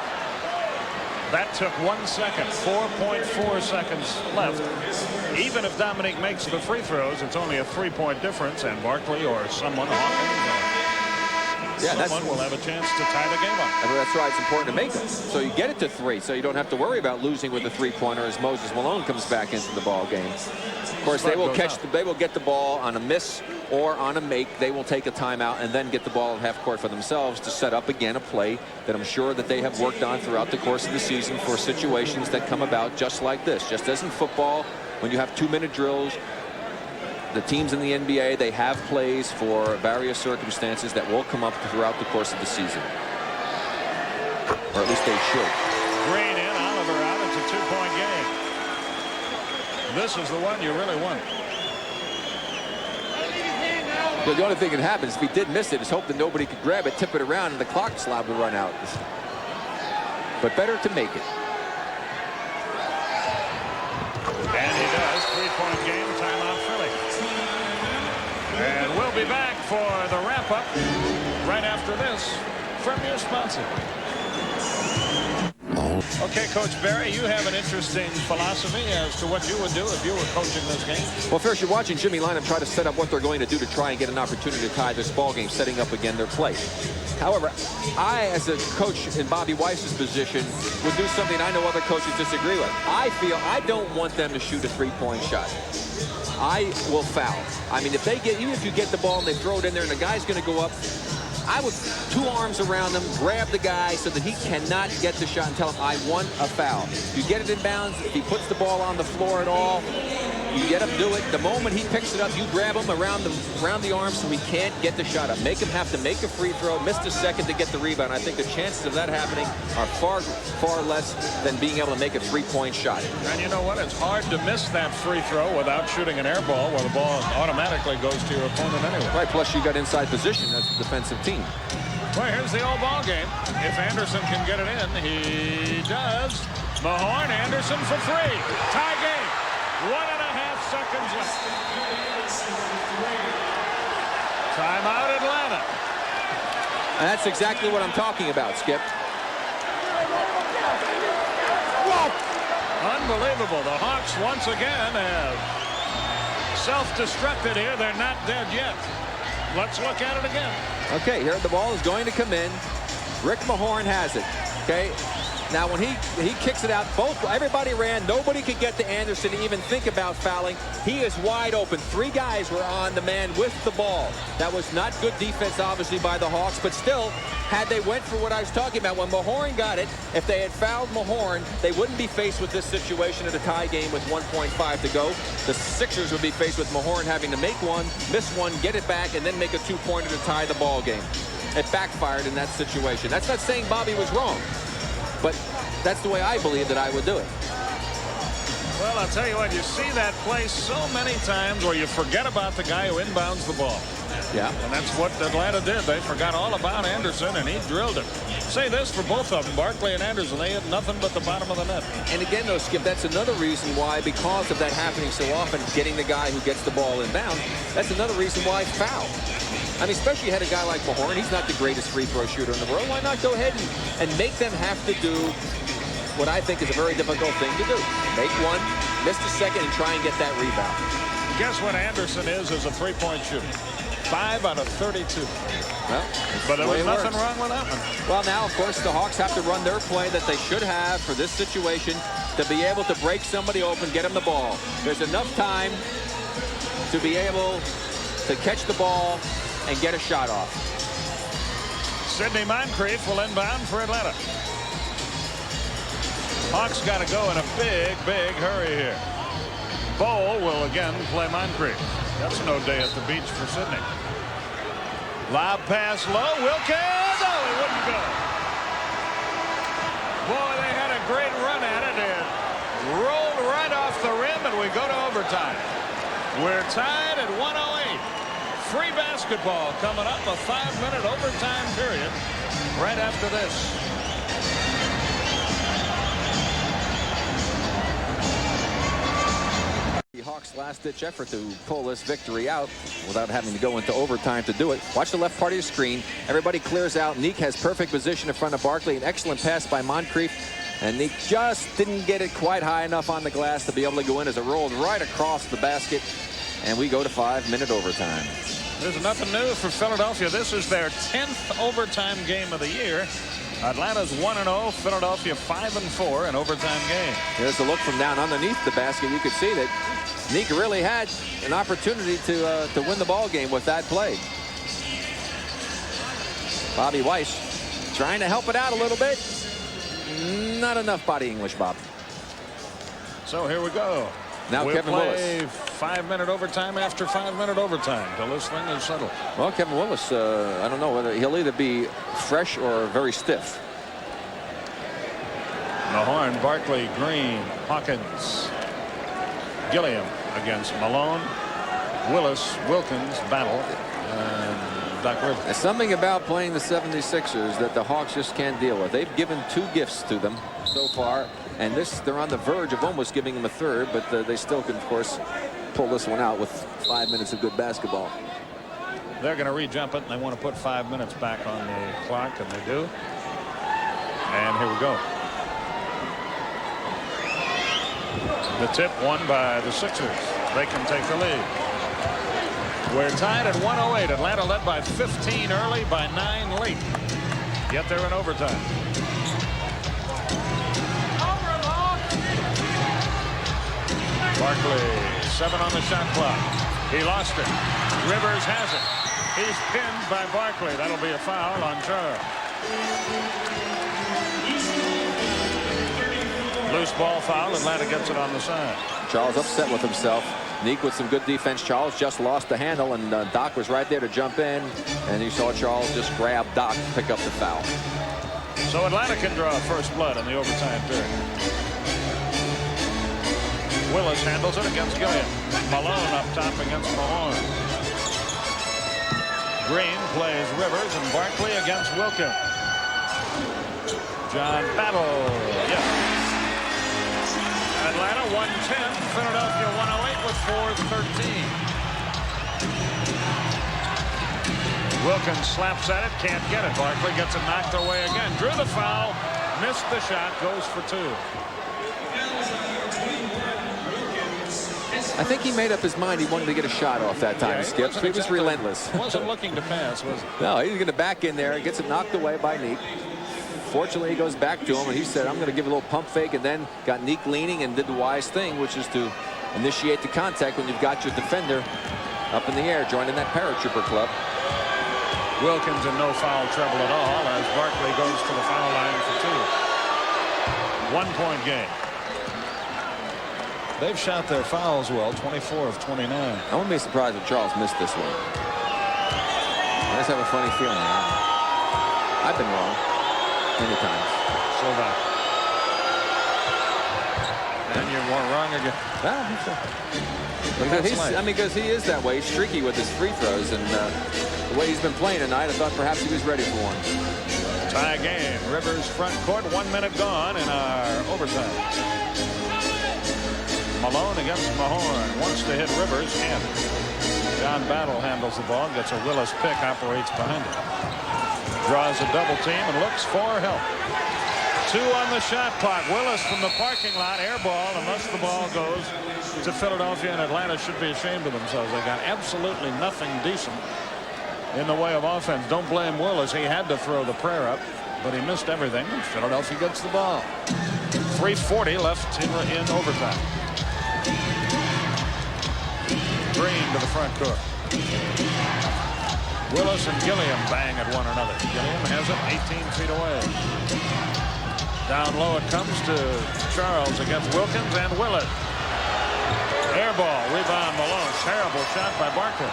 That took 1 second. 4.4 seconds left. Even if Dominique makes the free throws, it's only a 3-point difference, and Barkley or someone, someone will have a chance to tie the game up. That's right. It's important to make them. So you get it to 3, so you don't have to worry about losing with a three-pointer as Moses Malone comes back into the ball game. Of course, they will get the ball on a miss or on a make. They will take a timeout and then get the ball at half court for themselves to set up again a play that I'm sure that they have worked on throughout the course of the season for situations that come about just like this. Just as in football, when you have 2-minute drills, the teams in the NBA, they have plays for various circumstances that will come up throughout the course of the season. Or at least they should. Green in, Oliver out. It's a 2-point game. This is the one you really want. The only thing that happens if he did miss it is hope that nobody could grab it, tip it around, and the clock slab would run out. But better to make it. And he does. 3-point game. Timeout Philly. And we'll be back for the wrap-up right after this from your sponsor. Okay, Coach Barry, you have an interesting philosophy as to what you would do if you were coaching this game. Well, first, you're watching Jimmy Lynam try to set up what they're going to do to try and get an opportunity to tie this ball game, setting up again their play. However, I, as a coach in Bobby Weiss's position, would do something I know other coaches disagree with. I feel I don't want them to shoot a 3-point shot. I will foul. I mean, if they get, even if you get the ball and they throw it in there and the guy's going to go up, I would 2 arms around him, grab the guy so that he cannot get the shot and tell him, I want a foul. You get it in bounds. If he puts the ball on the floor at all, you get him to do it. The moment he picks it up, you grab him around the arm so he can't get the shot up. Make him have to make a free throw, miss the second to get the rebound. I think the chances of that happening are far, far less than being able to make a 3-point shot. And you know what? It's hard to miss that free throw without shooting an air ball where the ball automatically goes to your opponent anyway. Right, plus you got inside position as the defensive team. Well, here's the old ball game. If Anderson can get it in, he does. Mahorn, Anderson for 3. Tie game. 1.5 seconds left. Timeout, Atlanta. And that's exactly what I'm talking about, Skip. Unbelievable. The Hawks once again have self-destructed here. They're not dead yet. Let's look at it again. Okay, here the ball is going to come in. Rick Mahorn has it. Okay. Now, when he kicks it out, everybody ran. Nobody could get to Anderson to even think about fouling. He is wide open. 3 guys were on the man with the ball. That was not good defense, obviously, by the Hawks. But still, had they went for what I was talking about, when Mahorn got it, if they had fouled Mahorn, they wouldn't be faced with this situation at a tie game with 1.5 to go. The Sixers would be faced with Mahorn having to make one, miss one, get it back, and then make a 2-pointer to tie the ball game. It backfired in that situation. That's not saying Bobby was wrong, but that's the way I believe that I would do it. Well, I'll tell you what, you see that play so many times where you forget about the guy who inbounds the ball. Yeah. And that's what Atlanta did. They forgot all about Anderson, and he drilled it. Say this for both of them, Barkley and Anderson, they had nothing but the bottom of the net. And again, though, Skip, that's another reason why, because of that happening so often, getting the guy who gets the ball inbound, that's another reason why foul. I mean, especially you had a guy like Mahorn. He's not the greatest free throw shooter in the world. Why not go ahead and make them have to do what I think is a very difficult thing to do? Make one, miss the second, and try and get that rebound. Guess what Anderson is a three-point shooter? 5 out of 32. Well, but there was nothing wrong with that one. Well, now, of course, the Hawks have to run their play that they should have for this situation to be able to break somebody open, get them the ball. There's enough time to be able to catch the ball and get a shot off. Sidney Moncrief will inbound for Atlanta. Hawks got to go in a big, big hurry here. Bowl will again play Moncrief. That's no day at the beach for Sidney. Lob pass low. Wilkins. Oh, it wouldn't go. Boy, they had a great run at it. It rolled right off the rim, and we go to overtime. We're tied at 108. Free basketball coming up, a 5-minute overtime period right after this. The Hawks' last-ditch effort to pull this victory out without having to go into overtime to do it. Watch the left part of the screen. Everybody clears out. Neek has perfect position in front of Barkley. An excellent pass by Moncrief. And Neek just didn't get it quite high enough on the glass to be able to go in as it rolled right across the basket. And we go to 5-minute overtime. There's nothing new for Philadelphia. This is their 10th overtime game of the year. Atlanta's 1-0. Philadelphia 5-4 in overtime game. There's a look from down underneath the basket. You could see that Neek really had an opportunity to win the ball game with that play. Bobby Weiss trying to help it out a little bit. Not enough body English, Bob. So here we go. Now we'll Kevin play Willis. 5-minute overtime after 5-minute overtime till this thing is settled. Well, Kevin Willis, I don't know whether he'll either be fresh or very stiff. Mahorn, Barkley, Green, Hawkins, Gilliam against Malone, Willis, Wilkins, Battle, and Doc Rivers. There's something about playing the 76ers that the Hawks just can't deal with. They've given 2 gifts to them so far. And they're on the verge of almost giving them a third, but they still can, of course, pull this one out with 5 minutes of good basketball. They're going to re-jump it, and they want to put 5 minutes back on the clock, and they do. And here we go. The tip won by the Sixers. They can take the lead. We're tied at 108. Atlanta led by 15 early, by 9 late. Yet they're in overtime. Barkley, 7 on the shot clock. He lost it. Rivers has it. He's pinned by Barkley. That'll be a foul on Charles. Loose ball foul. Atlanta gets it on the side. Charles upset with himself. Neek with some good defense. Charles just lost the handle, and Doc was right there to jump in. And you saw Charles just grab Doc, pick up the foul. So Atlanta can draw first blood in the overtime period. Willis handles it against Gilliam. Malone up top against Mahorn. Green plays Rivers, and Barkley against Wilkins. John Battle. Yes. Atlanta 110. Philadelphia 108 with 4:13. Wilkins slaps at it. Can't get it. Barkley gets it knocked away again. Drew the foul. Missed the shot. Goes for 2. I think he made up his mind he wanted to get a shot off that time, Yeah, Skip. He was relentless. Wasn't looking to pass, was he? No, he was going to back in there. He gets it knocked away by Neek. Fortunately, he goes back to him, and he said, I'm going to give a little pump fake, and then got Neek leaning and did the wise thing, which is to initiate the contact when you've got your defender up in the air, joining that paratrooper club. Wilkins in no foul trouble at all as Barkley goes to the foul line for 2. 1-point game. They've shot their fouls well, 24 of 29. I wouldn't be surprised if Charles missed this one. I just have a funny feeling. I've been wrong many times. So that. And you're more wrong again. Because he is that way. He's streaky with his free throws, and the way he's been playing tonight, I thought perhaps he was ready for one. Tie game. Rivers front court. 1 minute gone in our overtime. Malone against Mahorn. Wants to hit Rivers. Can't. John Battle handles the ball. Gets a Willis pick. Operates behind it. Draws a double team and looks for help. 2 on the shot clock. Willis from the parking lot. Air ball unless the ball goes to Philadelphia, and Atlanta should be ashamed of themselves. They got absolutely nothing decent in the way of offense. Don't blame Willis. He had to throw the prayer up, but he missed everything. And Philadelphia gets the ball. 3:40 left in overtime. Green to the front court. Willis and Gilliam bang at one another. Gilliam has it 18 feet away. Down low it comes to Charles against Wilkins and Willis. Air ball, rebound Malone. Terrible shot by Barkley.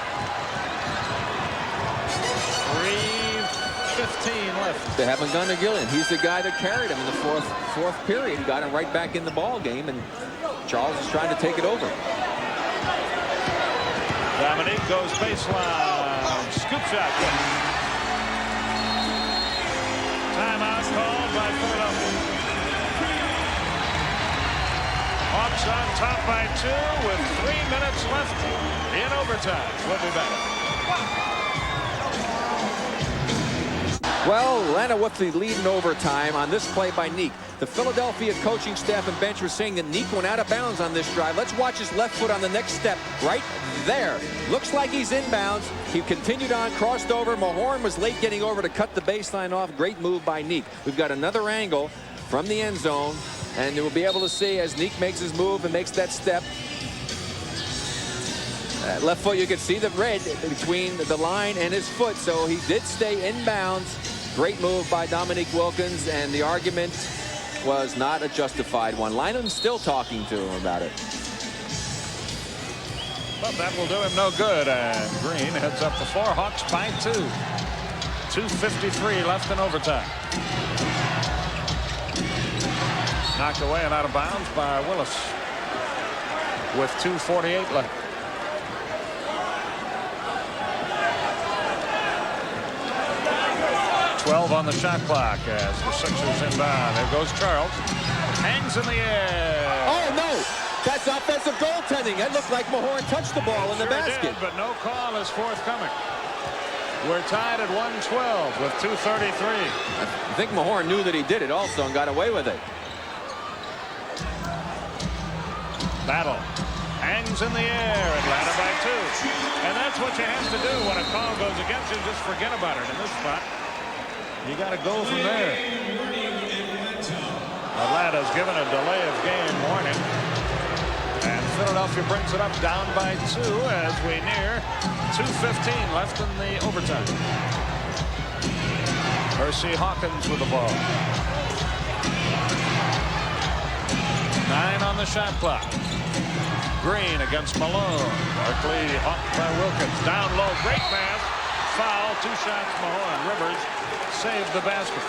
3:15 left. They haven't gone to Gilliam. He's the guy that carried him in the fourth period. He got him right back in the ball game, and Charles is trying to take it over. Dominique goes baseline. Scoop shot. Timeout called by Philadelphia. Hawks on top by 2 with 3 minutes left in overtime. We'll be back. Well, Atlanta with the lead in overtime on this play by Neek. The Philadelphia coaching staff and bench were saying that Neek went out of bounds on this drive. Let's watch his left foot on the next step right there. Looks like he's inbounds. He continued on, crossed over. Mahorn was late getting over to cut the baseline off. Great move by Neek. We've got another angle from the end zone, and we'll be able to see as Neek makes his move and makes that step. Left foot, you can see the red between the line and his foot, so he did stay inbounds. Great move by Dominique Wilkins, and the argument was not a justified one. Lynham's still talking to him about it. But that will do him no good, and Green heads up the 4. Hawks by 2. 2:53 left in overtime. Knocked away and out of bounds by Willis with 2:48 left. .12 on the shot clock as the Sixers inbound. There goes Charles. Hangs in the air. Oh, no. That's offensive goaltending. That looked like Mahorn touched the ball in the basket. Did, but no call is forthcoming. We're tied at 112 with 2:33. I think Mahorn knew that he did it also and got away with it. Battle. Hangs in the air. Atlanta by 2. And that's what you have to do when a call goes against you. Just forget about it in this spot. You got to go from there. Atlanta's given a delay of game warning. And Philadelphia brings it up down by 2 as we near 2:15 left in the overtime. Percy Hawkins with the ball. 9 on the shot clock. Green against Malone. Barkley hawked by Wilkins. Down low. Great pass. Foul. 2 shots. Mahorn. Rivers saved the basket.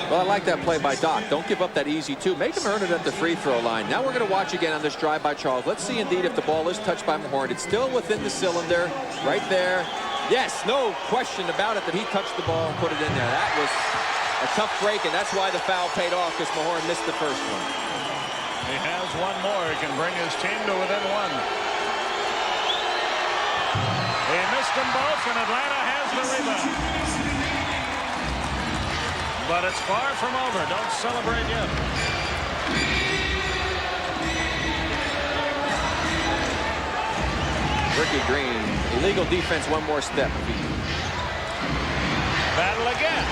Well, I like that play by Doc. Don't give up that easy 2. Make him earn it at the free throw line. Now we're going to watch again on this drive by Charles. Let's see indeed if the ball is touched by Mahorn. It's still within the cylinder right there. Yes, no question about it that he touched the ball and put it in there. That was a tough break, and that's why the foul paid off, because Mahorn missed the first one. He has one more. He can bring his team to within 1. He missed them both, and Atlanta has the rebound. But it's far from over. Don't celebrate yet. Ricky Green, illegal defense, one more step. Battle again.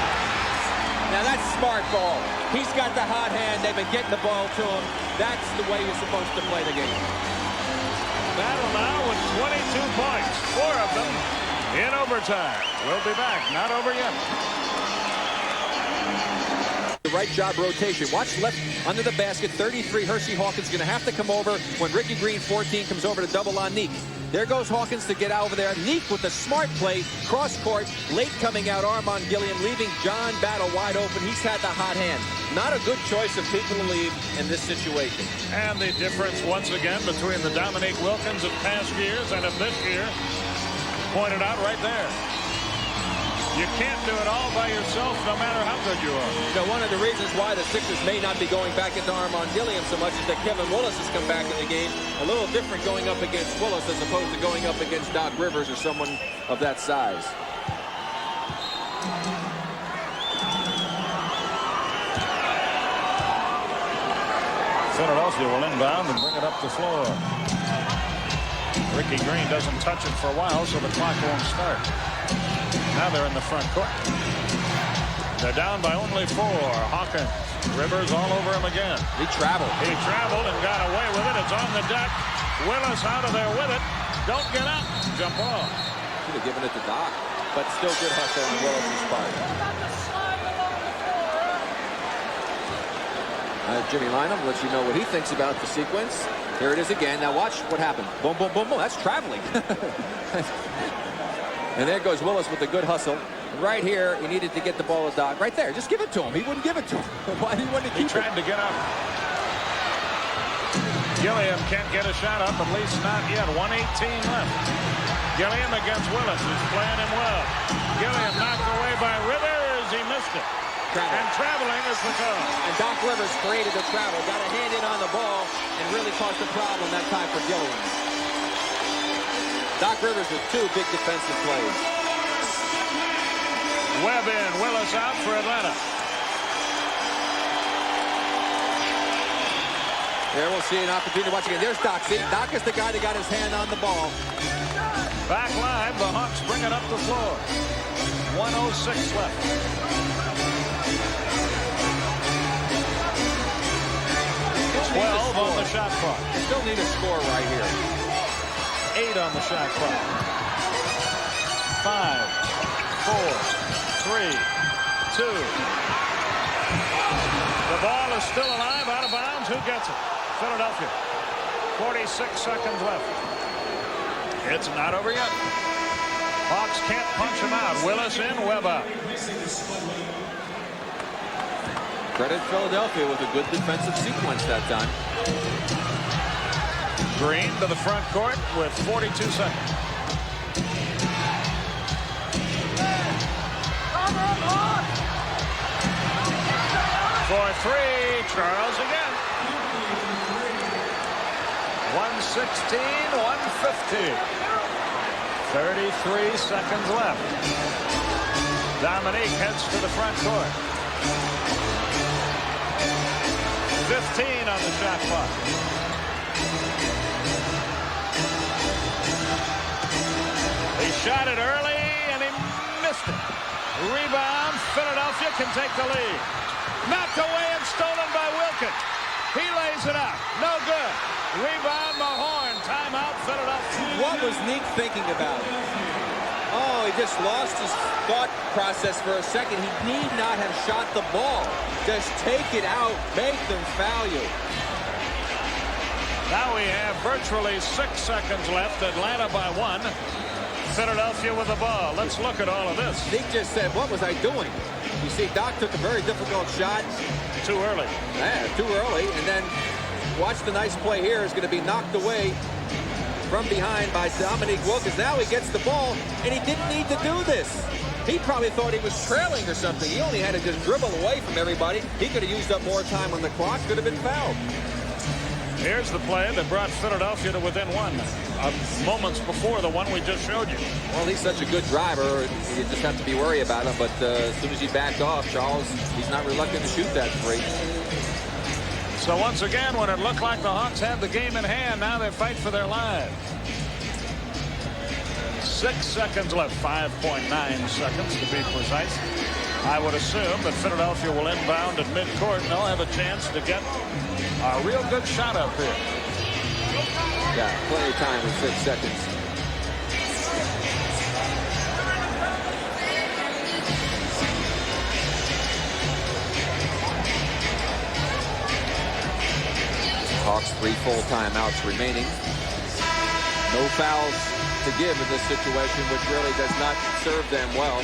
Now that's smart ball. He's got the hot hand. They've been getting the ball to him. That's the way you're supposed to play the game. Battle now with 22 points, 4 of them in overtime. We'll be back. Not over yet. The right job rotation. Watch left under the basket. 33. Hersey Hawkins going to have to come over when Ricky Green, 14, comes over to double on Neek. There goes Hawkins to get out over there. Neek with the smart play. Cross court. Late coming out. Armand Gilliam leaving John Battle wide open. He's had the hot hand. Not a good choice of people to leave in this situation. And the difference once again between the Dominique Wilkins of past years and of this year. Pointed out right there. You can't do it all by yourself, no matter how good you are. You know, one of the reasons why the Sixers may not be going back into Armand Gilliam so much is that Kevin Willis has come back in the game. A little different going up against Willis as opposed to going up against Doc Rivers or someone of that size. Philadelphia will inbound and bring it up the floor. Ricky Green doesn't touch it for a while, so the clock won't start. Now they're in the front court. They're down by only 4. Hawkins. Rivers all over him again. He traveled. He traveled and got away with it. It's on the deck. Willis out of there with it. Don't get up. Jump ball. Should have given it to Doc. But still good hustle on Willis' part. Jimmy Lynam lets you know what he thinks about the sequence. Here it is again. Now watch what happened. Boom, boom, boom, boom. That's traveling. And there goes Willis with a good hustle. Right here, he needed to get the ball to Doc. Right there. Just give it to him. He wouldn't give it to him. Why do you want to keep it? He tried to get up. Gilliam can't get a shot up, at least not yet. 1:18 left. Gilliam against Willis, who's playing him well. Gilliam knocked away by Rivers. He missed it. And traveling is the call. And Doc Rivers created the travel. Got a hand in on the ball and really caused a problem that time for Gilliam. Doc Rivers with 2 big defensive plays. Webb in, Willis out for Atlanta. There we'll see an opportunity to watch again. There's Doc. See, Doc is the guy that got his hand on the ball. Back live, the Hawks bring it up the floor. 1:06 left. 12 on the shot clock. You still need a score right here. 8 on the shot clock. 5, 4, 3, 2. The ball is still alive, out of bounds. Who gets it? Philadelphia. 46 seconds left. It's not over yet. Hawks can't punch him out. Willis in, Webb out. Credit Philadelphia with a good defensive sequence that time. Green to the front court with 42 seconds. For 3, Charles again. 1:16, 1:50. 33 seconds left. Dominique heads to the front court. 15 on the shot clock. He shot it early and he missed it. Rebound. Philadelphia can take the lead. Knocked away and stolen by Wilkins. He lays it out. No good. Rebound Mahorn. Timeout Philadelphia. What was Neek thinking about? Oh, he just lost his thought process for a second. He need not have shot the ball. Just take it out. Make them foul you. Now we have virtually 6 seconds left. Atlanta by 1. Philadelphia with the ball. Let's look at all of this. Neek just said, what was I doing? You see, Doc took a very difficult shot. Too early. Yeah, too early. And then watch the nice play here. Is going to be knocked away from behind by Dominique Wilkins. Now he gets the ball, and he didn't need to do this. He probably thought he was trailing or something. He only had to just dribble away from everybody. He could have used up more time on the clock. Could have been fouled. Here's the play that brought Philadelphia to within 1. Moments before the one we just showed you. Well, he's such a good driver. You just have to be worried about him. But as soon as he backed off, Charles, he's not reluctant to shoot that 3. So once again, when it looked like the Hawks had the game in hand, now they fight for their lives. 6 seconds left, 5.9 seconds to be precise. I would assume that Philadelphia will inbound at midcourt, and they'll have a chance to get a real good shot up here. Yeah, plenty of time in 6 seconds. Hawks 3 full timeouts remaining. No fouls to give in this situation, which really does not serve them well.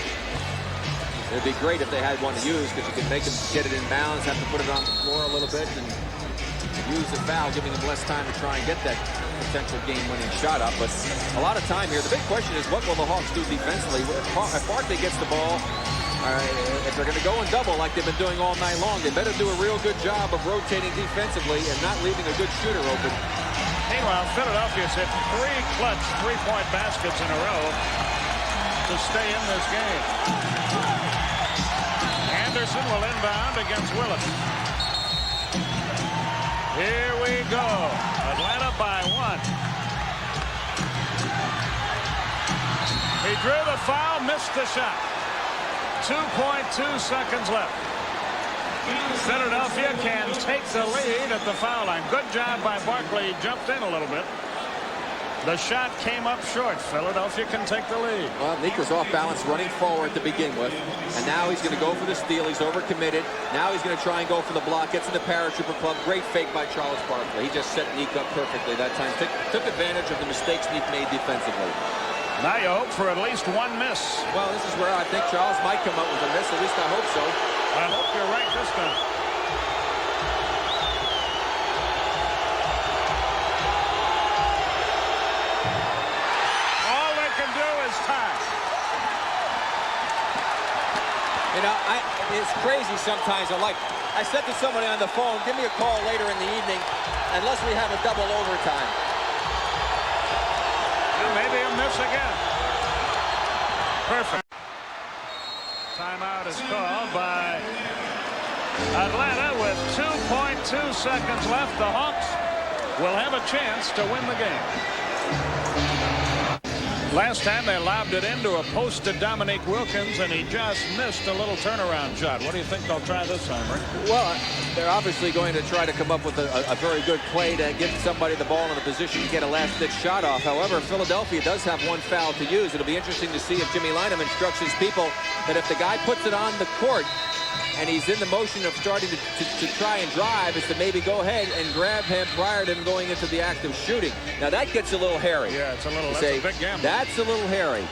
It'd be great if they had one to use, because you could make them get it in bounds, have to put it on the floor a little bit, and use the foul, giving them less time to try and get that potential game-winning shot up. But a lot of time here. The big question is, what will the Hawks do defensively? If Barkley gets the ball, if they're going to go and double like they've been doing all night long, they better do a real good job of rotating defensively and not leaving a good shooter open. Meanwhile, Philadelphia's hit 3 clutch three-point baskets in a row to stay in this game. Anderson will inbound against Willis. Here we go. Atlanta by 1. He drew the foul, missed the shot. 2.2 seconds left. Philadelphia can take the lead at the foul line. Good job by Barkley. He jumped in a little bit. The shot came up short. Philadelphia can take the lead. Well, Nick was off balance running forward to begin with. And now he's going to go for the steal. He's overcommitted. Now he's going to try and go for the block. Gets in the paratrooper club. Great fake by Charles Barkley. He just set Nick up perfectly that time. Took advantage of the mistakes Nick made defensively. Now you hope for at least one miss. Well, this is where I think Charles might come up with a miss. At least I hope so. I hope you're right this time. All they can do is tie. You know, it's crazy sometimes. I said to somebody on the phone, give me a call later in the evening, unless we have a double overtime. Maybe a miss again. Perfect. Timeout is called by Atlanta with 2.2 seconds left. The Hawks will have a chance to win the game. Last time they lobbed it into a post to Dominique Wilkins, and he just missed a little turnaround shot. What do you think they'll try this time, Rick? Well, they're obviously going to try to come up with a very good play to get somebody the ball in a position to get a last-ditch shot off. However, Philadelphia does have one foul to use. It'll be interesting to see if Jimmy Lynam instructs his people that if the guy puts it on the court and he's in the motion of starting to try and drive, is to maybe go ahead and grab him prior to him going into the act of shooting. Now, that gets a little hairy. Yeah, it's a little, that's a big gamble. That's a little hairy.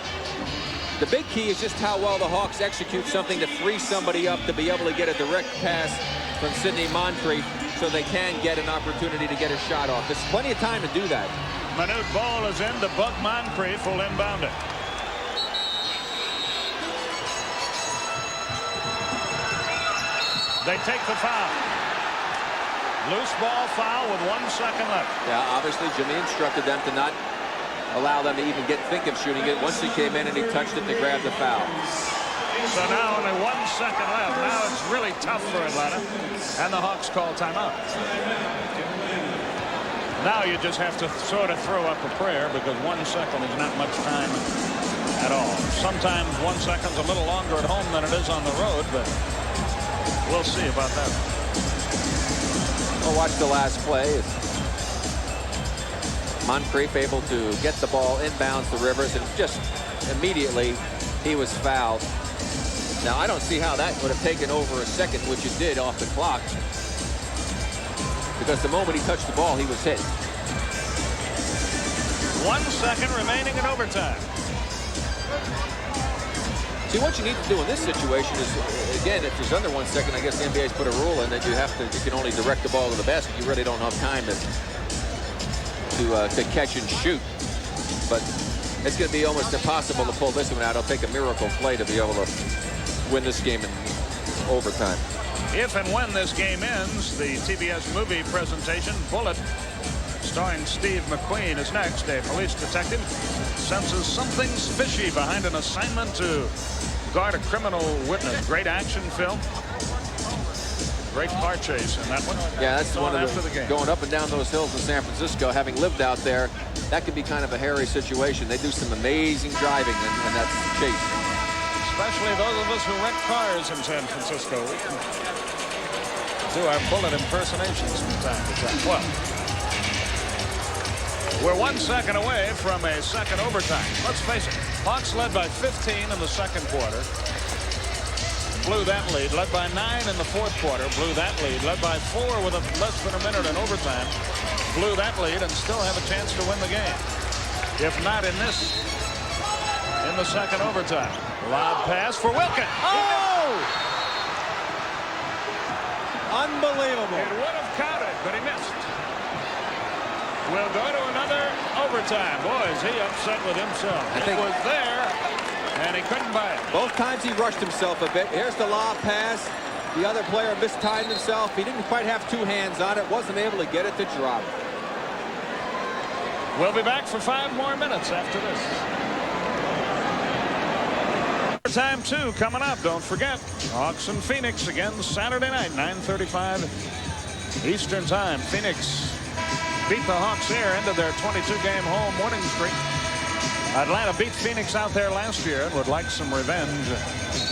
The big key is just how well the Hawks execute something to free somebody up to be able to get a direct pass from Sidney Moncrief so they can get an opportunity to get a shot off. There's plenty of time to do that. Manute Bol is in. The Bug Moncrief will inbound it. They take the foul. Loose ball foul with 1 second left. Yeah, obviously Jimmy instructed them to not allow them to even think of shooting it. Once he came in and he touched it to grab the foul. So now only 1 second left. Now it's really tough for Atlanta. And the Hawks call timeout. Now you just have to sort of throw up a prayer, because 1 second is not much time at all. Sometimes 1 second's a little longer at home than it is on the road, but we'll see about that. We'll watch the last play. Moncrief able to get the ball inbounds to Rivers, and just immediately he was fouled. Now, I don't see how that would have taken over a second, which it did off the clock, because the moment he touched the ball, he was hit. 1 second remaining in overtime. See, what you need to do in this situation is, again, if there's under 1 second, I guess the NBA's put a rule in that you can only direct the ball to the basket. You really don't have time to catch and shoot. But it's going to be almost impossible to pull this one out. It'll take a miracle play to be able to win this game in overtime. If and when this game ends, the TBS movie presentation, Bullet, starring Steve McQueen, is next. A police detective senses something's fishy behind an assignment to guard a criminal witness. Great action film. Great car chase in that one. Yeah, that's one of the game. Going up and down those hills in San Francisco, having lived out there. that could be kind of a hairy situation. They do some amazing driving, and that's chase. Especially those of us who rent cars in San Francisco. We can do our bullet impersonations from time to time. Well, we're 1 second away from a second overtime. Let's face it, Hawks led by 15 in the second quarter. Blew that lead. Led by 9 in the fourth quarter. Blew that lead. Led by 4 with less than a minute in overtime. Blew that lead and still have a chance to win the game. If not in the second overtime. Lob pass for Wilkin. Oh! Unbelievable. It would have counted, but he missed. We'll go to another overtime. Boy, is he upset with himself. It was there, and he couldn't buy it. Both times he rushed himself a bit. Here's the lob pass. The other player mistimed himself. He didn't quite have 2 hands on it. Wasn't able to get it to drop. We'll be back for 5 more minutes after this. Overtime 2 coming up. Don't forget, Hawks and Phoenix again Saturday night, 9:35 Eastern Time. Phoenix beat the Hawks here, ended their 22-game home winning streak. Atlanta beat Phoenix out there last year and would like some revenge.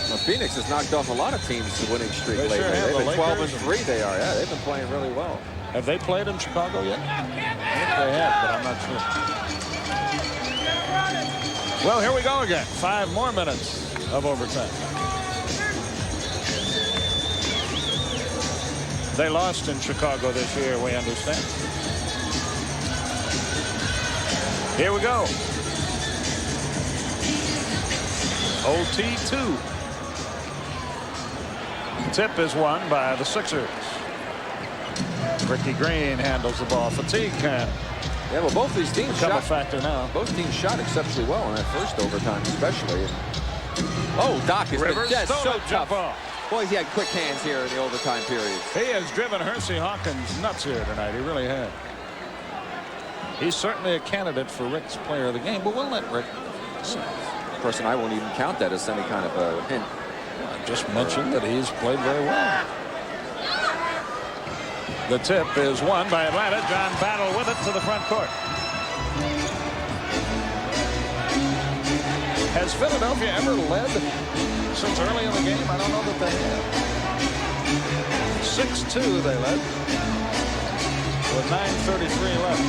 Well, Phoenix has knocked off a lot of teams to winning streak lately. Sure have. They've been 12-3. They are. Yeah, they've been playing really well. Have they played in Chicago yet? I think they have, but I'm not sure. Well, here we go again. 5 more minutes of overtime. They lost in Chicago this year, we understand. Here we go. OT2. Tip is won by the Sixers. Ricky Green handles the ball. Fatigue can. Yeah, well, both these teams become shot a factor now. Both teams shot exceptionally well in that first overtime, especially. Oh, Doc has been so tough. Boy, he had quick hands here in the overtime period. He has driven Hersey Hawkins nuts here tonight. He really has. He's certainly a candidate for Rick's player of the game, but we'll let Rick. Person, I won't even count that as any kind of a hint. I just mentioned that he's played very well. The tip is won by Atlanta. John Battle with it to the front court. Has Philadelphia ever led since early in the game? I don't know that they have. 6-2 they led with 9:33 left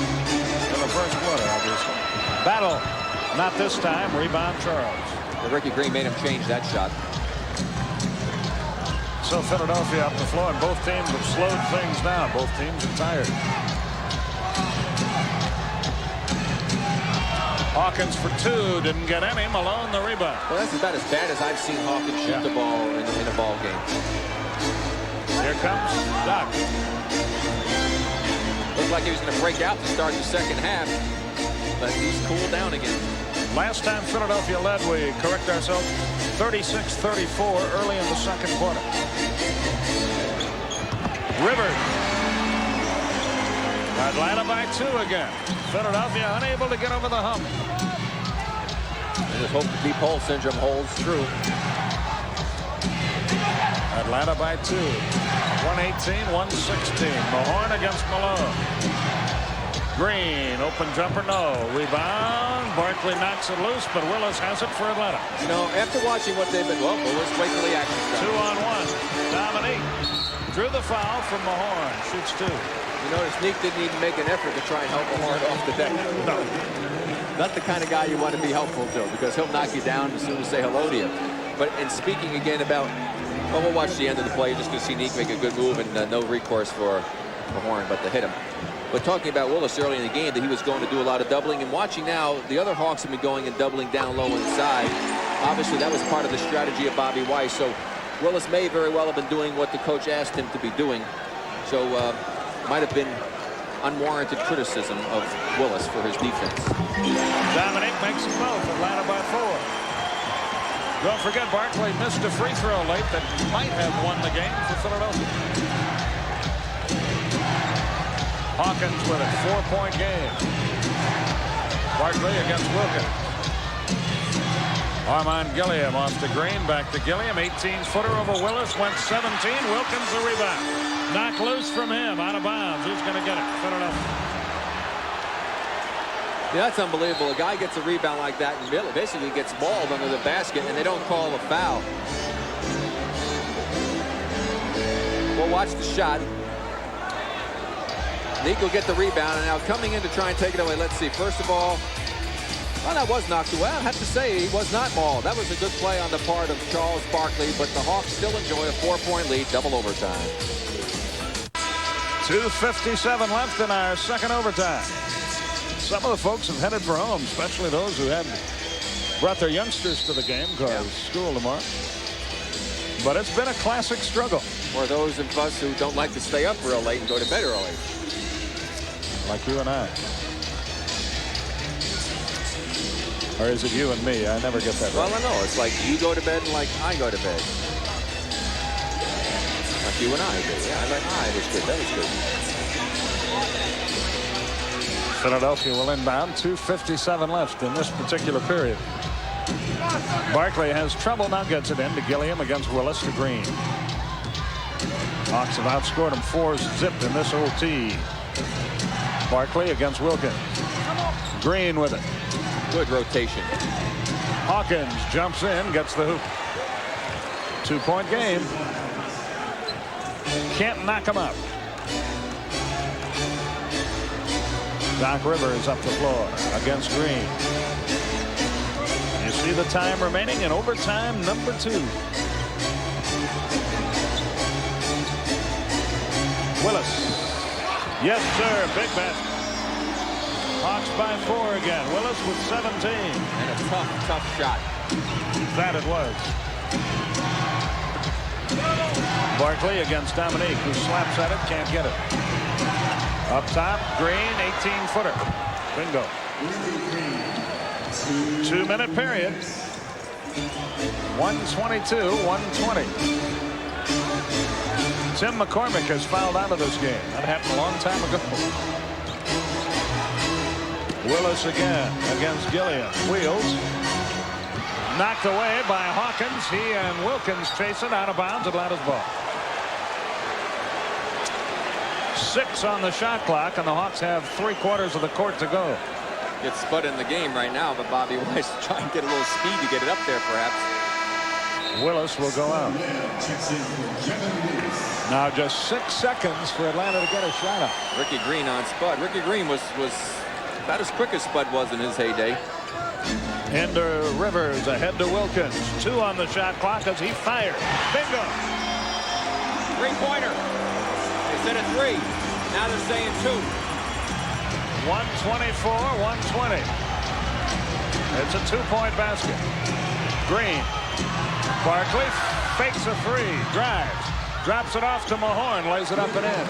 in the first quarter, obviously. Battle, not this time. Rebound Charles. Well, Ricky Green made him change that shot. So Philadelphia up the floor, and both teams have slowed things down. Both teams are tired. Hawkins for 2, didn't get any. Malone the rebound. Well, that's about as bad as I've seen Hawkins shoot the ball in a ball game. Here comes Doc. Looked like he was going to break out to start the second half, but he's cooled down again. Last time Philadelphia led, we correct ourselves, 36-34 early in the second quarter. Rivers. Atlanta by 2 again. Philadelphia unable to get over the hump. I just hope the deep hole syndrome holds true. Atlanta by 2. 118-116. Mahorn against Malone. Green, open jumper, no. Rebound. Barkley knocks it loose, but Willis has it for Atlanta. You know, after watching what they've been, well, Willis, wait till the action starts. 2-on-1. Dominique drew the foul from Mahorn. Shoots 2. You notice Neek didn't even make an effort to try and help Mahorn off the deck. No. Not the kind of guy you want to be helpful to, because he'll knock you down as soon as say hello to you. But in speaking again about, well, we'll watch the end of the play just to see Neek make a good move and no recourse for Mahorn but to hit him. But talking about Willis early in the game, that he was going to do a lot of doubling, and watching now, the other Hawks have been going and doubling down low inside. Obviously, that was part of the strategy of Bobby Weiss. So Willis may very well have been doing what the coach asked him to be doing. So might have been unwarranted criticism of Willis for his defense. Dominic makes them both. Atlanta by 4. Don't forget, Barkley missed a free throw late that might have won the game for Philadelphia. Hawkins with a 4-point game. Barkley against Wilkins. Armand Gilliam off to Green, back to Gilliam. 18-footer over Willis, went 17. Wilkins the rebound. Knocked loose from him, out of bounds. Who's going to get it? Philadelphia. Yeah, that's unbelievable. A guy gets a rebound like that and basically gets balled under the basket, and they don't call a foul. We'll watch the shot. Nick will get the rebound, and now coming in to try and take it away. Let's see. First of all, well, that was knocked away. I have to say he was not mauled. That was a good play on the part of Charles Barkley, but the Hawks still enjoy a 4-point lead, double overtime. 2:57 left in our second overtime. Some of the folks have headed for home, especially those who had brought their youngsters to the game because school tomorrow. But it's been a classic struggle. Or those of us who don't like to stay up real late and go to bed early. Like you and I. Or is it you and me? I never get that right. Well, I know. It's like you go to bed and like I go to bed. Like you and I do. Yeah, that was good. That was good. Philadelphia will inbound. 2:57 left in this particular period. Barkley has trouble, now gets it in to Gilliam against Willis to Green. Hawks have outscored him 4-0 in this OT. Barkley against Wilkins. Green with it. Good rotation. Hawkins jumps in, gets the hoop. 2-point game. Can't knock him out. Doc Rivers up the floor against Green. You see the time remaining in overtime number 2. Willis. Yes, sir. Big basket. Hawks by 4 again. Willis with 17. And a tough shot. That it was. Barkley against Dominique, who slaps at it, can't get it. Up top, Green, 18-footer. Bingo. 2-minute period. 122-120. Tim McCormick has fouled out of this game. That happened a long time ago. Willis again against Gilliam. Wheels. Knocked away by Hawkins. He and Wilkins chase it out of bounds. Atlanta's ball. 6 on the shot clock, and the Hawks have 3/4 of the court to go. Gets Spud in the game right now, but Bobby Weiss trying to get a little speed to get it up there, perhaps. Willis will go out. Now just 6 seconds for Atlanta to get a shot up. Ricky Green on Spud. Ricky Green was about as quick as Spud was in his heyday. Into Rivers, ahead to Wilkins. 2 on the shot clock as he fires. Bingo! 3-pointer. They said a 3. Now they're saying 2. 124-120. It's a 2-point basket. Green. Barkley fakes a 3. Drives. Drops it off to Mahorn. Lays it up and in.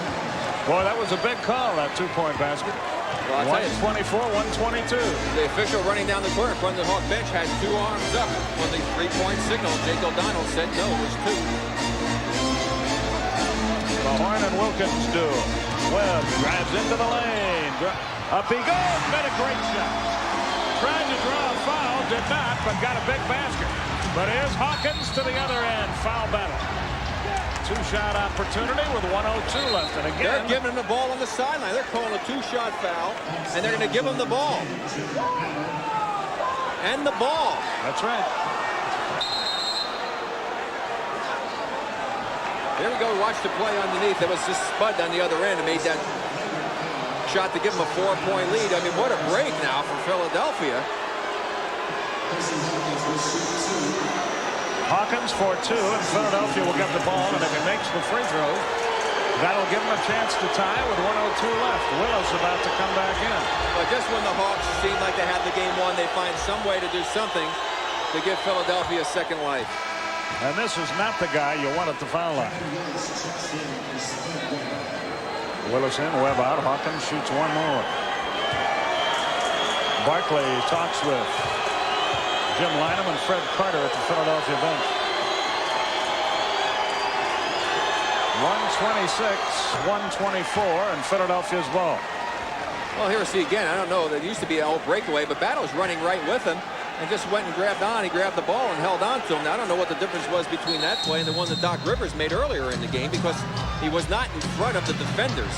Boy, that was a big call, that 2-point basket. Well, 124-122. The official running down the court in front of the Hawk bench had 2 arms up on the 3-point signal. Jake O'Donnell said no, it was 2. Mahorn and Wilkins do. Webb drives into the lane. Up he goes. Made a great shot. Tried to draw a foul. Did not, but got a big basket. But here's Hawkins to the other end. Foul battle. 2-shot opportunity with 1:02 left. And again, they're giving him the ball on the sideline. They're calling a 2-shot foul, and they're going to give him the ball. And the ball. That's right. There we go. Watch the play underneath. It was just Spud on the other end and made that shot to give him a 4-point lead. I mean, what a break now for Philadelphia. Hawkins for 2, and Philadelphia will get the ball, and if he makes the free throw, that'll give him a chance to tie with 1:02 left. Willis about to come back in. Well, just when the Hawks seem like they have the game won, they find some way to do something to give Philadelphia a second life. And this is not the guy you want at the foul line. Willis in, Webb out. Hawkins shoots 1 more. Barkley talks with Jim Lynam and Fred Carter at the Philadelphia bench. 126-124 and Philadelphia's ball. Well, here we see again. I don't know. There used to be an old breakaway, but Battle's running right with him and just went and grabbed on. He grabbed the ball and held on to him. Now, I don't know what the difference was between that play and the one that Doc Rivers made earlier in the game because he was not in front of the defenders.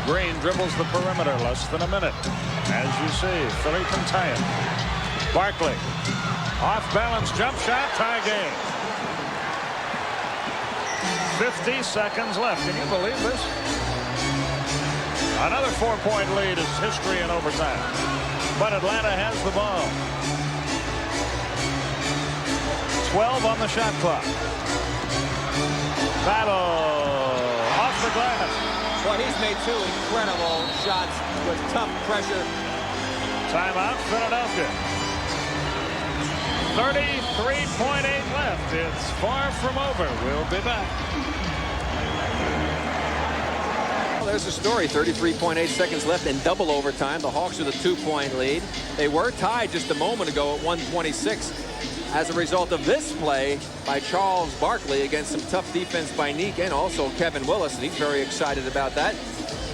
Green dribbles the perimeter, less than a minute. As you see, Philly can tie it. Barkley, off balance jump shot, tie game. 50 seconds left. Can you believe this? Another 4-point lead is history in overtime. But Atlanta has the ball. 12 on the shot clock. Battle off the glass. Well, he's made 2 incredible shots with tough pressure. Timeout, Philadelphia. 33.8 left. It's far from over. We'll be back. Well, there's the story. 33.8 seconds left in double overtime. The Hawks with a 2-point lead. They were tied just a moment ago at 126 as a result of this play by Charles Barkley against some tough defense by Neek and also Kevin Willis, and he's very excited about that.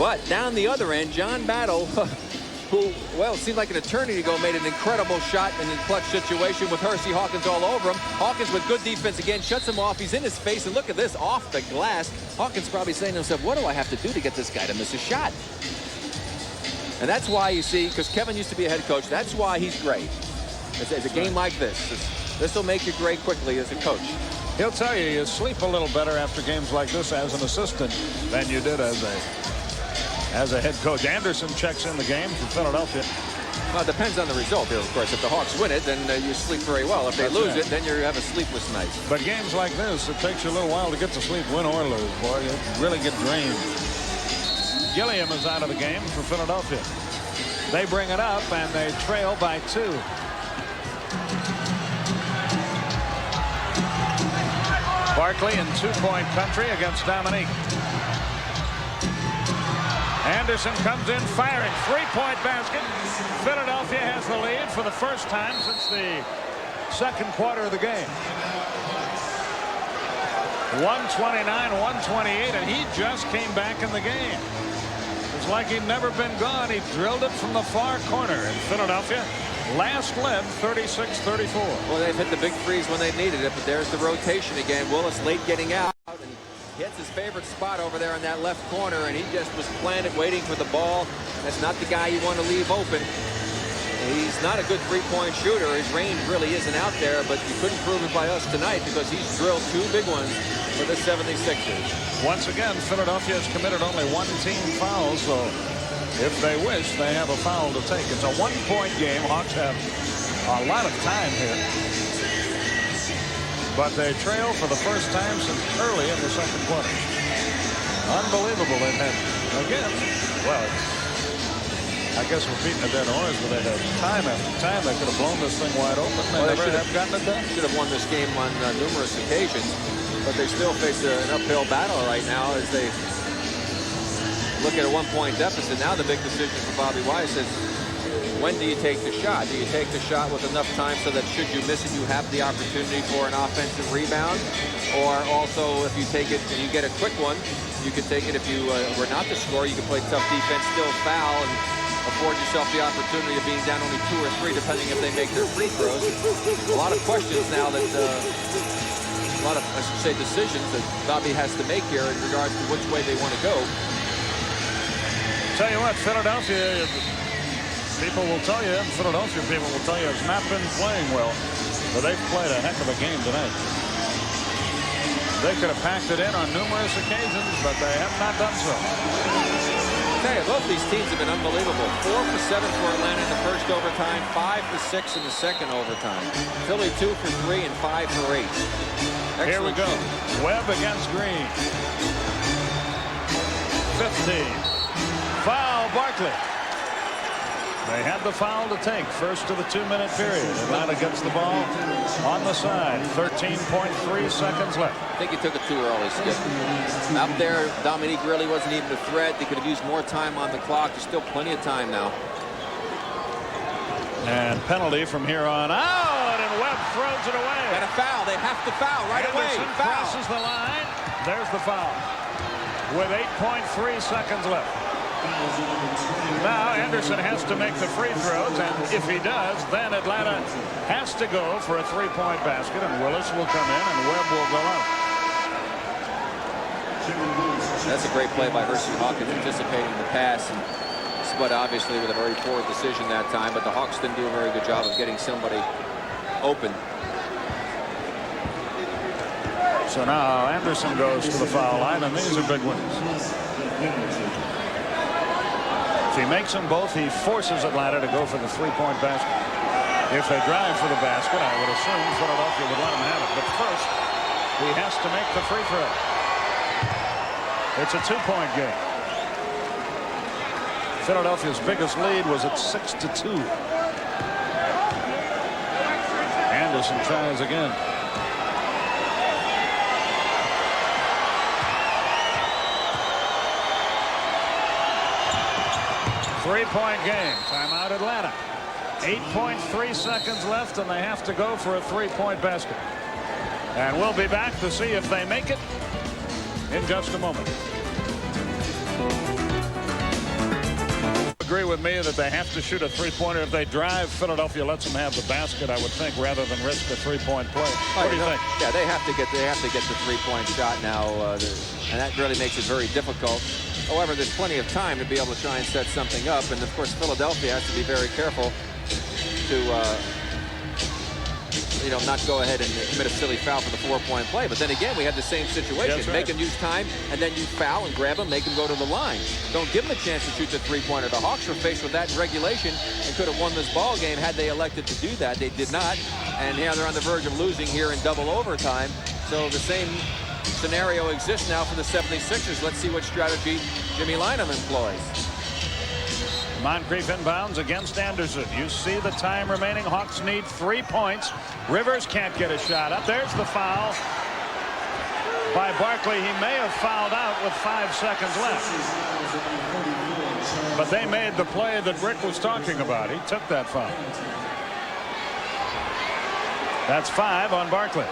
But down the other end, John Battle, who, well, it seemed like an eternity ago, made an incredible shot in a clutch situation with Hersey Hawkins all over him. Hawkins with good defense again, shuts him off. He's in his face, and look at this, off the glass. Hawkins probably saying to himself, what do I have to do to get this guy to miss a shot? And that's why you see, because Kevin used to be a head coach, that's why he's great. It's a game like this. This will make you great quickly as a coach. He'll tell you, you sleep a little better after games like this as an assistant than you did as a head coach. Anderson checks in the game for Philadelphia. Well, it depends on the result here, of course. If the Hawks win it, then you sleep very well. If they lose it, then you have a sleepless night. But games like this, it takes you a little while to get to sleep, win or lose. Boy, you really get drained. Gilliam is out of the game for Philadelphia. They bring it up, and they trail by 2. Barkley in 2-point country against Dominique. Anderson comes in firing. 3-point basket. Philadelphia has the lead for the first time since the second quarter of the game. 129-128, and he just came back in the game. It's like he'd never been gone. He drilled it from the far corner in Philadelphia. Last led 36-34. Well, they've hit the big threes when they needed it, but there's the rotation again. Willis late getting out and hits his favorite spot over there in that left corner, and he just was planted waiting for the ball. That's not the guy you want to leave open. He's not a good 3-point shooter. His range really isn't out there, but you couldn't prove it by us tonight because he's drilled 2 big ones for the 76ers. Once again, Philadelphia has committed only 1 team foul, so if they wish, they have a foul to take. It's a 1-point game. Hawks have a lot of time here. But they trail for the first time since early in the second quarter. Unbelievable. They've had, again, well, I guess we're beating a dead horse, but they had time after time. They could have blown this thing wide open. They never have gotten it done. Should have won this game on numerous occasions, but they still face an uphill battle right now as they look at a 1-point deficit. Now the big decision for Bobby Weiss is, when do you take the shot? Do you take the shot with enough time so that should you miss it, you have the opportunity for an offensive rebound? Or also, if you take it and you get a quick one, you could take it if you were not to score. You could play tough defense, still foul, and afford yourself the opportunity of being down only 2 or 3, depending if they make their free throws. A lot of questions now that a lot of, I should say, decisions that Bobby has to make here in regards to which way they want to go. Tell you what, Philadelphia, people will tell you, Philadelphia people will tell you, has not been playing well, but they've played a heck of a game tonight. They could have packed it in on numerous occasions, but they have not done so. I tell you, both these teams have been unbelievable. 4 for 7 for Atlanta in the first overtime, 5 for 6 in the second overtime. Philly 2 for 3 and 5 for 8. Excellent. Here we go. Webb against Green. 15. Foul, Barkley. They had the foul to take first of the 2-minute period. Atlanta gets the ball on the side. 13.3 seconds left. I think he took it too early, Skip. Out there, Dominique really wasn't even a threat. They could have used more time on the clock. There's still plenty of time now. And penalty from here on out, and Webb throws it away. And a foul. They have to foul right away. Anderson crosses the line. There's the foul with 8.3 seconds left. Now Anderson has to make the free throws, and if he does, then Atlanta has to go for a 3-point basket, and Willis will come in and Webb will go out. That's a great play by Hersey Hawkins, anticipating the pass, and Spud obviously with a very poor decision that time, but the Hawks didn't do a very good job of getting somebody open. So now Anderson goes to the foul line, and these are big ones. If he makes them both, he forces Atlanta to go for the three-point basket. If they drive for the basket, I would assume Philadelphia would let him have it. But first, he has to make the free throw. It's a two-point game. Philadelphia's biggest lead was at 6-2. Anderson tries again. Three-point game. Timeout Atlanta. 8.3 seconds left, and they have to go for a three-point basket. And we'll be back to see if they make it in just a moment. Agree with me that they have to shoot a three-pointer. If they drive, Philadelphia lets them have the basket, I would think, rather than risk a three-point play. What do you think? Yeah, they have to get the three-point shot now, and that really makes it very difficult. However, there's plenty of time to be able to try and set something up, and of course Philadelphia has to be very careful to not go ahead and commit a silly foul for the four-point play. But then again, we had the same situation. Right. Make them use time, and then you foul and grab them, make them go to the line. Don't give them a chance to shoot the three-pointer. The Hawks were faced with that in regulation and could have won this ball game had they elected to do that. They did not, and now they're on the verge of losing here in double overtime. So the same scenario exists now for the 76ers. Let's see what strategy Jimmy Lynam employs. Moncrief inbounds against Anderson. You see the time remaining. Hawks need 3 points. Rivers can't get a shot up. There's the foul by Barkley. He may have fouled out with 5 seconds left. But they made the play that Rick was talking about. He took that foul. That's 5 on Barkley.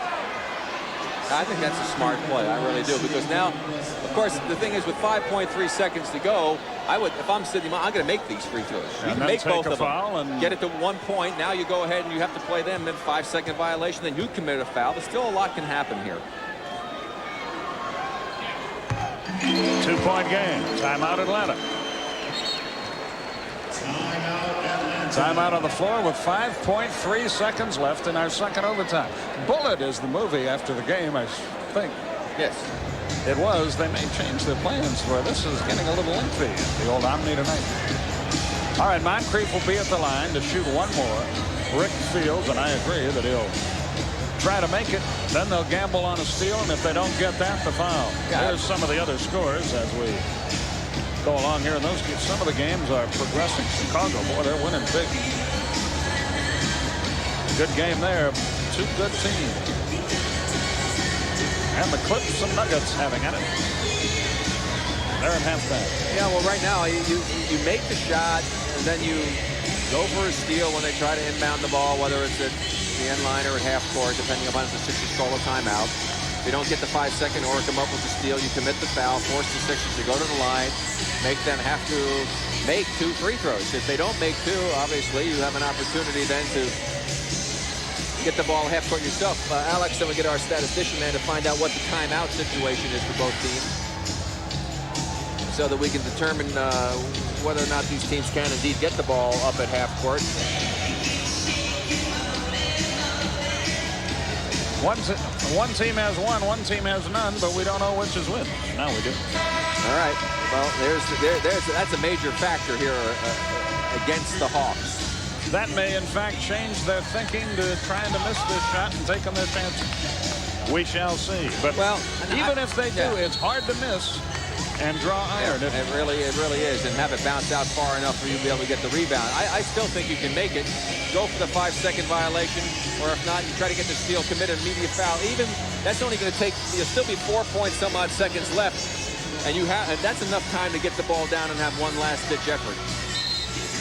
I think that's a smart play. I really do, because now, of course, the thing is with 5.3 seconds to go, if I'm sitting, I'm going to make these free throws. You can make both of them. And get it to 1 point. Now you go ahead and you have to play them in 5-second violation. Then you commit a foul. But still a lot can happen here. 2-point game. Timeout Atlanta. Timeout on the floor with 5.3 seconds left in our second overtime. Bullet is the movie after the game, I think. Yes. It was. They may change their plans for this. Is getting a little lengthy at the old Omni tonight. All right, Moncrief will be at the line to shoot one more. Rick feels, and I agree, that he'll try to make it. Then they'll gamble on a steal, and if they don't get that, the foul. Yeah. Here's some of the other scores as we go along here in those games. Some of the games are progressing. Chicago, boy, they're winning big. Good game there. Two good teams. And the Clips and Nuggets having at it. They're at halftime. Yeah, well, right now you make the shot, and then you go for a steal when they try to inbound the ball, whether it's at the end line or at half court, depending upon if the Sixers call a timeout. If you don't get the 5-second or come up with a steal, you commit the foul, force the Sixers to go to the line, make them have to make 2 free throws. If they don't make 2, obviously you have an opportunity then to get the ball half court yourself. Alex, then we get our statistician man to find out what the timeout situation is for both teams, so that we can determine whether or not these teams can indeed get the ball up at half court. One team has one team has none, but we don't know which is which. Now we do. All right. Well, that's a major factor here against the Hawks. That may, in fact, change their thinking to trying to miss this shot and take them their chances. We shall see. But even if they do, it's hard to miss and draw iron. Yeah, it really is, and have it bounce out far enough for you to be able to get the rebound. I still think you can make it. Go for the 5-second violation, or if not, you try to get the steal, commit an immediate foul. Even that's only going to take. You'll still be 4 point some odd seconds left, and that's enough time to get the ball down and have one last ditch effort.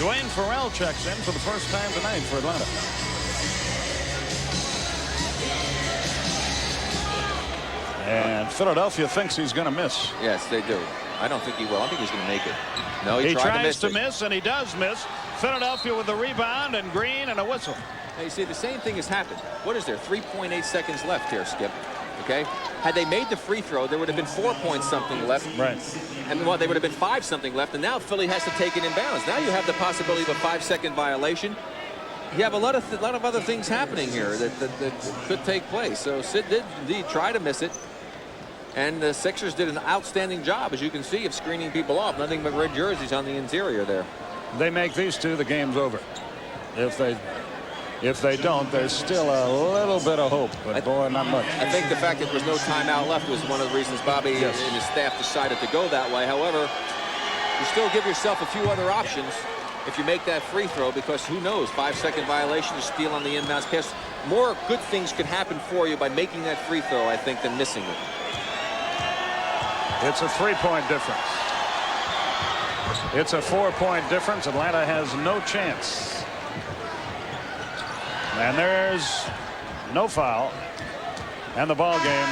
Dwayne Farrell checks in for the first time tonight for Atlanta. And Philadelphia thinks he's going to miss. Yes, they do. I don't think he will. I think he's going to make it. No, he tries to miss, and he does miss. Philadelphia with the rebound, and Green and a whistle. Now, you see, the same thing has happened. What is there? 3.8 seconds left here, Skip. Okay? Had they made the free throw, there would have been 4 points something left. Right. And well, they would have been 5 something left, and now Philly has to take it inbounds. Now you have the possibility of a 5-second violation. You have a lot of other things happening here that could take place. So Sid did indeed try to miss it. And the Sixers did an outstanding job, as you can see, of screening people off. Nothing but red jerseys on the interior there. They make these two, the game's over. If they don't, there's still a little bit of hope, but boy, not much. I think the fact that there was no timeout left was one of the reasons Bobby and his staff decided to go that way. However, you still give yourself a few other options if you make that free throw, because who knows, 5-second violation, a steal on the inbounds pass. More good things could happen for you by making that free throw, I think, than missing it. It's a 3-point difference. It's a 4-point difference. Atlanta has no chance. And there's no foul. And the ball game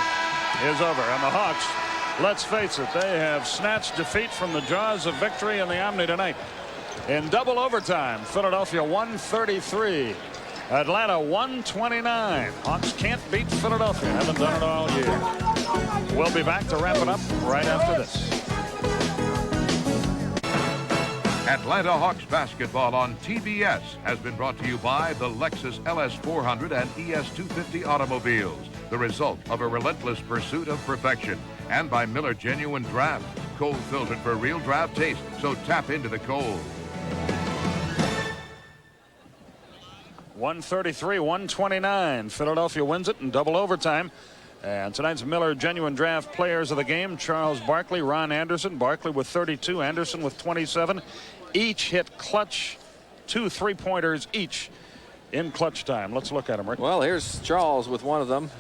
is over. And the Hawks, let's face it, they have snatched defeat from the jaws of victory in the Omni tonight. In double overtime, Philadelphia 133. Atlanta 129. Hawks can't beat Philadelphia. Haven't done it all year. We'll be back to wrap it up right after this. Atlanta Hawks basketball on TBS has been brought to you by the Lexus LS400 and ES250 automobiles, the result of a relentless pursuit of perfection, and by Miller Genuine Draft, cold filtered for real draft taste, so tap into the cold. 133-129. Philadelphia wins it in double overtime. And tonight's Miller Genuine Draft players of the game: Charles Barkley, Ron Anderson. Barkley with 32, Anderson with 27. Each hit clutch 2 3-pointers each in clutch time. Let's look at them, Rick. Well, here's Charles with one of them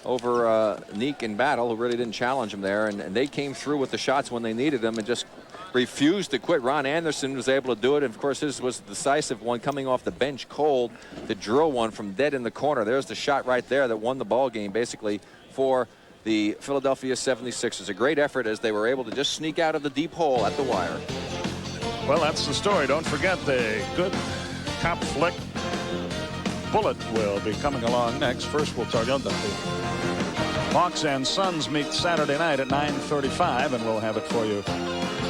over Neek in battle, who really didn't challenge him there. And they came through with the shots when they needed them and just refused to quit. Ron Anderson was able to do it. And of course, his was the decisive one, coming off the bench cold to drill one from dead in the corner. There's the shot right there that won the ball game, basically, for the Philadelphia 76ers. A great effort as they were able to just sneak out of the deep hole at the wire. Well, that's the story. Don't forget the good cop flick Bullet will be coming along next. First, we'll tell you that the Hawks and Suns meet Saturday night at 9:35, and we'll have it for you.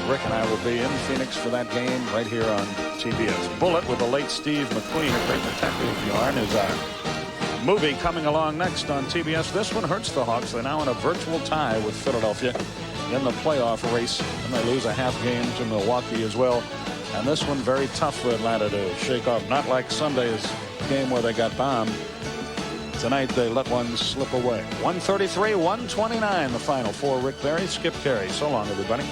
Rick and I will be in Phoenix for that game right here on TBS. Bullet with the late Steve McQueen, a great detective yarn, is our movie coming along next on TBS. This one hurts the Hawks. They're now in a virtual tie with Philadelphia in the playoff race, and they lose a half game to Milwaukee as well. And this one very tough for Atlanta to shake off. Not like Sunday's game where they got bombed. Tonight they let one slip away. 133-129 the final for Rick Barry, Skip Carey. So long, everybody.